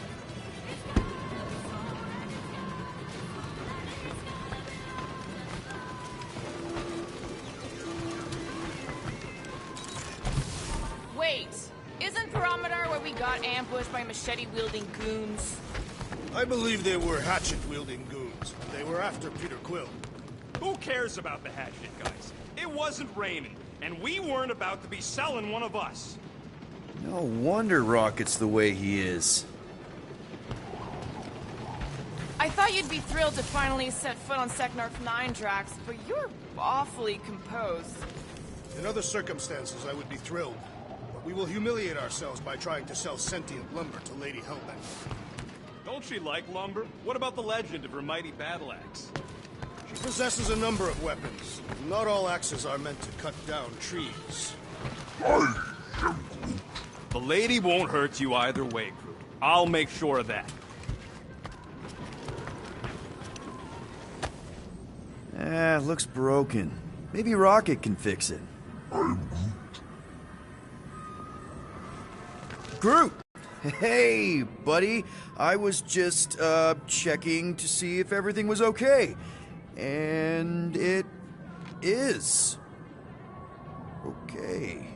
Wait, isn't Parameter where we got ambushed by machete-wielding goons? I believe they were hatchet-wielding goons. They were after Peter Quill. Who cares about the hatchet, guys? It wasn't raining, and we weren't about to be selling one of us. No wonder Rocket's the way he is. I thought you'd be thrilled to finally set foot on Seknarf 9, Drax, but you're awfully composed. In other circumstances, I would be thrilled. But we will humiliate ourselves by trying to sell sentient lumber to Lady Hellbender. Don't she like lumber? What about the legend of her mighty battle axe? She possesses a number of weapons. Not all axes are meant to cut down trees. The lady won't hurt you either way, Groot. I'll make sure of that. Looks broken. Maybe Rocket can fix it. Groot! Hey, buddy. I was just, checking to see if everything was okay. And it is. Okay.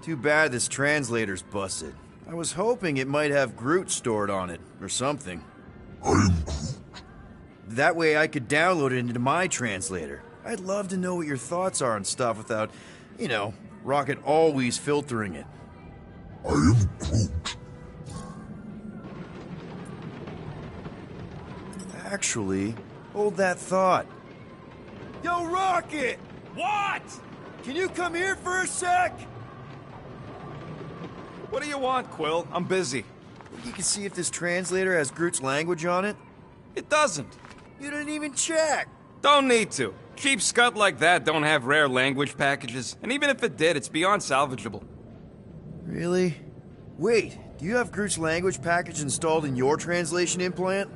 Too bad this translator's busted. I was hoping it might have Groot stored on it, or something. That way I could download it into my translator. I'd love to know what your thoughts are on stuff without, you know, Rocket always filtering it. Actually, hold that thought. Yo, Rocket! What? Can you come here for a sec? What do you want, Quill? I'm busy. You can see if this translator has Groot's language on it? It doesn't. You didn't even check. Don't need to. Cheap scut like that don't have rare language packages, and even if it did, it's beyond salvageable. Really? Wait, do you have Groot's language package installed in your translation implant?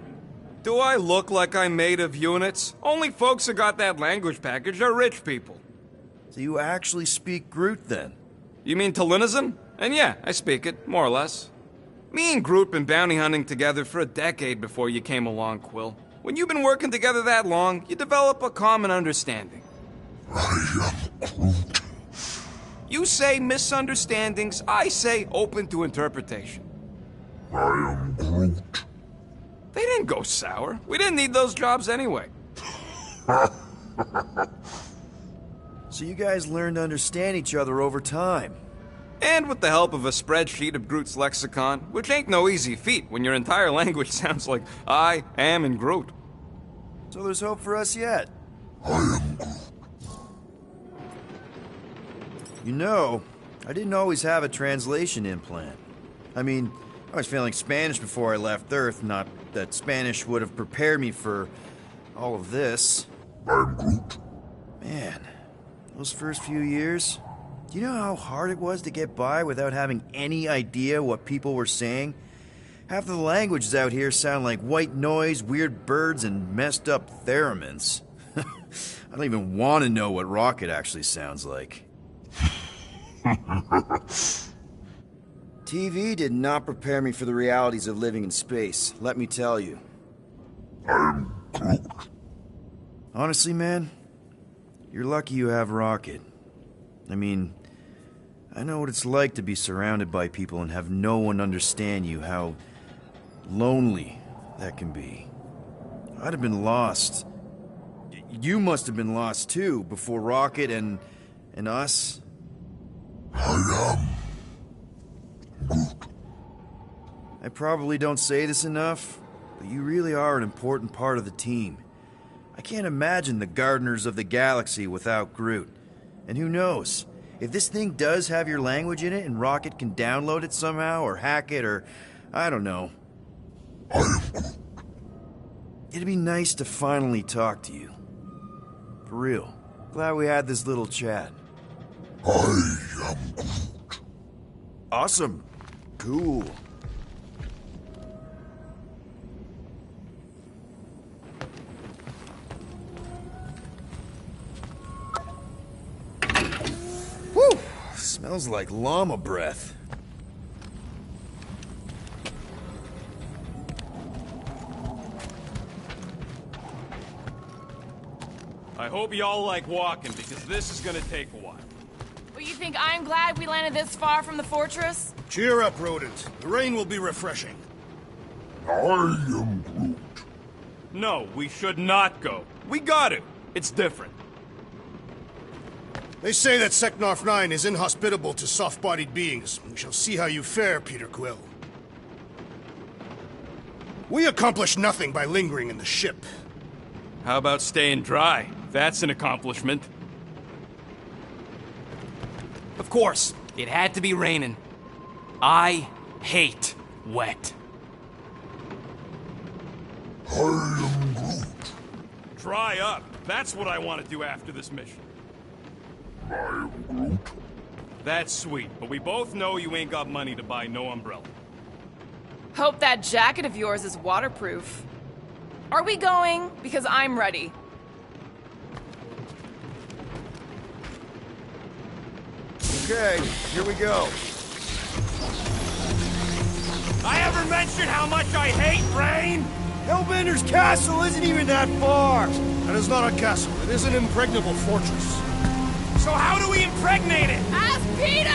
Do I look like I'm made of units? Only folks who got that language package are rich people. So you actually speak Groot then? You mean Talinisan? And yeah, I speak it, more or less. Me and Groot been bounty hunting together for a decade before you came along, Quill. When you've been working together that long, you develop a common understanding. I am Groot. You say misunderstandings, I say open to interpretation. I am Groot. They didn't go sour. We didn't need those jobs anyway. So you guys learned to understand each other over time. And with the help of a spreadsheet of Groot's lexicon, which ain't no easy feat when your entire language sounds like I am and Groot. So there's hope for us yet. I am Groot. You know, I didn't always have a translation implant. I mean, I was feeling Spanish before I left Earth, not that Spanish would have prepared me for all of this. I'm Groot. Man, those first few years, do you know how hard it was to get by without having any idea what people were saying? Half of the languages out here sound like white noise, weird birds, and messed up theremins. I don't even want to know what Rocket actually sounds like. TV did not prepare me for the realities of living in space, let me tell you. I'm Groot. Honestly, man, you're lucky you have Rocket. I mean, I know what it's like to be surrounded by people and have no one understand you, how lonely that can be. I'd have been lost. You must have been lost too, before Rocket and us. I am Groot. I probably don't say this enough, but you really are an important part of the team. I can't imagine the Gardeners of the Galaxy without Groot. And who knows? If this thing does have your language in it and Rocket can download it somehow or hack it or... I don't know. I am Groot. It'd be nice to finally talk to you. For real. Glad we had this little chat. I am Groot. Awesome. Cool. Whew! Smells like llama breath. I hope y'all like walking, because this is gonna take a while. Well, you think I'm glad we landed this far from the fortress? Cheer up, rodent. The rain will be refreshing. I am Groot. No, we should not go. We got to. It's different. They say that Seknarf 9 is inhospitable to soft-bodied beings. We shall see how you fare, Peter Quill. We accomplish nothing by lingering in the ship. How about staying dry? That's an accomplishment. Of course, it had to be raining. I hate wet. I am Groot. Dry up. That's what I want to do after this mission. I am Groot. That's sweet, but we both know you ain't got money to buy no umbrella. Hope that jacket of yours is waterproof. Are we going? Because I'm ready. Okay, here we go. I ever mentioned how much I hate rain? Hellbender's castle isn't even that far. That is not a castle. It is an impregnable fortress. So how do we impregnate it? Ask Peter!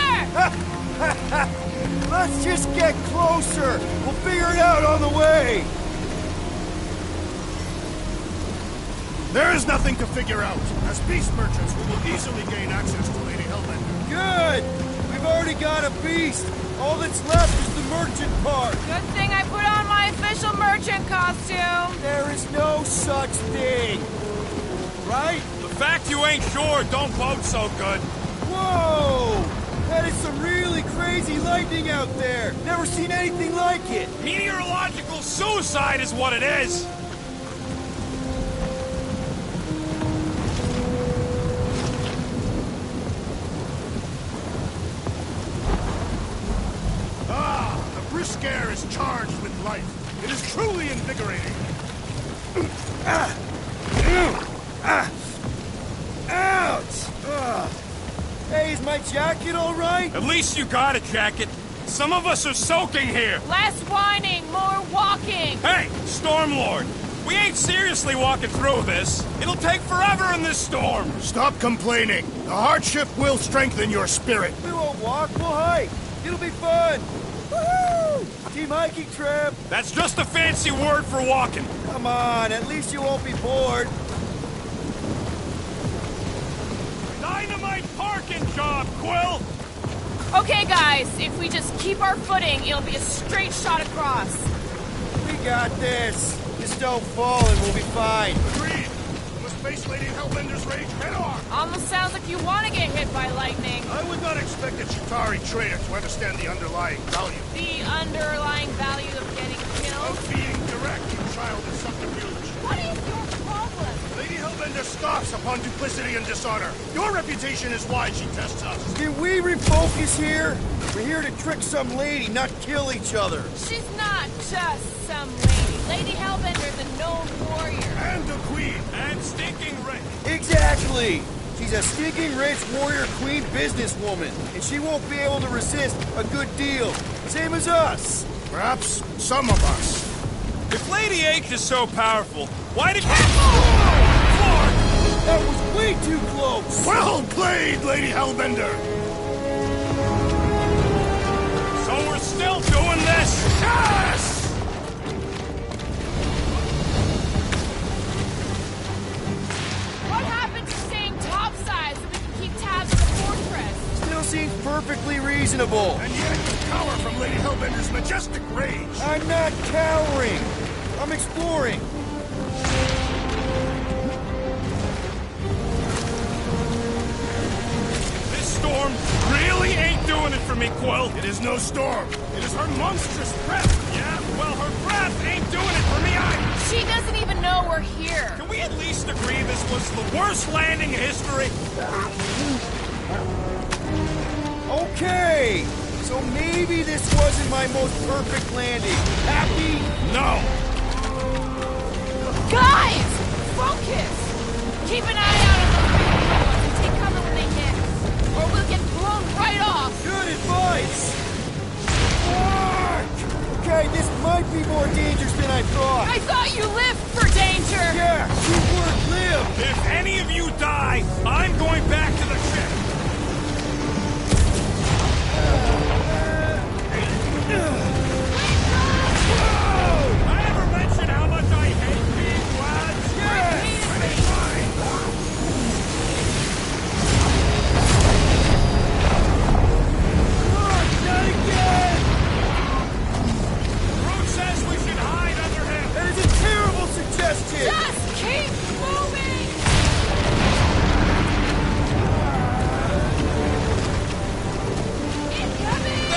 Let's just get closer. We'll figure it out on the way. There is nothing to figure out. As beast merchants, we will easily gain access to Lady Hellbender. Good! We've already got a beast. All that's left is the merchant part. Good thing I put on my official merchant costume. There is no such thing. Right? The fact you ain't sure don't bode so good. Whoa! That is some really crazy lightning out there. Never seen anything like it. Meteorological suicide is what it is. The brisk air is charged with life. It is truly invigorating. Ouch! Hey, is my jacket all right? At least you got a jacket. Some of us are soaking here. Less whining, more walking. Hey, Stormlord. We ain't seriously walking through this. It'll take forever in this storm. Stop complaining. The hardship will strengthen your spirit. We won't walk, we'll hike. It'll be fun. Woohoo! Team hiking trip! That's just a fancy word for walking. Come on, at least you won't be bored. Dynamite parking job, Quill! Okay, guys, if we just keep our footing, it'll be a straight shot across. We got this. Just don't fall and we'll be fine. Agreed. Let's face Lady Hellbender's rage head on. Almost sounds like you want to get hit by lightning. I would not expect a Chitauri trader to understand the underlying value. The underlying value of getting killed? Of being direct in childish subterfuge. What is your problem? Lady Hellbender scoffs upon duplicity and dishonor. Your reputation is why she tests us. Can we refocus here? We're here to trick some lady, not kill each other. She's not just some lady. Lady Hellbender's a known warrior. And a queen. And stinking rich. Exactly! She's a stinking rich warrior queen businesswoman, and she won't be able to resist a good deal. Same as us. Perhaps some of us. If Lady H is so powerful, why did... That was way too close! Well played, Lady Hellbender! So we're still doing this? Yes! What happened to staying topside so we can keep tabs on the fortress? Still seems perfectly reasonable. And yet you cower from Lady Hellbender's majestic rage. I'm not cowering. I'm exploring. This storm really ain't doing it for me, Quill. It is no storm. It is her monstrous breath. Yeah, well, her breath ain't doing it for me either. She doesn't even know we're here. Can we at least agree this was the worst landing in history? Okay, so maybe this wasn't my most perfect landing. Happy? No. Guys! Focus! Keep an eye out on those ones and take cover when they hit. Or we'll get blown right off. Good advice! Okay, this might be more dangerous than I thought. I thought you lived for danger! Yeah, keyword live! If any of you die, I'm going back to the ship. I ever mention how much I hate being lads? Yes! Not again! Groot says we should hide under him. That is a terrible suggestion! Just keep moving! Incoming!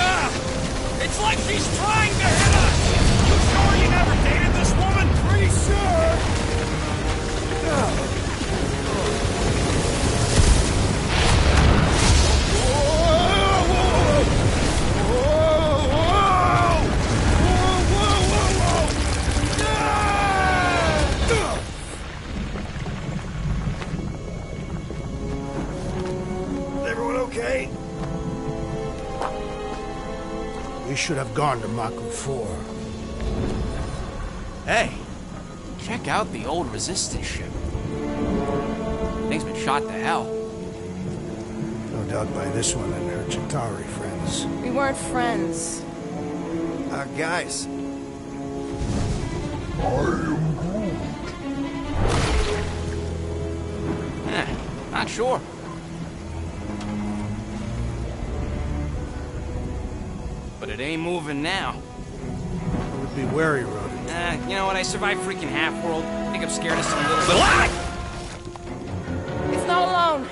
It's like she's trying to hit us! You sure you never dated this woman? Pretty sure! Everyone okay? We should have gone to Maku 4. Hey, check out the old resistance ship. Thing's been shot to hell. No doubt by this one and her Chitauri friends. We weren't friends. Guys. Not sure. But it ain't moving now. Would be wary, Rodent. You know what? I survived freaking Half-World. I think I'm scared of some little bit. It's not alone.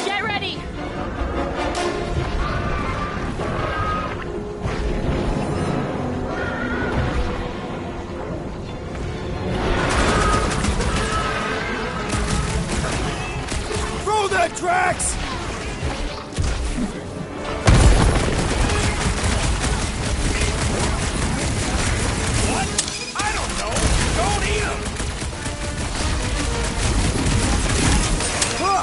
Get ready! Throw that, Drax! What? I don't know. Don't eat him. Ha!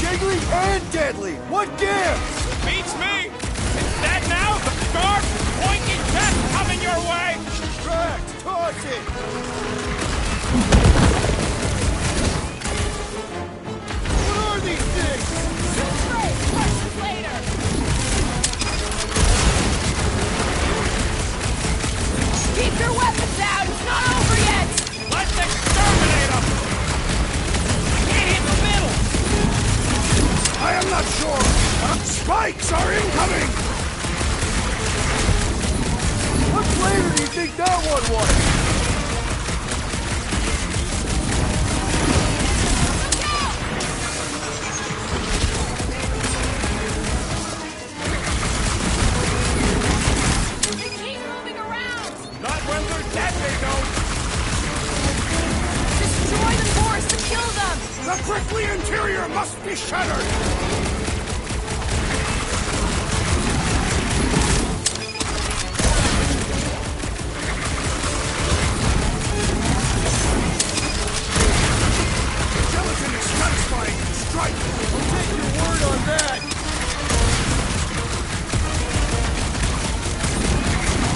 Jiggly and deadly! What gives? Beats me. It's dead now. The sharp, pointy test coming your way. Drax, toss it! What are these things? Shoot first, questions later. Spikes are incoming! What flavor do you think that one was? They keep moving around! Not when they're dead, they don't! Destroy the forest to kill them! The prickly interior must be shattered! Gelatin is satisfying! Strike! I'll take your word on that!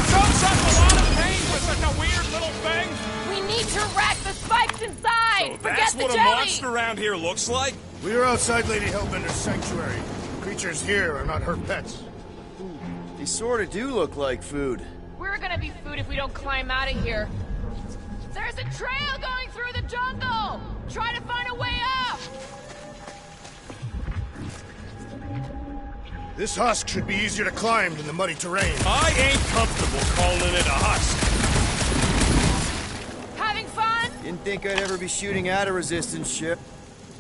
Shows up a lot of pain for such a weird little thing! We need to rack the spikes inside! So Forget that's the what a jelly! monster around here looks like? We are outside Lady Hellbender's sanctuary. Creatures here are not her pets. They sort of do look like food. We're gonna be food if we don't climb out of here. There's a trail going through the jungle! Try to find a way up! This husk should be easier to climb than the muddy terrain. I ain't comfortable calling it a husk. Having fun? Didn't think I'd ever be shooting at a resistance ship.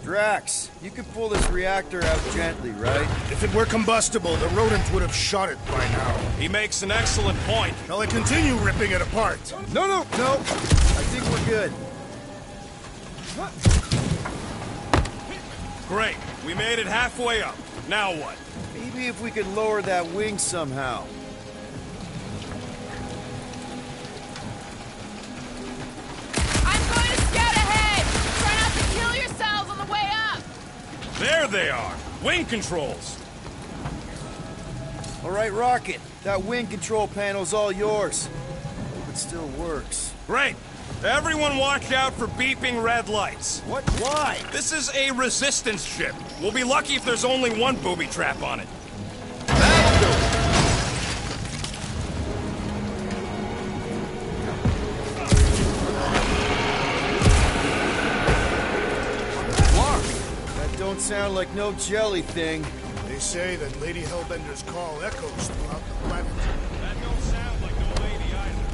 Drax, you could pull this reactor out gently, right? If it were combustible, the rodent would have shot it by now. He makes an excellent point. Shall I continue ripping it apart? No. I think we're good. Great. We made it halfway up. Now what? Maybe if we could lower that wing somehow. I'm going to scout ahead! Try not to kill yourselves on the way up! There they are. Wing controls. All right, Rocket. That wing control panel's all yours. Hope it still works. Great. Everyone watch out for beeping red lights. What? Why? This is a resistance ship. We'll be lucky if there's only one booby trap on it. That don't sound like no jelly thing. They say that Lady Hellbender's call echoes throughout the planet. That don't sound like no lady either.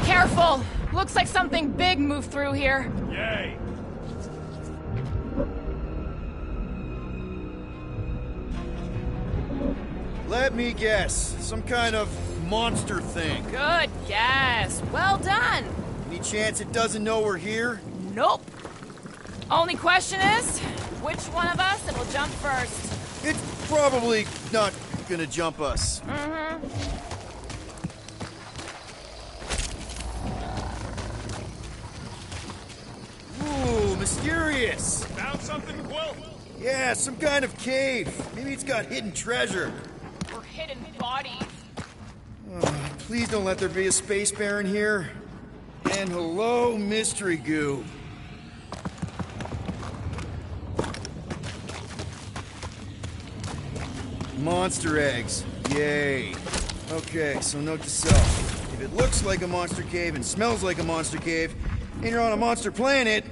Careful! Looks like something big moved through here. Yay! Let me guess. Some kind of monster thing. Good guess. Well done. Any chance it doesn't know we're here? Nope. Only question is, which one of us it will jump first? It's probably not gonna jump us. Ooh, mysterious. Found something, Quill? Yeah, some kind of cave. Maybe it's got hidden treasure. Or hidden bodies. Please don't let there be a space baron here. And hello, mystery goo. Monster eggs. Yay. Okay, so note to self. If it looks like a monster cave and smells like a monster cave, and you're on a monster planet,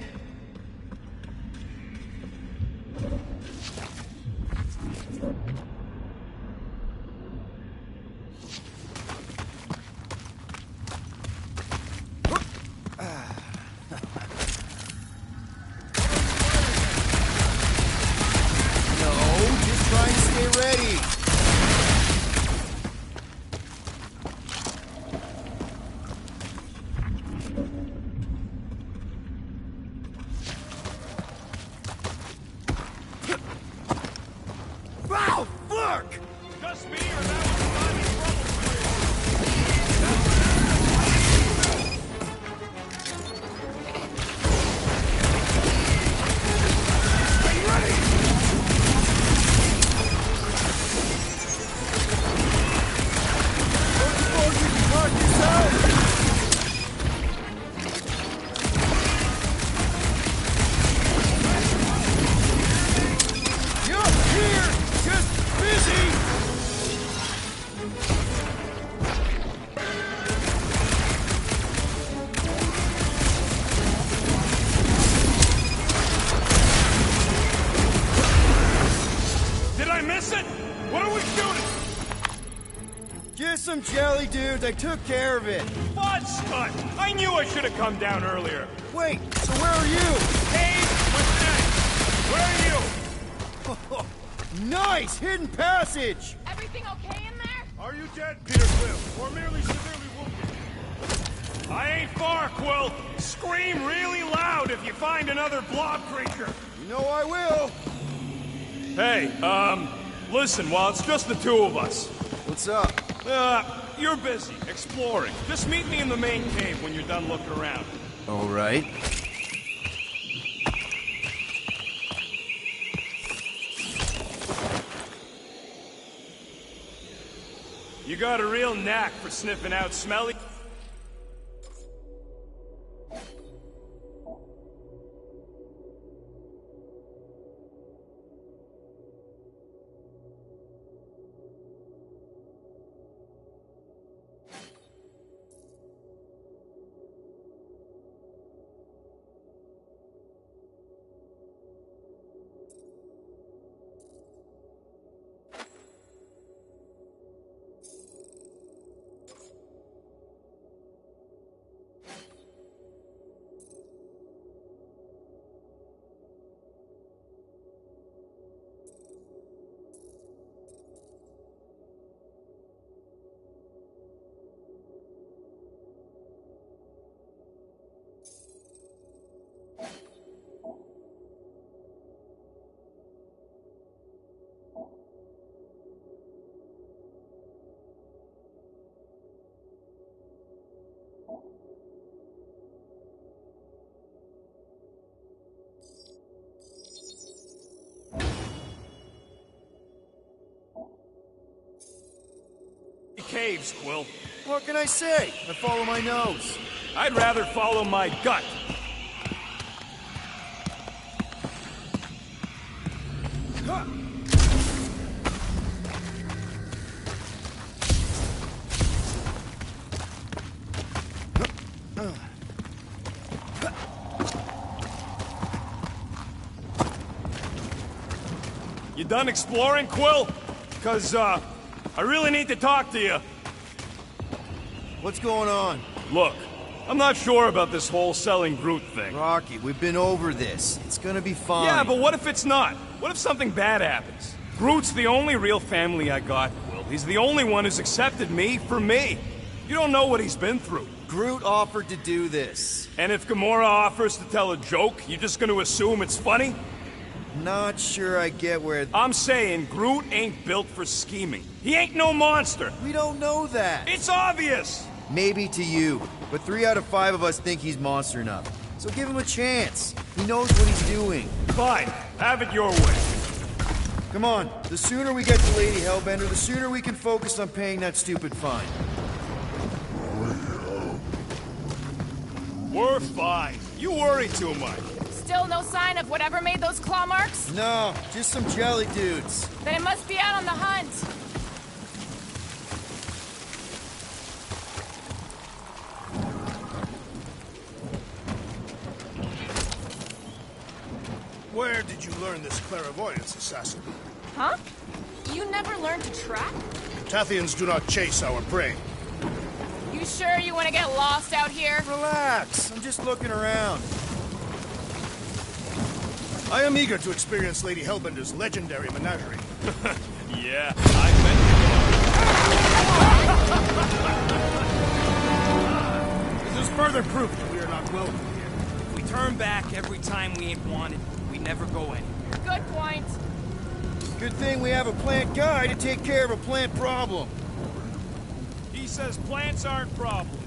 just me, or that was Simon Trouble for you? Are you ready? Don't suppose you can talk yourself? Some jelly dudes, I took care of it. Fudge Scott! I knew I should have come down earlier. Wait, so where are you? Cave with Ned. Where are you? Nice! Hidden passage! Everything okay in there? Are you dead, Peter Quill, or merely severely wounded? I ain't far, Quill. Scream really loud if you find another blob creature. You know I will. Hey, listen, while it's just the two of us. What's up? You're busy, exploring. Just meet me in the main cave when you're done looking around. All right. You got a real knack for sniffing out smelly... Caves, Quill. What can I say? I follow my nose. I'd rather follow my gut. You done exploring, Quill? 'Cause, I really need to talk to you. What's going on? Look, I'm not sure about this whole selling Groot thing. Rocky, we've been over this. It's gonna be fine. Yeah, but what if it's not? What if something bad happens? Groot's the only real family I got, Will. He's the only one who's accepted me for me. You don't know what he's been through. Groot offered to do this. And if Gamora offers to tell a joke, you're just gonna assume it's funny? Not sure I get where... I'm saying Groot ain't built for scheming. He ain't no monster. We don't know that. It's obvious. Maybe to you, but 3 out of 5 of us think he's monster enough. So give him a chance. He knows what he's doing. Fine. Have it your way. Come on. The sooner we get to Lady Hellbender, the sooner we can focus on paying that stupid fine. We're fine. You worry too much. Still no sign of whatever made those claw marks? No, just some jelly dudes. Then it must be out on the hunt. Where did you learn this clairvoyance, assassin? Huh? You never learned to track? Tathians do not chase our prey. You sure you want to get lost out here? Relax, I'm just looking around. I am eager to experience Lady Hellbender's legendary menagerie. Yeah, I bet. This is further proof that we are not welcome here. If we turn back every time we ain't wanted, we never go anywhere. Good point. Good thing we have a plant guy to take care of a plant problem. He says plants aren't problems.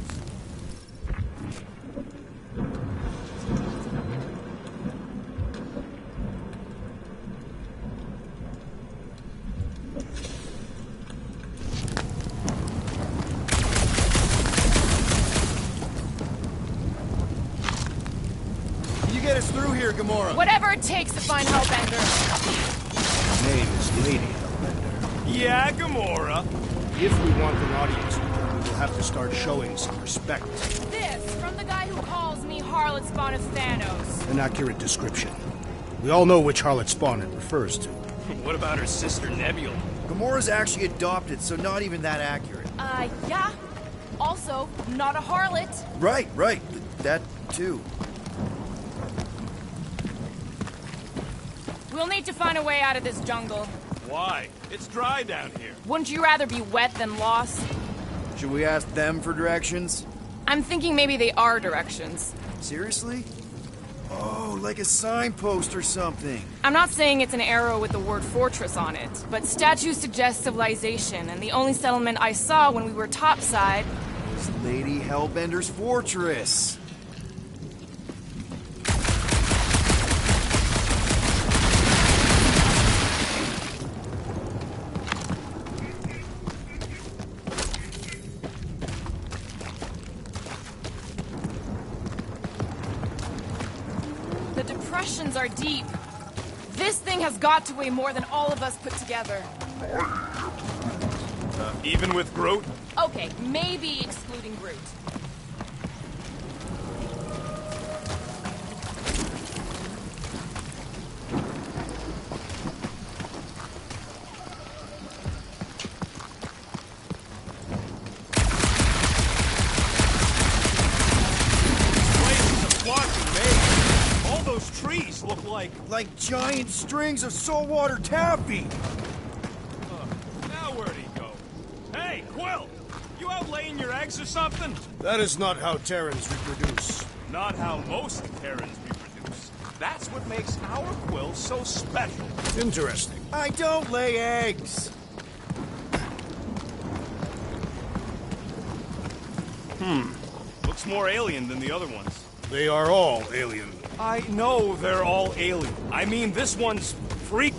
Get us through here, Gamora. Whatever it takes to find Hellbender. Her name is Lady Hellbender. Yeah, Gamora. If we want an audience with her, we will have to start showing some respect. This from the guy who calls me Harlot Spawn of Thanos. An accurate description. We all know which harlot spawn it refers to. What about her sister Nebula? Gamora's actually adopted, so not even that accurate. Yeah. Also, not a harlot. Right. That too. We'll need to find a way out of this jungle. Why? It's dry down here. Wouldn't you rather be wet than lost? Should we ask them for directions? I'm thinking maybe they are directions. Seriously? Oh, like a signpost or something. I'm not saying it's an arrow with the word fortress on it, but statues suggest civilization, and the only settlement I saw when we were topside was Lady Hellbender's fortress. Are deep. This thing has got to weigh more than all of us put together. Even with Groot? Okay, maybe excluding Groot. Trees look like giant strings of saltwater taffy. Now where'd he go? Hey, Quill! You out laying your eggs or something? That is not how Terrans reproduce. Not how most Terrans reproduce. That's what makes our Quill so special. Interesting. I don't lay eggs. Looks more alien than the other ones. They are all alien. I know they're all alien. I mean, this one's freak.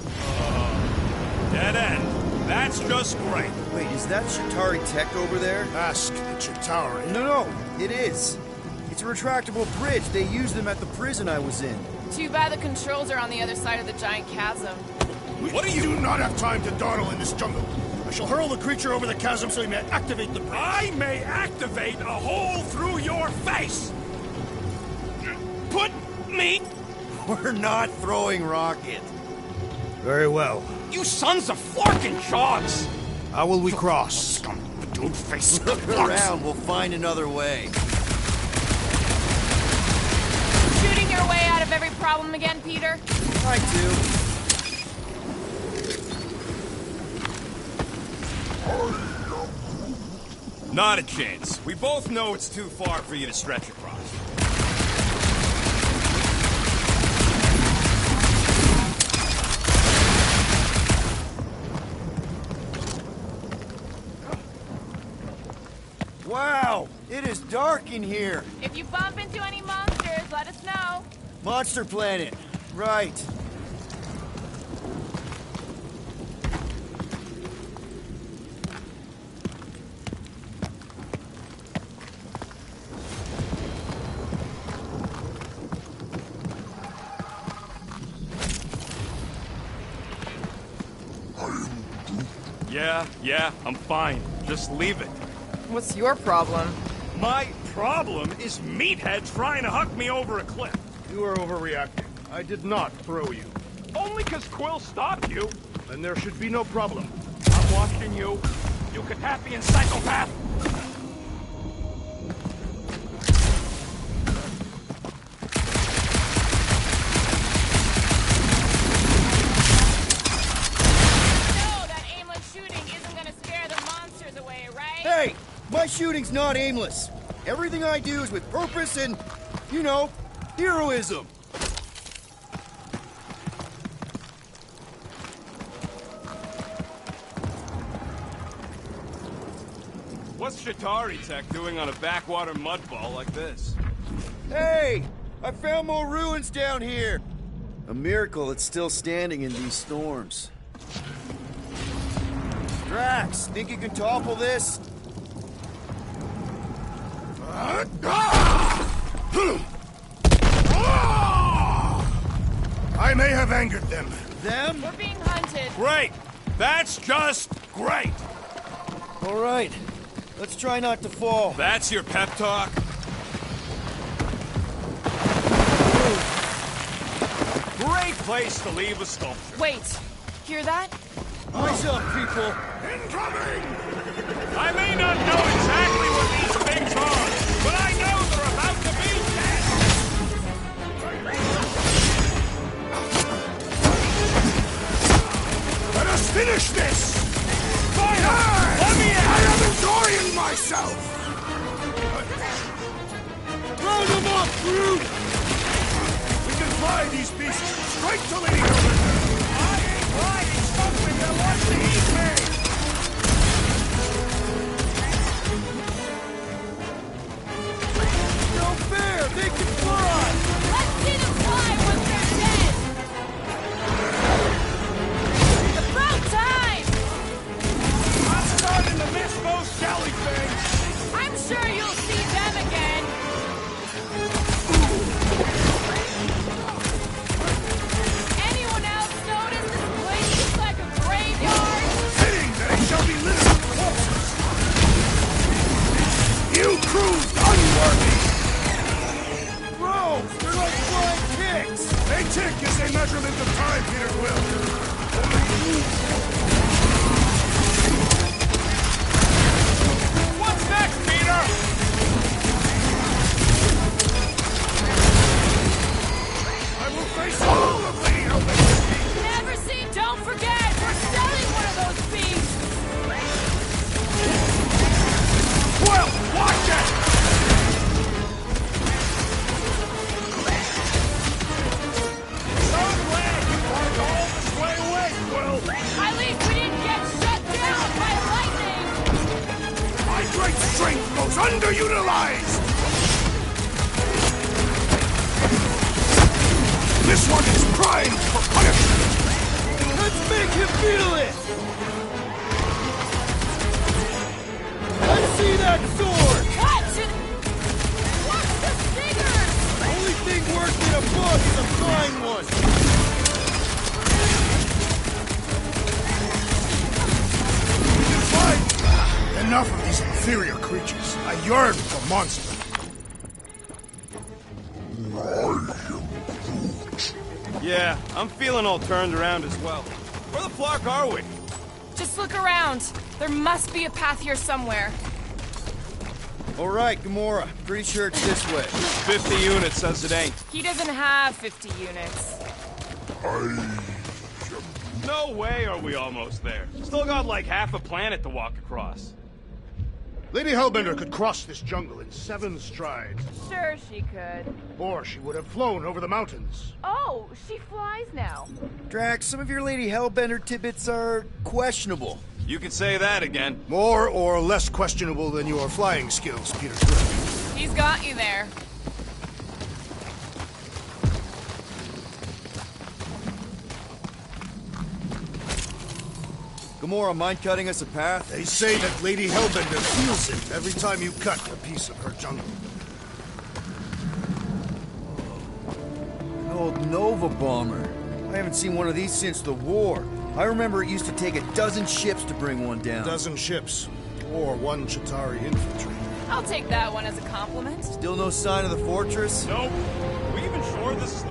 Dead end. That's just great. Wait, is that Chitauri tech over there? Ask the Chitauri. No, it is. It's a retractable bridge. They used them at the prison I was in. Too bad the controls are on the other side of the giant chasm. What do you do not have time to dawdle in this jungle? I shall hurl the creature over the chasm so he may activate the bridge. I may activate a hole through your face! Put me... We're not throwing rocket. Very well. You sons of flarkin' shogs! How will we cross? Scum, dude face. Look around, we'll find another way. Shooting your way out of every problem again, Peter? I do. Not a chance. We both know it's too far for you to stretch across. Wow, it is dark in here. If you bump into any monsters, let us know. Monster Planet, right. Yeah, I'm fine. Just leave it. What's your problem? My problem is Meathead trying to huck me over a cliff. You are overreacting. I did not throw you. Only 'cause Quill stopped you. Then there should be no problem. I'm watching you. You Katapian psychopath! Hey, my shooting's not aimless. Everything I do is with purpose and, you know, heroism. What's Shatari Tech doing on a backwater mudball like this? Hey! I found more ruins down here! A miracle it's still standing in these storms. Drax, think you can topple this? I may have angered them. Them? We're being hunted. Great! That's just great! All right. Let's try not to fall. That's your pep talk? Great place to leave a sculpture. Wait, hear that? Eyes up, people! Incoming! I may not know exactly what these things are, but I know they're about to be dead! Let us finish this! Fire! Let me in! I am enjoying myself! Round them up, Groot! We can fly these beasts straight to Lady Hellbender! I ain't riding something that wants to eat me! No fair! They can fly! Let's see them fly once they're dead! About time! I'm starting to miss those jellyfish! I'm sure you'll see them again! Anyone else notice this place looks like a graveyard? Fitting that it shall be littered with corpses! You proved unworthy! Bro! They're like flying ticks! A tick is a measurement of time, Peter Quill. What's next, Peter? I will face all of Lady Hellbender! Never see, don't forget! We're selling one of those beasts! Quill, watch it! So glad you worked all this way away, Quill! At least we didn't get shut down by lightning! My great strength goes underutilized! This one is primed for punishment! Let's make him feel it! Let's see that sword! Cut! What's the stingers? Only thing worse than a bug is a flying one! Enough of these inferior creatures. I yearn for monsters. Yeah, I'm feeling all turned around as well. Where the flark are we? Just look around. There must be a path here somewhere. All right, Gamora. Pretty sure it's this way. 50 units says it ain't. He doesn't have 50 units. No way are we almost there. Still got like half a planet to walk across. Lady Hellbender could cross this jungle in 7 strides. Sure she could. Or she would have flown over the mountains. Oh, she flies now. Drax, some of your Lady Hellbender tidbits are questionable. You could say that again. More or less questionable than your flying skills, Peter Quill. He's got you there. Gamora, mind cutting us a path? They say that Lady Hellbender feels it every time you cut a piece of her jungle. An old Nova bomber. I haven't seen one of these since the war. I remember it used to take 12 ships to bring one down. 12 ships. Or 1 Chitauri infantry. I'll take that one as a compliment. Still no sign of the fortress? Nope. Are we even sure this is...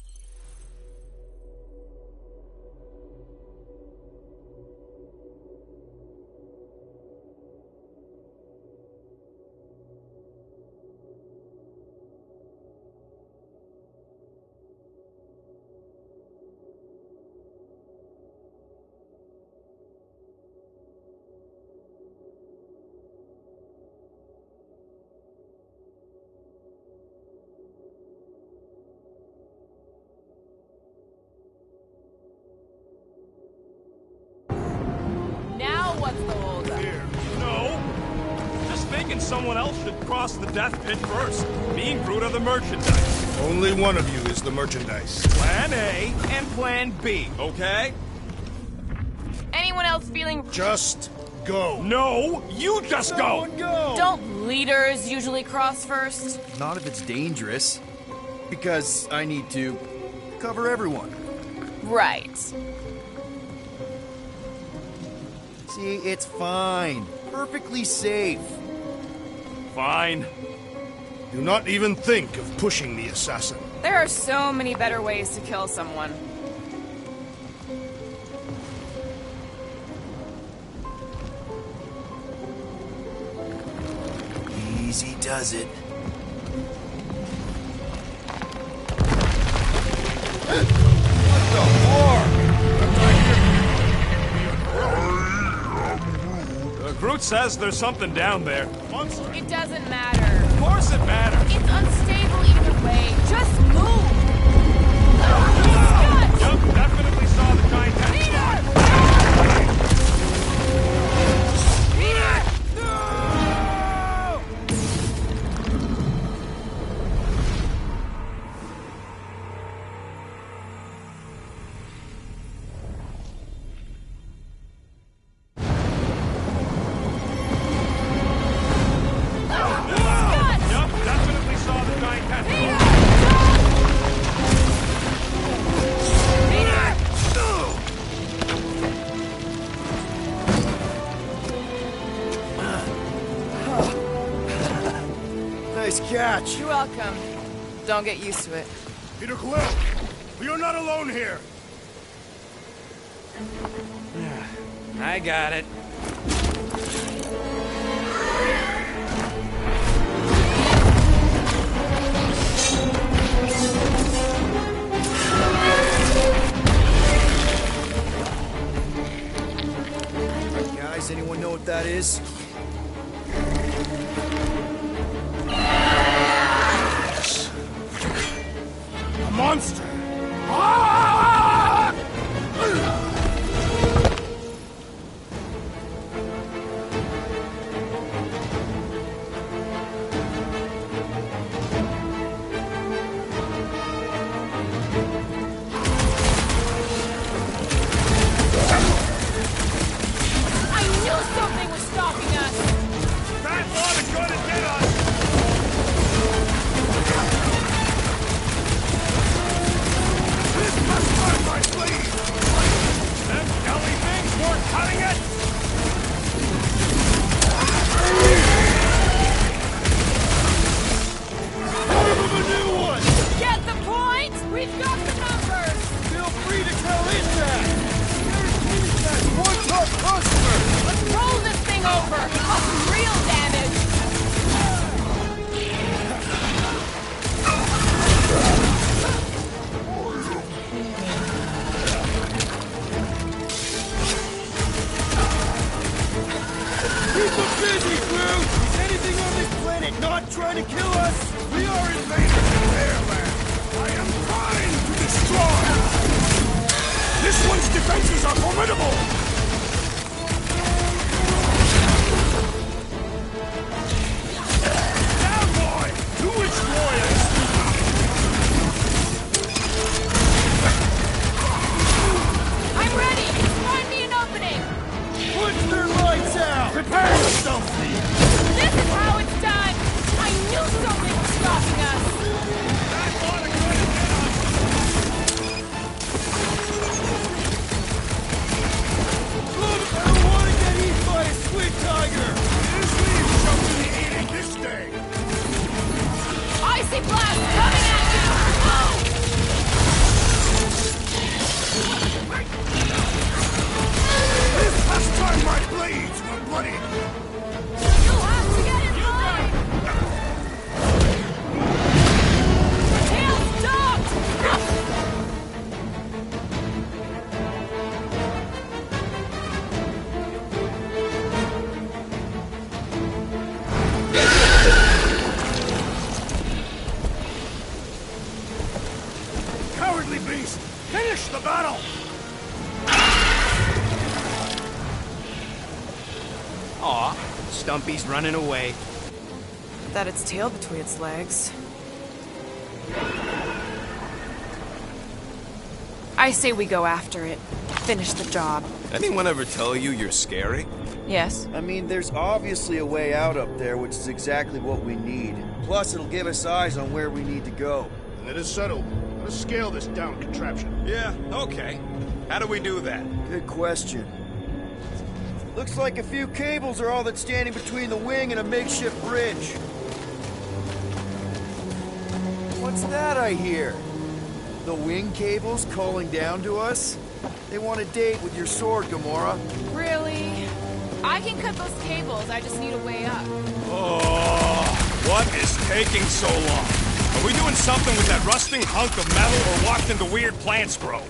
reckon someone else should cross the death pit first. Me and Groot are the merchandise. Only one of you is the merchandise. Plan A and Plan B, okay? Anyone else feeling... Just go. No, you just go. Don't leaders usually cross first? Not if it's dangerous. Because I need to cover everyone. Right. See, it's fine. Perfectly safe. Fine. Do not even think of pushing the assassin. There are so many better ways to kill someone. Easy does it. Groot says there's something down there. It doesn't matter. Of course it matters. It's unstable either way. Just move! Yep, definitely saw the giant head. Nice catch. You're welcome. Don't get used to it. Peter Quill, we are not alone here. I got it. Guys, anyone know what that is? A monster. Something was stopping us! That one is going to get us! This must hurt my sleeve! Them jelly things weren't cutting it! A new one! Get the point? We've got the numbers! Feel free to tell it that! That one top customer! Let's roll this thing over! Cause some real damage! Keep them busy, Groot! Is anything on this planet not trying to kill us? We are invaders in their land! I am trying to destroy! This one's defenses are formidable! I'm ready! Find me an opening! Put their lights out! Prepare yourself, Steve! This is how it's done! I knew something was stopping us! Look, I don't want to get eaten by a squid tiger! This leaves something to eating this day! Icy blast coming at you! Oh! This last time my blades were bloody! You'll have to get in line! Tail stopped! Cowardly beast! Finish the battle! Aw, Stumpy's running away. that its tail between its legs. I say we go after it. Finish the job. Anyone ever tell you you're scary? Yes. I mean, there's obviously a way out up there, which is exactly what we need. Plus, it'll give us eyes on where we need to go. And it is settled. Let us scale this down contraption. Yeah, okay. How do we do that? Good question. Looks like a few cables are all that's standing between the wing and a makeshift bridge. What's that I hear? The wing cables calling down to us? They want a date with your sword, Gamora. Really? I can cut those cables, I just need a way up. Oh, what is taking so long? Are we doing something with that rusting hunk of metal or walked into weird plants grow?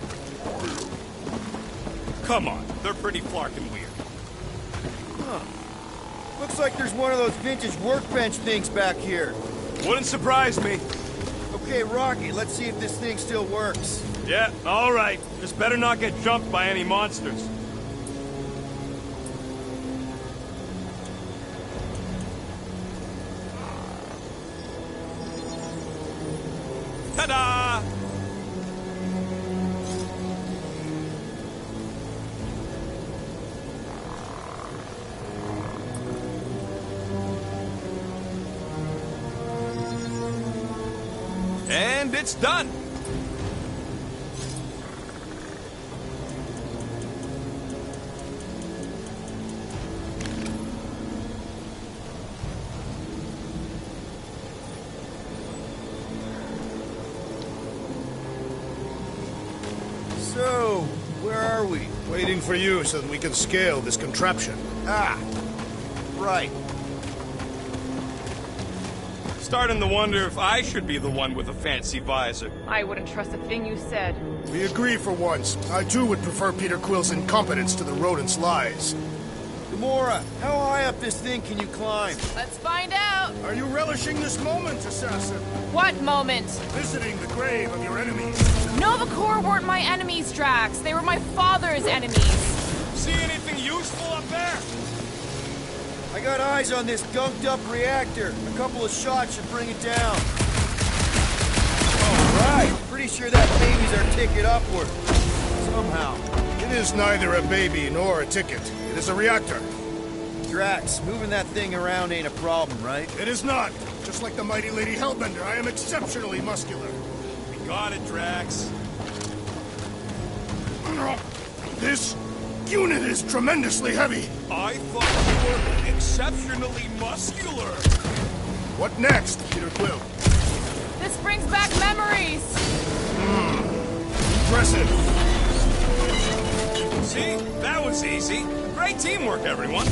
Come on, they're pretty flarkin' weird. Huh. Looks like there's one of those vintage workbench things back here. Wouldn't surprise me. Okay, Rocky, let's see if this thing still works. Yeah, all right. Just better not get jumped by any monsters. Ta-da! And it's done. So, where are we? Waiting for you so that we can scale this contraption. Ah, right. Starting to wonder if I should be the one with a fancy visor. I wouldn't trust a thing you said. We agree for once. I too would prefer Peter Quill's incompetence to the rodent's lies. Gamora, how high up this thing can you climb? Let's find out. Are you relishing this moment, assassin? What moment? Visiting the grave of your enemies. Nova Corps weren't my enemies, Drax. They were my father's enemies. See anything useful up there? I got eyes on this gunked-up reactor. A couple of shots should bring it down. All right. Pretty sure that baby's our ticket upward. Somehow. It is neither a baby nor a ticket. It is a reactor. Drax, moving that thing around ain't a problem, right? It is not. Just like the mighty Lady Hellbender, I am exceptionally muscular. We got it, Drax. This unit is tremendously heavy. I thought you were exceptionally muscular. What next, Peter Quill? This brings back memories. Impressive. See? That was easy. Great teamwork, everyone.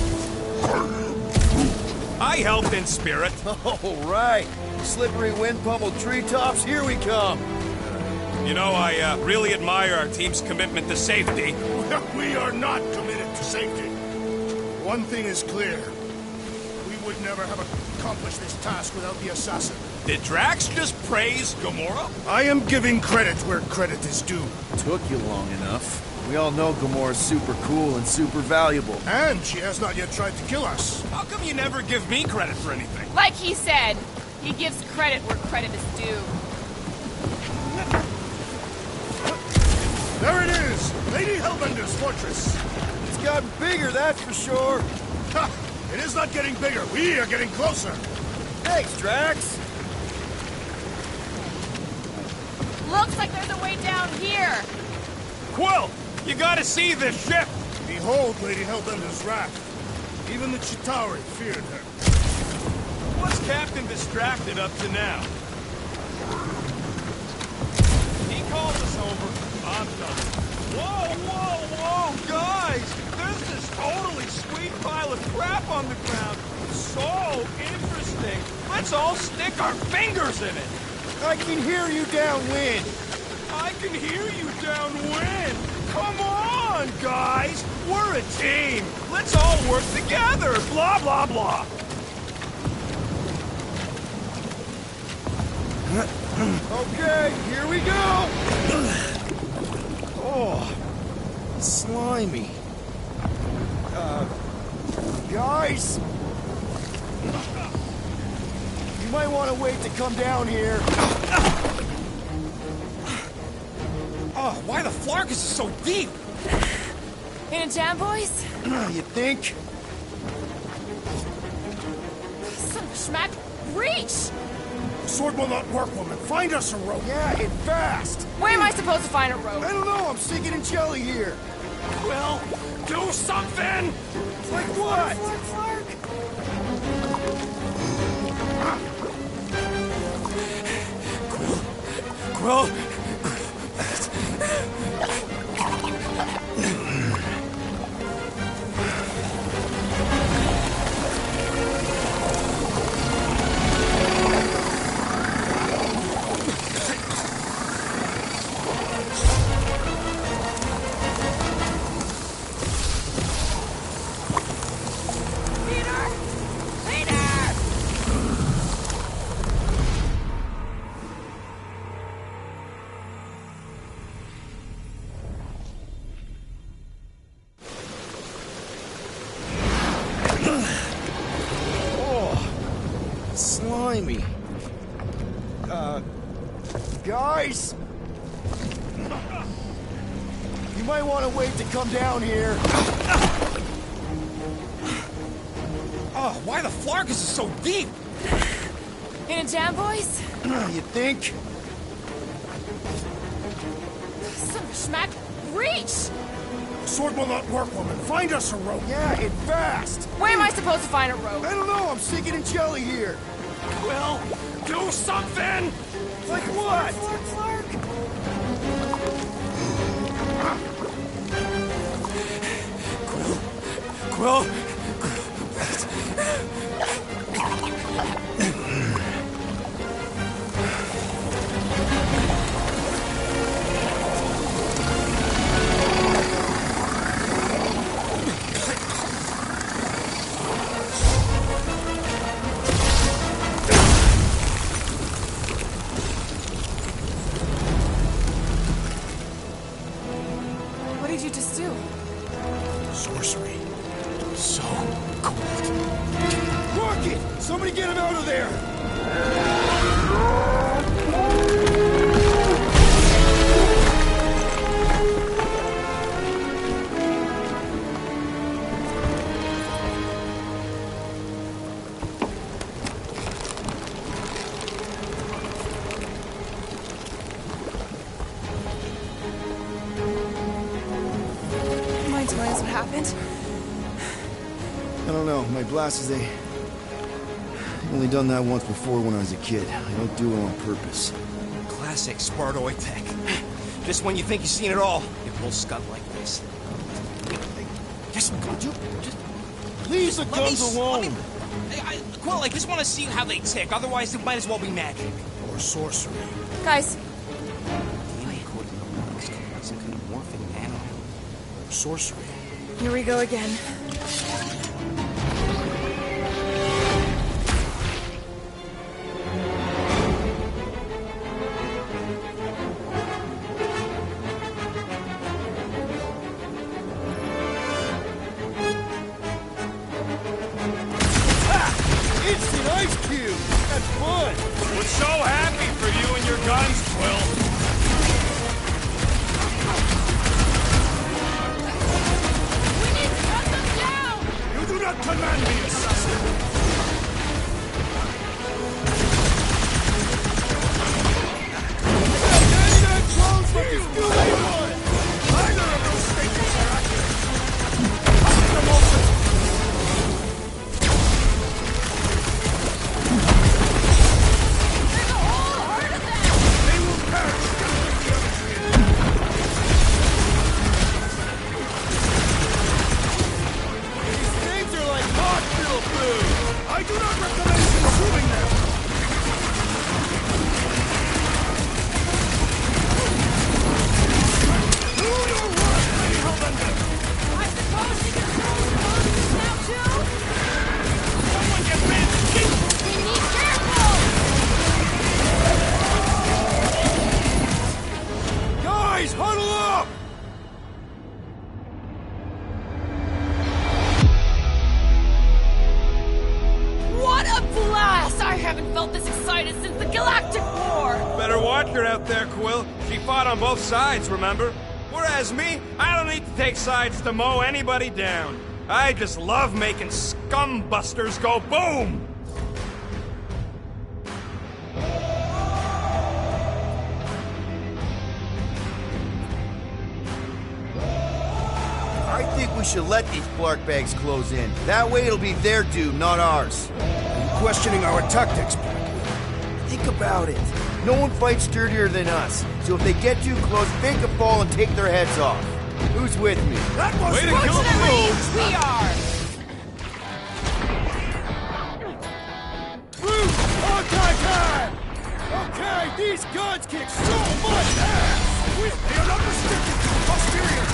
I helped in spirit. All right. Slippery wind-pummeled treetops, here we come. You know, I really admire our team's commitment to safety. We are not committed to safety. One thing is clear. We would never have accomplished this task without the assassin. Did Drax just praise Gamora? I am giving credit where credit is due. Took you long enough. We all know Gamora's super cool and super valuable. And she has not yet tried to kill us. How come you never give me credit for anything? Like he said, he gives credit where credit is due. There it is! Lady Hellbender's fortress! It's gotten bigger, that's for sure. Ha! It is not getting bigger. We are getting closer. Thanks, Drax. Looks like there's a way down here. Quill, you gotta see this ship. Behold Lady Hellbender's wrath. Even the Chitauri feared her. What's Captain Distracted up to now? He called us over. I'm done. Whoa, whoa, whoa, guys! There's this totally sweet pile of crap on the ground. So interesting. Let's all stick our fingers in it. I can hear you downwind. I can hear you downwind. Come on, guys. We're a team. Let's all work together. Blah, blah, blah. Okay, here we go. Oh, slimy. Guys. might want to wait to come down here. Oh, why the flark is so deep? In a jam, boys? You think? Son of a schmack. Reach! Sword will not work, woman. Find us a rope. Yeah, and fast. Where am I supposed to find a rope? I don't know. I'm sinking in jelly here. Well, do something! Like what? Quill? Slimy. Guys? You might want to wait to come down here. Oh, why the flark is so deep? In a jam, boys? You think? Son of a schmack. Reach! Sword will not work, woman. Find us a rope. Yeah, and fast. Where am I supposed to find a rope? I don't know. I'm sinking in jelly here. Quill, do something! Like what? Quill? What did you just do? Sorcery. So cold. Rocket! Somebody get him out of there! Mind telling us what happened? I don't know. My glasses, I've only done that once before when I was a kid. I don't do it on purpose. Classic Spartoid tech. Just when you think you've seen it all, it will scud like this. Just, Leave the let guns me, alone! Quill, I just want to see how they tick. Otherwise, it might as well be magic. Or sorcery. Guys, Some kind of morphing animal. Or sorcery. here we go again. Instant ice cube! That's fun! We're so happy for you and your guns, Quill. You do not command me, assassin! Neither of those statements are accurate! I'll take them all. They will perish just like the others did. These things are like hospital food! I do not recommend consuming them! Do your work, Lady Hellbender! I suppose we can throw some monsters now too? Someone get bit! We need careful! Guys, huddle up! What a haven't felt this excited since the Galactic War! Better watch her out there, Quill. She fought on both sides, remember? Whereas me, I don't need to take sides to mow anybody down. I just love making scumbusters go boom! I think we should let these Blark bags close in. That way it'll be their doom, not ours. Are you questioning our tactics, Black? Think about it. No one fights sturdier than us. So if they get too close, fake a fall and take their heads off. Who's with me? That was way to kill the moves! We are! Time! Okay, these guns kick so much ass! They are not restricted to the posterior!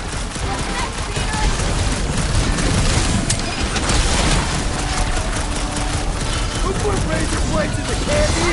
Who put razor blades in the candy?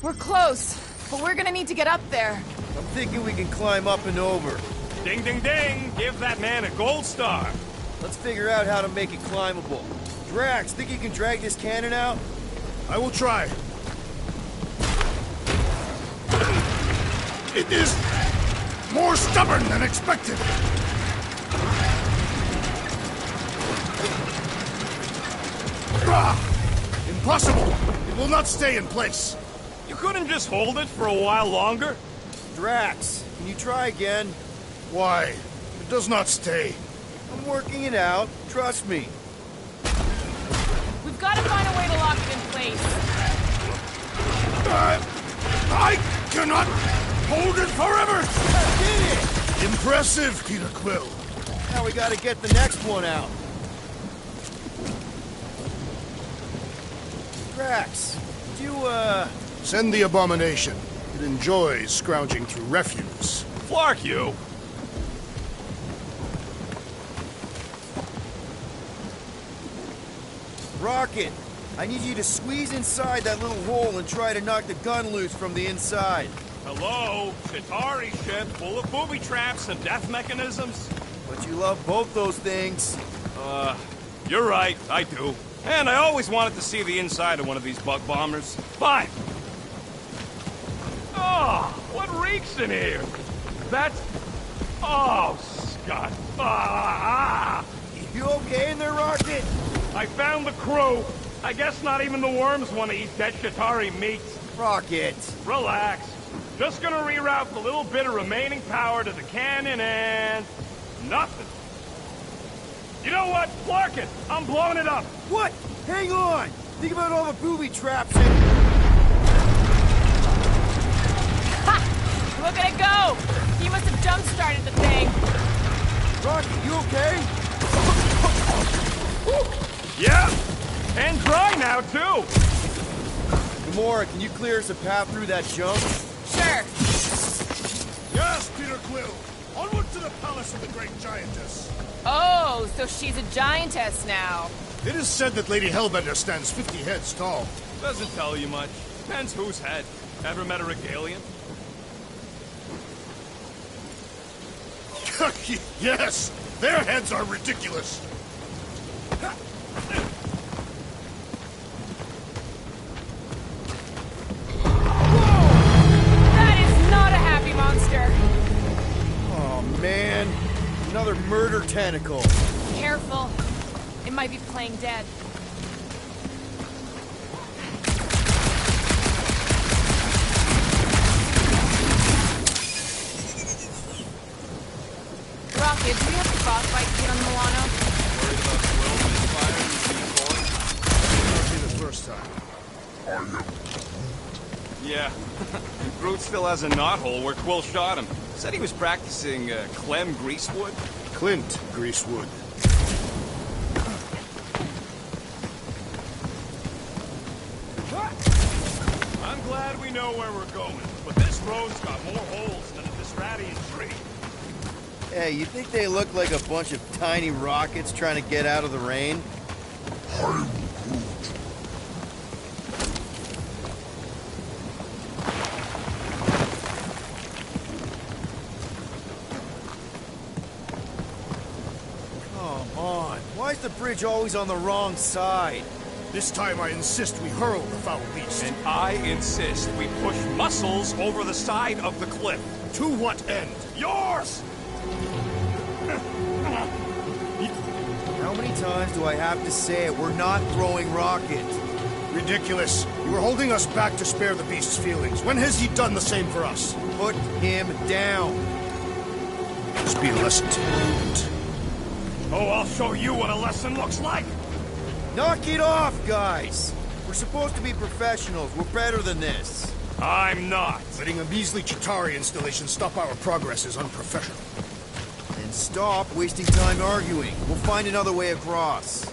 We're close, but we're gonna need to get up there. I'm thinking we can climb up and over. Ding, ding, ding! Give that man a gold star! Let's figure out how to make it climbable. Drax, think you can drag this cannon out? I will try. It is more stubborn than expected. Impossible! It will not stay in place. You couldn't just hold it for a while longer? Drax, can you try again? Why? It does not stay. I'm working it out. Trust me. We've got to find a way to lock it in place. I cannot hold it forever! Did it! Impressive, Peter Quill. Now we gotta get the next one out. Drax, could you, Send the abomination. It enjoys scrounging through refuse. Flark you! Rocket, I need you to squeeze inside that little hole and try to knock the gun loose from the inside. Hello? Chitauri ship full of booby traps and death mechanisms? But you love both those things. You're right, I do. And I always wanted to see the inside of one of these bug bombers. Fine! Oh, what reeks in here? That's... Oh, Scott. You okay in there, Rocket? I found the crew. I guess not even the worms want to eat dead Chitauri meat. Rocket. Relax. Just gonna reroute the little bit of remaining power to the cannon and... nothing. You know what? Flark it! I'm blowing it up! What? Hang on! Think about all the booby traps and... Ha! Look at it go! He must have jump-started the thing. Rocket, you okay? Yeah! And dry now, too! Gamora, can you clear us a path through that jump? Sure. Yes, Peter Quill! Onward to the palace of the great giantess! Oh, so she's a giantess now. It is said that Lady Hellbender stands 50 heads tall. Doesn't tell you much. Depends whose head. Ever met a regalian? Yes! Their heads are ridiculous! Oh, man. Another murder tentacle. Careful. It might be playing dead. Rocket, do we have a frostbite kit on the Milano? Worried about Quill misfiring the Not be the first time. Yeah. Groot still has a knothole where Quill shot him. Said he was practicing Clem Greasewood. Clint Greasewood. I'm glad glad we know where we're going, but this road's got more holes than a Disradian tree. Hey, you think they look like a bunch of tiny rockets trying to get out of the rain? Come on, why is the bridge always on the wrong side? This time I insist we hurl the foul beast. And I insist we push muscles over the side of the cliff. To what end? Yours! How many times do I have to say it? We're not throwing rockets. Ridiculous. You were holding us back to spare the beast's feelings. When has he done the same for us? Put him down. This be a lesson to you. Oh, I'll show you what a lesson looks like! Knock it off, guys! We're supposed to be professionals. We're better than this. I'm not. Letting a measly Chitauri installation stop our progress is unprofessional. Then stop wasting time arguing. We'll find another way across. The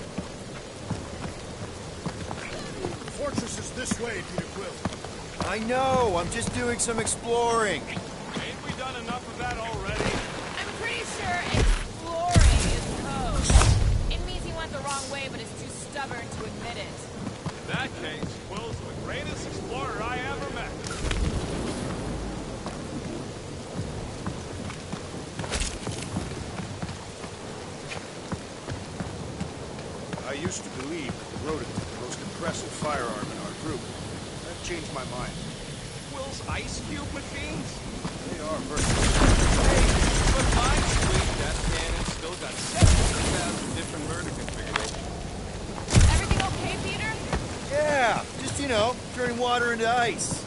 fortress is this way, Peter Quill. I know. I'm just doing some exploring. Ain't we done enough of that already? I'm pretty sure exploring is code. It means he went the wrong way, but is too stubborn to admit it. In that case, Quill's the greatest explorer I ever met. I used to believe that the rodent was the most impressive firearm in our group. That changed my mind. Quill's ice cube machines? They are versatile. Hey, but my sweet death cannon's still got 17,000 different murder configurations. Everything okay, Peter? Yeah, just, turning water into ice.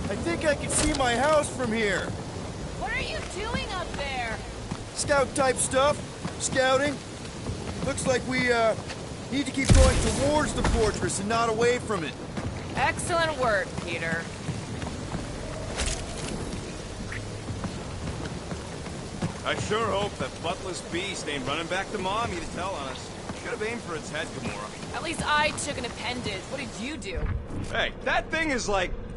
I think I can see my house from here. What are you doing up there? Scout-type stuff. Scouting. Looks like we, need to keep going towards the fortress and not away from it. Excellent work, Peter. I sure hope that buttless beast ain't running back to Mommy to tell on us. Should have aimed for its head, Gamora. At least I took an appendage. What did you do? Hey, that thing is,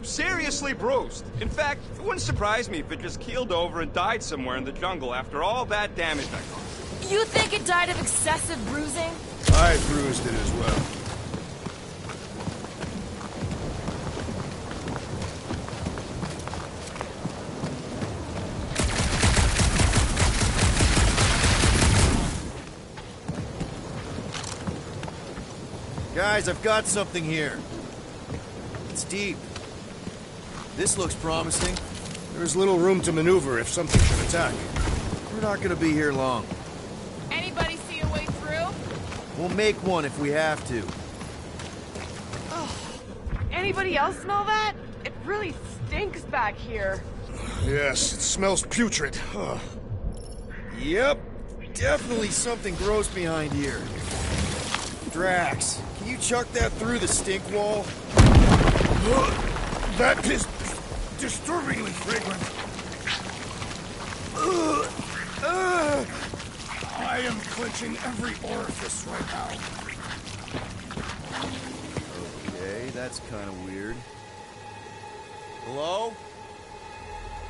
seriously bruised. In fact, it wouldn't surprise me if it just keeled over and died somewhere in the jungle after all that damage I caused. You think it died of excessive bruising? I bruised it as well. Guys, I've got something here. It's deep. This looks promising. There's little room to maneuver if something should attack. We're not gonna be here long. Anybody see a way through? We'll make one if we have to. Oh. Anybody else smell that? It really stinks back here. Yes, it smells putrid. Ugh. Yep, definitely something gross behind here. Drax, can you chuck that through the stink wall? That is disturbingly fragrant. I am clenching every orifice right now. Okay, that's kind of weird. Hello?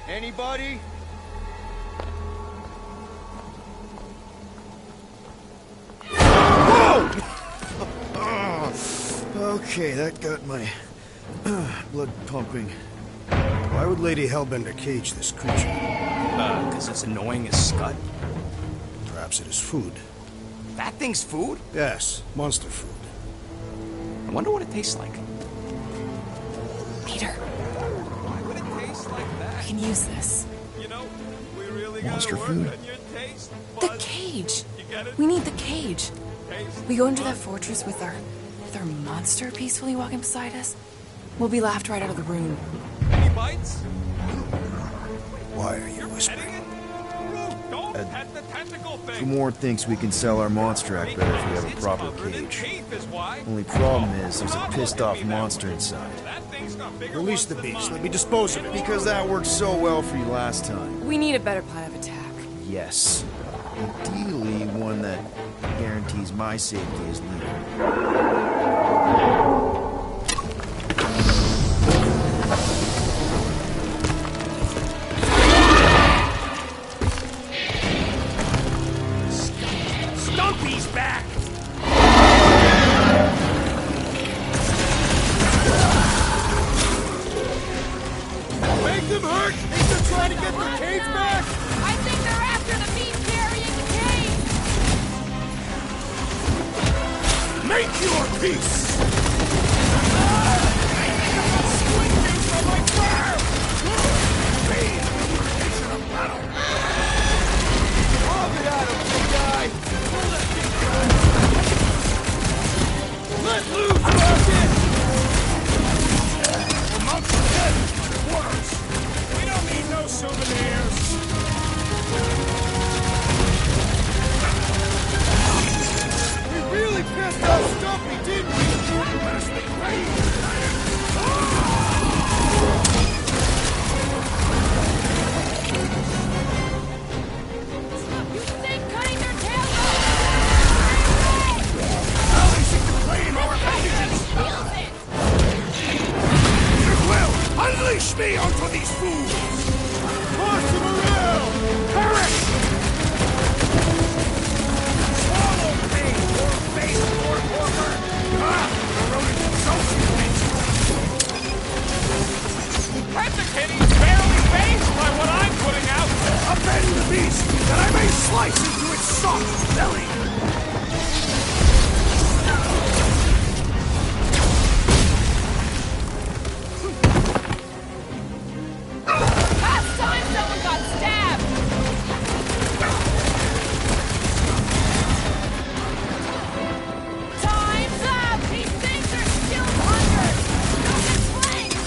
Anybody? Okay, that got my blood pumping. Why would Lady Hellbender cage this creature? Because it's annoying as scud. Perhaps it is food. That thing's food? Yes, monster food. I wonder what it tastes like. Peter. Why would it taste like that? We can use this. We really Monster gotta work food? on your taste The buds. cage. You get it? We need the cage. Taste We go into that fortress with our monster peacefully walking beside us. We'll be laughed right out of the room. Any bites? Why are you whispering? Petting it? Groot, don't pet the tentacle thing. Gamora thinks we can sell our monster act better if we have a It's proper covered in cage. teeth is why. Only problem is there's a pissed off monster inside. That thing's got bigger Release ones the than beast. mine. Let me dispose of it. Because that worked so well for you last time. We need a better plan of attack. Yes. Ideally, one that guarantees my safety as leader. them hurt? Think they're trying to get their cage back? I think they're after the beast carrying the cage! Make your peace! Let loose, Rocket! We're months ahead of quarters. We don't need no souvenirs. We really pissed off Stumpy, didn't we? Best be paid. You think cutting their tails off? Now they seem to claim our vengeance. Will, unleash me onto these fools! Push them around! Perish! Swallow pain, or face, or horror! Ah, the rodent associates! Presentating barely phased by what I'm putting out! Upend the beast, that I may slice into its soft belly! Last time someone got stabbed! Time's up! These things are still hunters! Don't get flanked!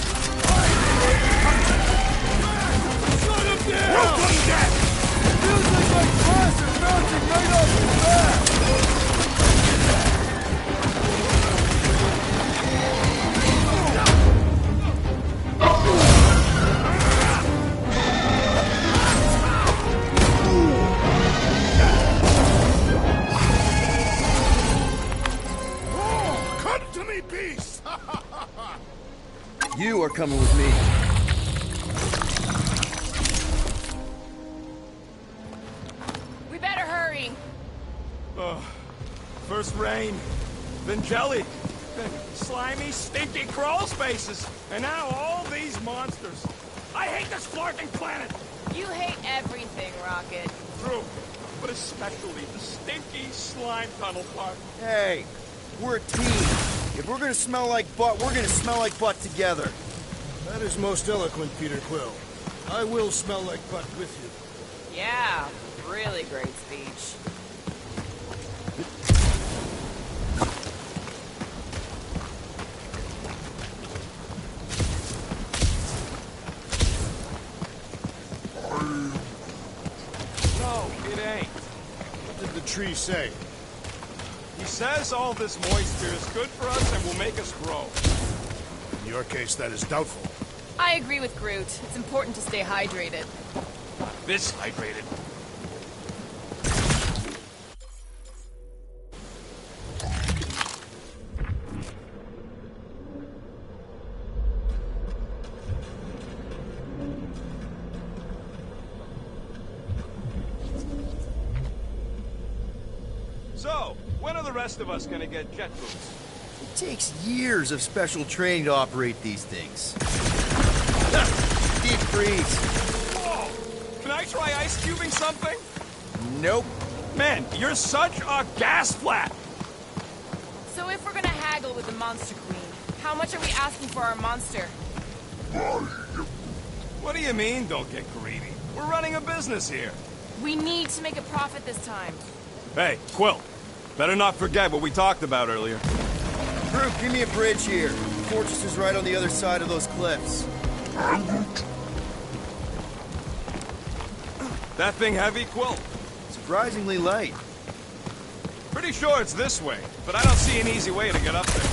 Shut him down! Rope them dead! Feels like my class is mounting right off the bat! Come to me, beast! You are coming with me. We better hurry! First rain, then jelly, then slimy, stinky crawl spaces, and now all these monsters. I hate this flarking planet! You hate everything, Rocket. True, but especially the stinky slime tunnel part. Hey, we're a team. If we're gonna smell like butt, we're gonna smell like butt together. That is most eloquent, Peter Quill. I will smell like butt with you. Yeah, really great speech. No, it ain't. What did the tree say? He says all this moisture is good for us and will make us grow. In your case, that is doubtful. I agree with Groot. It's important to stay hydrated. This hydrated. So, when are the rest of us gonna get jet boots? It takes years of special training to operate these things. Deep freeze. Whoa! Can I try ice cubing something? Nope. Man, you're such a gas flat! So if we're gonna haggle with the Monster Queen, how much are we asking for our monster? What do you mean, don't get greedy? We're running a business here. We need to make a profit this time. Hey, Quill. Better not forget what we talked about earlier. Groot, give me a bridge here. The fortress is right on the other side of those cliffs. That thing heavy, Quill? Surprisingly light. Pretty sure it's this way, but I don't see an easy way to get up there.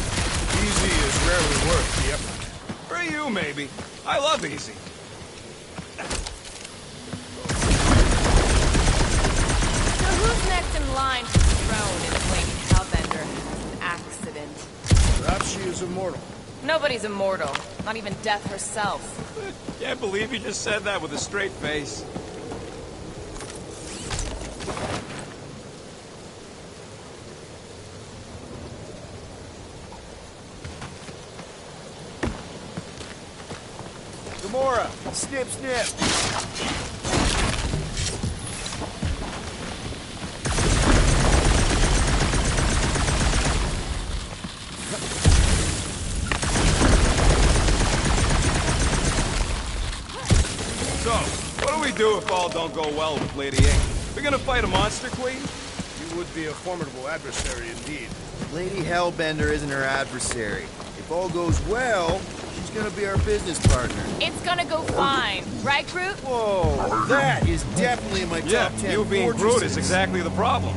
Easy is rarely worth the effort. For you, maybe. I love easy. So who's next in line for the throne if Lady Hellbender has an accident? Perhaps she is immortal. Nobody's immortal. Not even death herself. Can't believe you just said that with a straight face. Gamora, snip, snip. So, what do we do if all don't go well with Lady A? We're gonna fight a monster queen? You would be a formidable adversary indeed. Lady Hellbender isn't her adversary. If all goes well, she's gonna be our business partner. It's gonna go fine, right, Groot? Whoa, that is definitely in my top 10 you being fortresses. Groot is exactly the problem.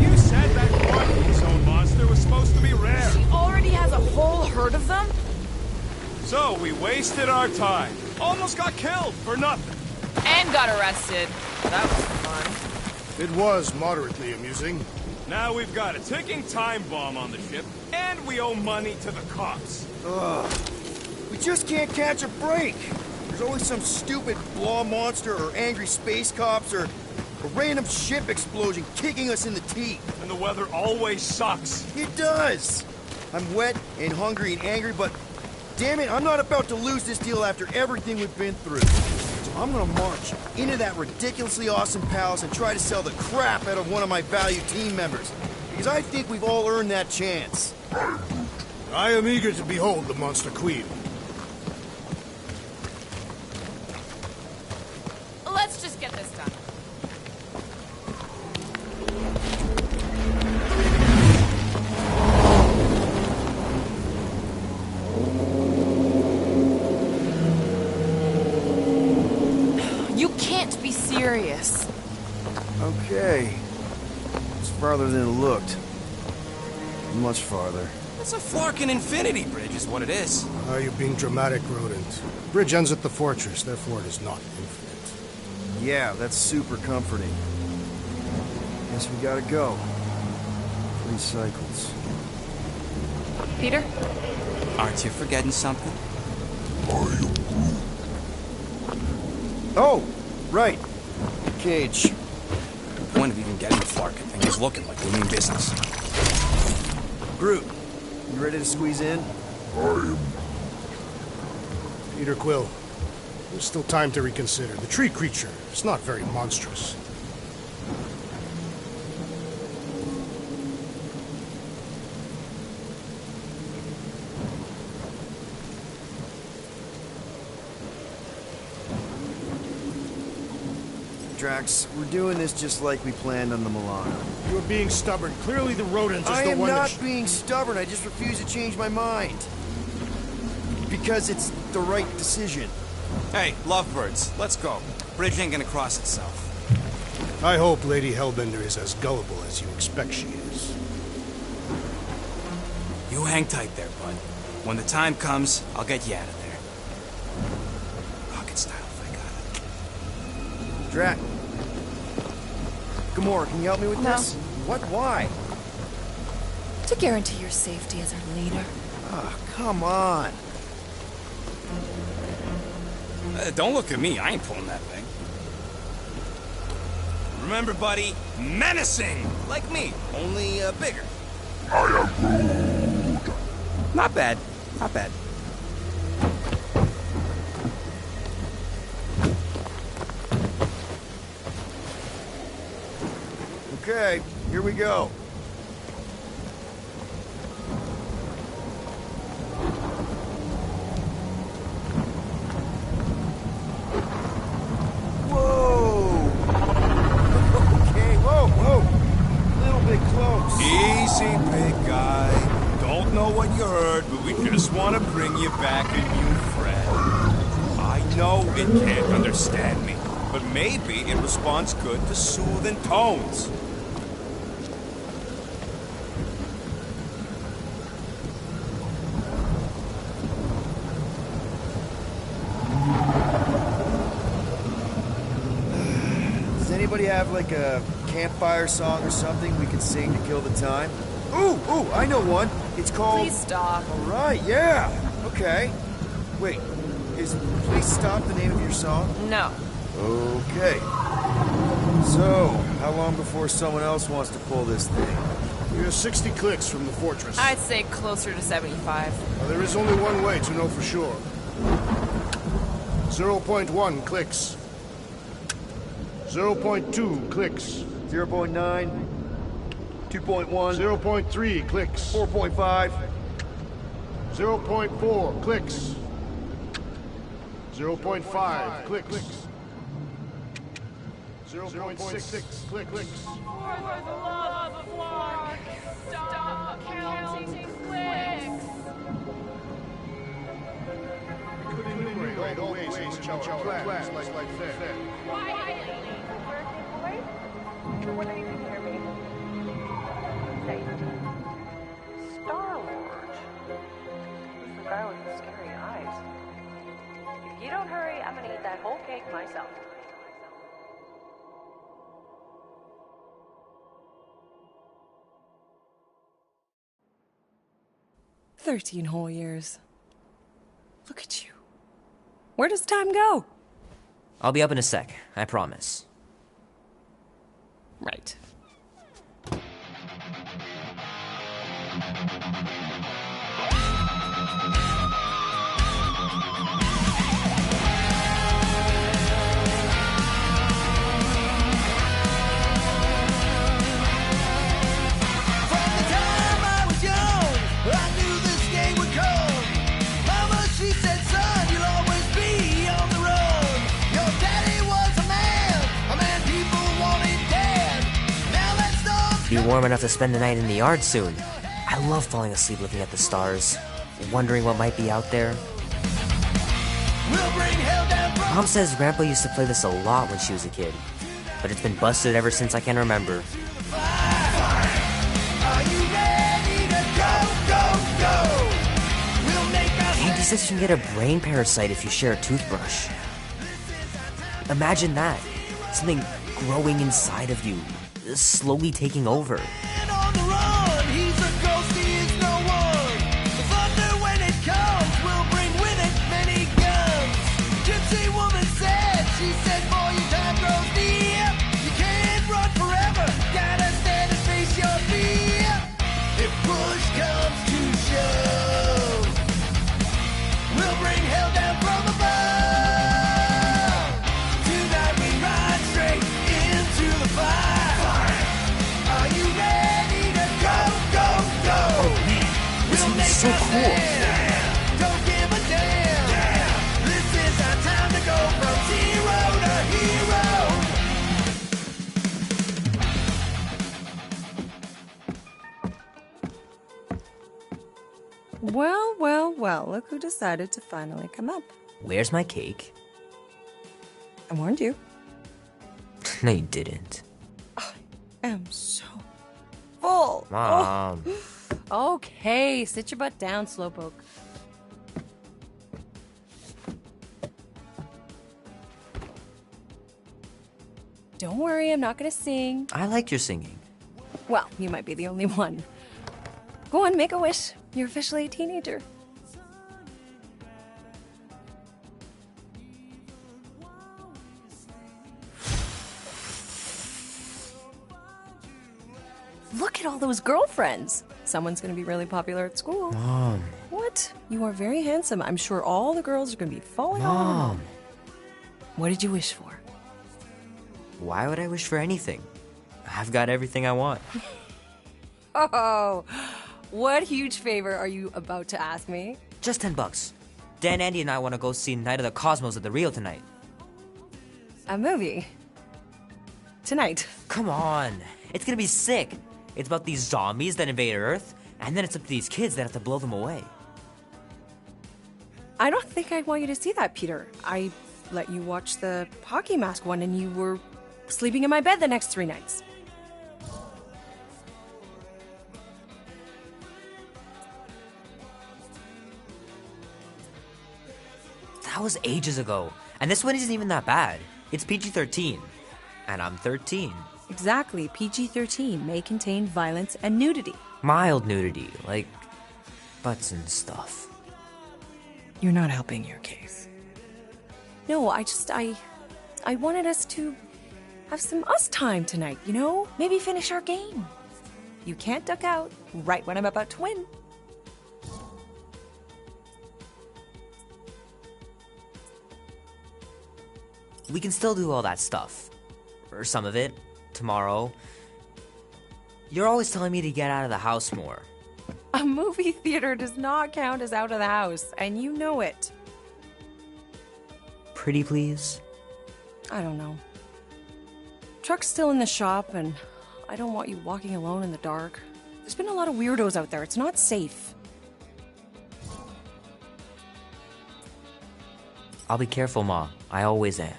You said that Quantum Zone monster was supposed to be rare. She already has a whole herd of them? So we wasted our time. Almost got killed for nothing. And got arrested. That was fun. It was moderately amusing. Now we've got a ticking time bomb on the ship, and we owe money to the cops. Ugh. We just can't catch a break. There's always some stupid blah monster or angry space cops or a random ship explosion kicking us in the teeth. And the weather always sucks. It does. I'm wet and hungry and angry, but damn it, I'm not about to lose this deal after everything we've been through. So I'm gonna march into that ridiculously awesome palace and try to sell the crap out of one of my valued team members. Because I think we've all earned that chance. I am eager to behold the Monster Queen. Let's just get this done. You can't be serious. Okay. It's farther than it looked. Much farther. It's a freakin infinity bridge is what it is. Are you being dramatic, Rodent? Bridge ends at the fortress, therefore it is not infinite. Yeah, that's super comforting. Guess we gotta go. 3 cycles. Peter? Aren't you forgetting something? Oh, right. Cage. The point of even getting the Flarkin thing is looking like we mean business. Groot, you ready to squeeze in? Peter Quill, there's still time to reconsider. The tree creature is not very monstrous. Drax, we're doing this just like we planned on the Milano. You're being stubborn. Clearly the rodent is I the am one not that... being stubborn, I just refuse to change my mind. Because it's the right decision. Hey, lovebirds, let's go. Bridge ain't gonna cross itself. I hope Lady Hellbender is as gullible as you expect she is. You hang tight there, bud. When the time comes, I'll get you out of there. Rocket style, if I got it. Drax. Gamora, can you help me with No. this? What? Why? To guarantee your safety as our leader. Ah, come on. Don't look at me, I ain't pulling that thing. Remember, buddy, menacing! Like me, only bigger. Not bad, not bad. Okay, here we go. Whoa! Okay, whoa! A little bit close. Easy, big guy. Don't know what you heard, but we just want to bring you back a new friend. I know it can't understand me, but maybe it responds good to soothing tones. Does anybody have like a campfire song or something we could sing to kill the time? Ooh, I know one. It's called... Please stop. All right, yeah. Okay. Wait, is Please Stop the name of your song? No. Okay. So, how long before someone else wants to pull this thing? We are 60 clicks from the fortress. I'd say closer to 75. Well, there is only one way to know for sure. 0.1 clicks. 0.2 clicks. 0.9. 2.1. 0.3 clicks. 4.5. 0.4 clicks. 0.5 clicks. 0.6 clicks. For the love of Clark, stop counting clicks. We could enumerate all the ways in which our plans like that. What do you hear me? Safety. Star-Lord. Who's the guy with the scary eyes? If you don't hurry, I'm gonna eat that whole cake myself. "13 whole years. Look at you. Where does time go?" I'll be up in a sec, I promise. Right. Be warm enough to spend the night in the yard soon. I love falling asleep looking at the stars, wondering what might be out there. Mom says Grandpa used to play this a lot when she was a kid, but it's been busted ever since I can remember. Auntie says you can get a brain parasite if you share a toothbrush. Imagine that. Something growing inside of you, slowly taking over. So cool. Don't give a damn. This is our time to go from zero to hero. Well, well, well, look who decided to finally come up. Where's my cake? I warned you. No, you didn't. I am so full. Mom. Oh. Okay, sit your butt down, Slowpoke. Don't worry, I'm not gonna sing. I like your singing. Well, you might be the only one. Go on, make a wish. You're officially a teenager. Look at all those girlfriends. Someone's gonna be really popular at school. Mom. What? You are very handsome. I'm sure all the girls are gonna be falling on Mom. What did you wish for? Why would I wish for anything? I've got everything I want. Oh, what huge favor are you about to ask me? Just $10. Dan, Andy, and I want to go see Night of the Cosmos at the Rio tonight. A movie? Tonight? Come on. It's gonna be sick. It's about these zombies that invade Earth, and then it's up to these kids that have to blow them away. I don't think I want you to see that, Peter. I let you watch the hockey mask one and you were sleeping in my bed the next 3 nights. That was ages ago, and this one isn't even that bad. It's PG-13, and I'm 13. Exactly, PG-13 may contain violence and nudity. Mild nudity, like butts and stuff. You're not helping your case. No, I wanted us to Have some us time tonight, you know? Maybe finish our game. You can't duck out right when I'm about to win. We can still do all that stuff. Or some of it. Tomorrow. You're always telling me to get out of the house more. A movie theater does not count as out of the house, and you know it. Pretty please? I don't know. Truck's still in the shop, and I don't want you walking alone in the dark. There's been a lot of weirdos out there. It's not safe. I'll be careful, Ma. I always am.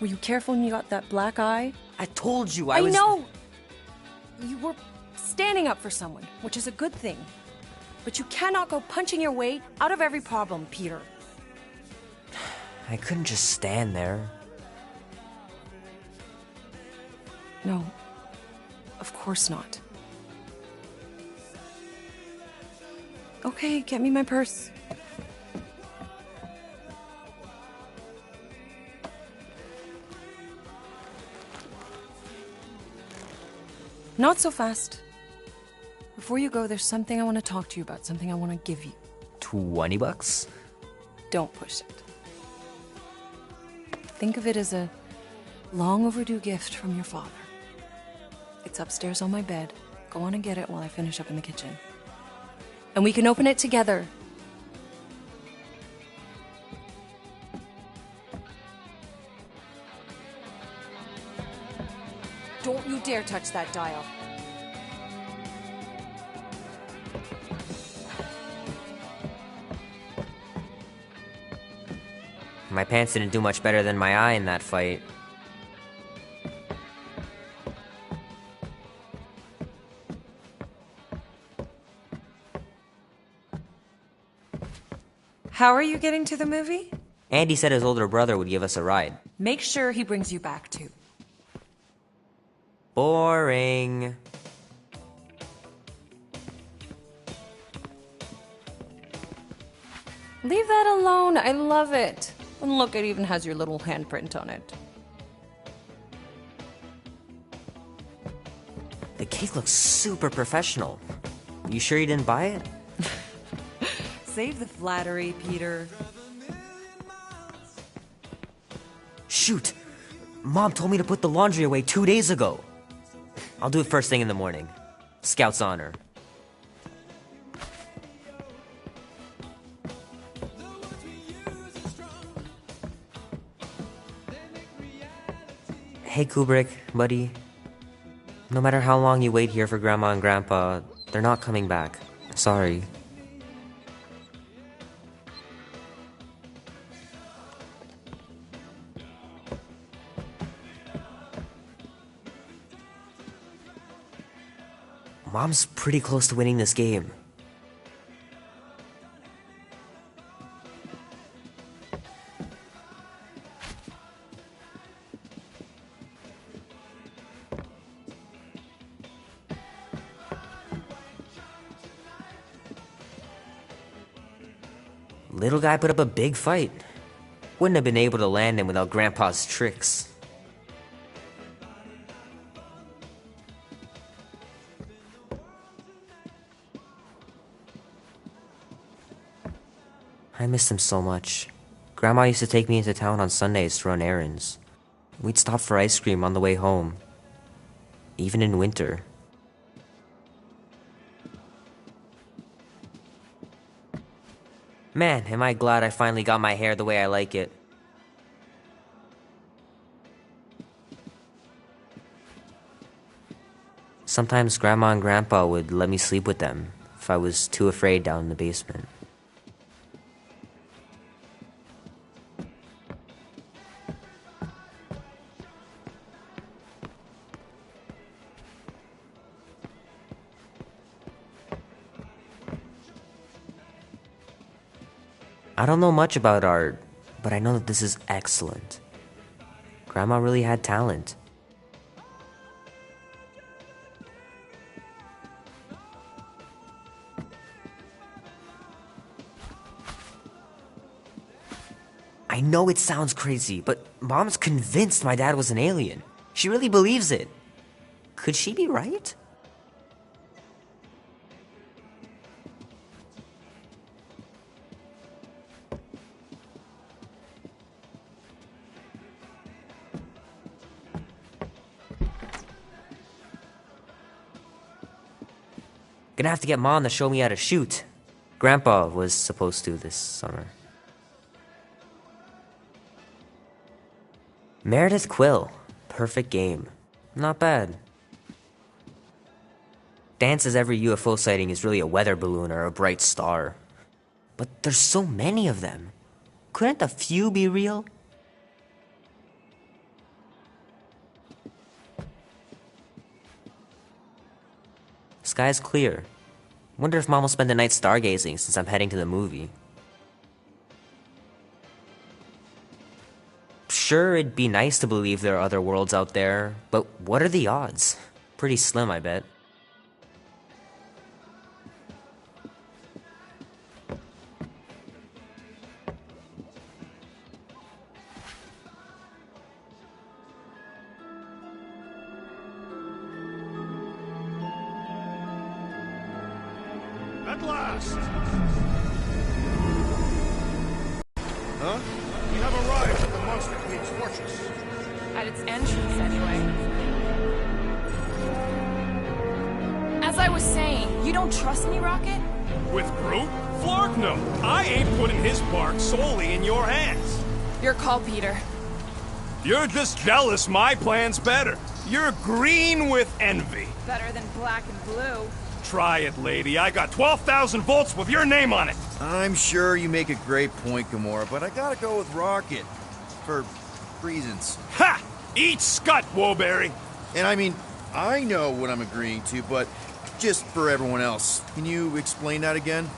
Were you careful when you got that black eye? I told you I know! You were standing up for someone, which is a good thing. But you cannot go punching your way out of every problem, Peter. I couldn't just stand there. No. Of course not. Okay, get me my purse. Not so fast. Before you go, there's something I want to talk to you about, something I want to give you. $20? Don't push it. Think of it as a long overdue gift from your father. It's upstairs on my bed. Go on and get it while I finish up in the kitchen. And we can open it together. Don't you dare touch that dial. My pants didn't do much better than my eye in that fight. How are you getting to the movie? Andy said his older brother would give us a ride. Make sure he brings you back too. Boring. Leave that alone. I love it. And look, it even has your little handprint on it. The cake looks super professional. You sure you didn't buy it? Save the flattery, Peter. Shoot! Mom told me to put the laundry away 2 days ago. I'll do it first thing in the morning. Scout's honor. Hey Kubrick, buddy. No matter how long you wait here for Grandma and Grandpa, they're not coming back. Sorry. Mom's pretty close to winning this game. Little guy put up a big fight. Wouldn't have been able to land him without Grandpa's tricks. I missed him so much. Grandma used to take me into town on Sundays to run errands. We'd stop for ice cream on the way home. Even in winter. Man, am I glad I finally got my hair the way I like it. Sometimes Grandma and Grandpa would let me sleep with them if I was too afraid down in the basement. I don't know much about art, but I know that this is excellent. Grandma really had talent. I I know it sounds crazy, but Mom's convinced my dad was an alien. She really believes it. Could she be right? Gonna have to get Mom to show me how to shoot. Grandpa was supposed to this summer. Meredith Quill. Perfect game. Not bad. Dan says every UFO sighting is really a weather balloon or a bright star. But there's so many of them. Couldn't a few be real? Sky's clear. Wonder if Mom will spend the night stargazing since I'm heading to the movie. Sure, it'd be nice to believe there are other worlds out there, but what are the odds? Pretty slim, I bet. At last! Huh? We have arrived at the Monster Queen's fortress. At its entrance, anyway. As I was saying, you don't trust me, Rocket? With Groot? Flark, no. I ain't putting his bark solely in your hands. Your call, Peter. You're just jealous my plan's better. You're green with envy. Better than black and blue. Try it, lady. I got 12,000 volts with your name on it. I'm sure you make a great point, Gamora, but I gotta go with Rocket. For reasons. Ha! Eat scut, Woberry! And I mean, I know what I'm agreeing to, but just for everyone else, can you explain that again?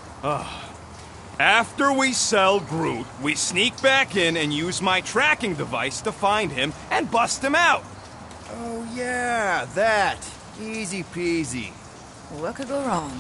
After we sell Groot, we sneak back in and use my tracking device to find him and bust him out. Oh yeah, that. Easy peasy. What could go wrong?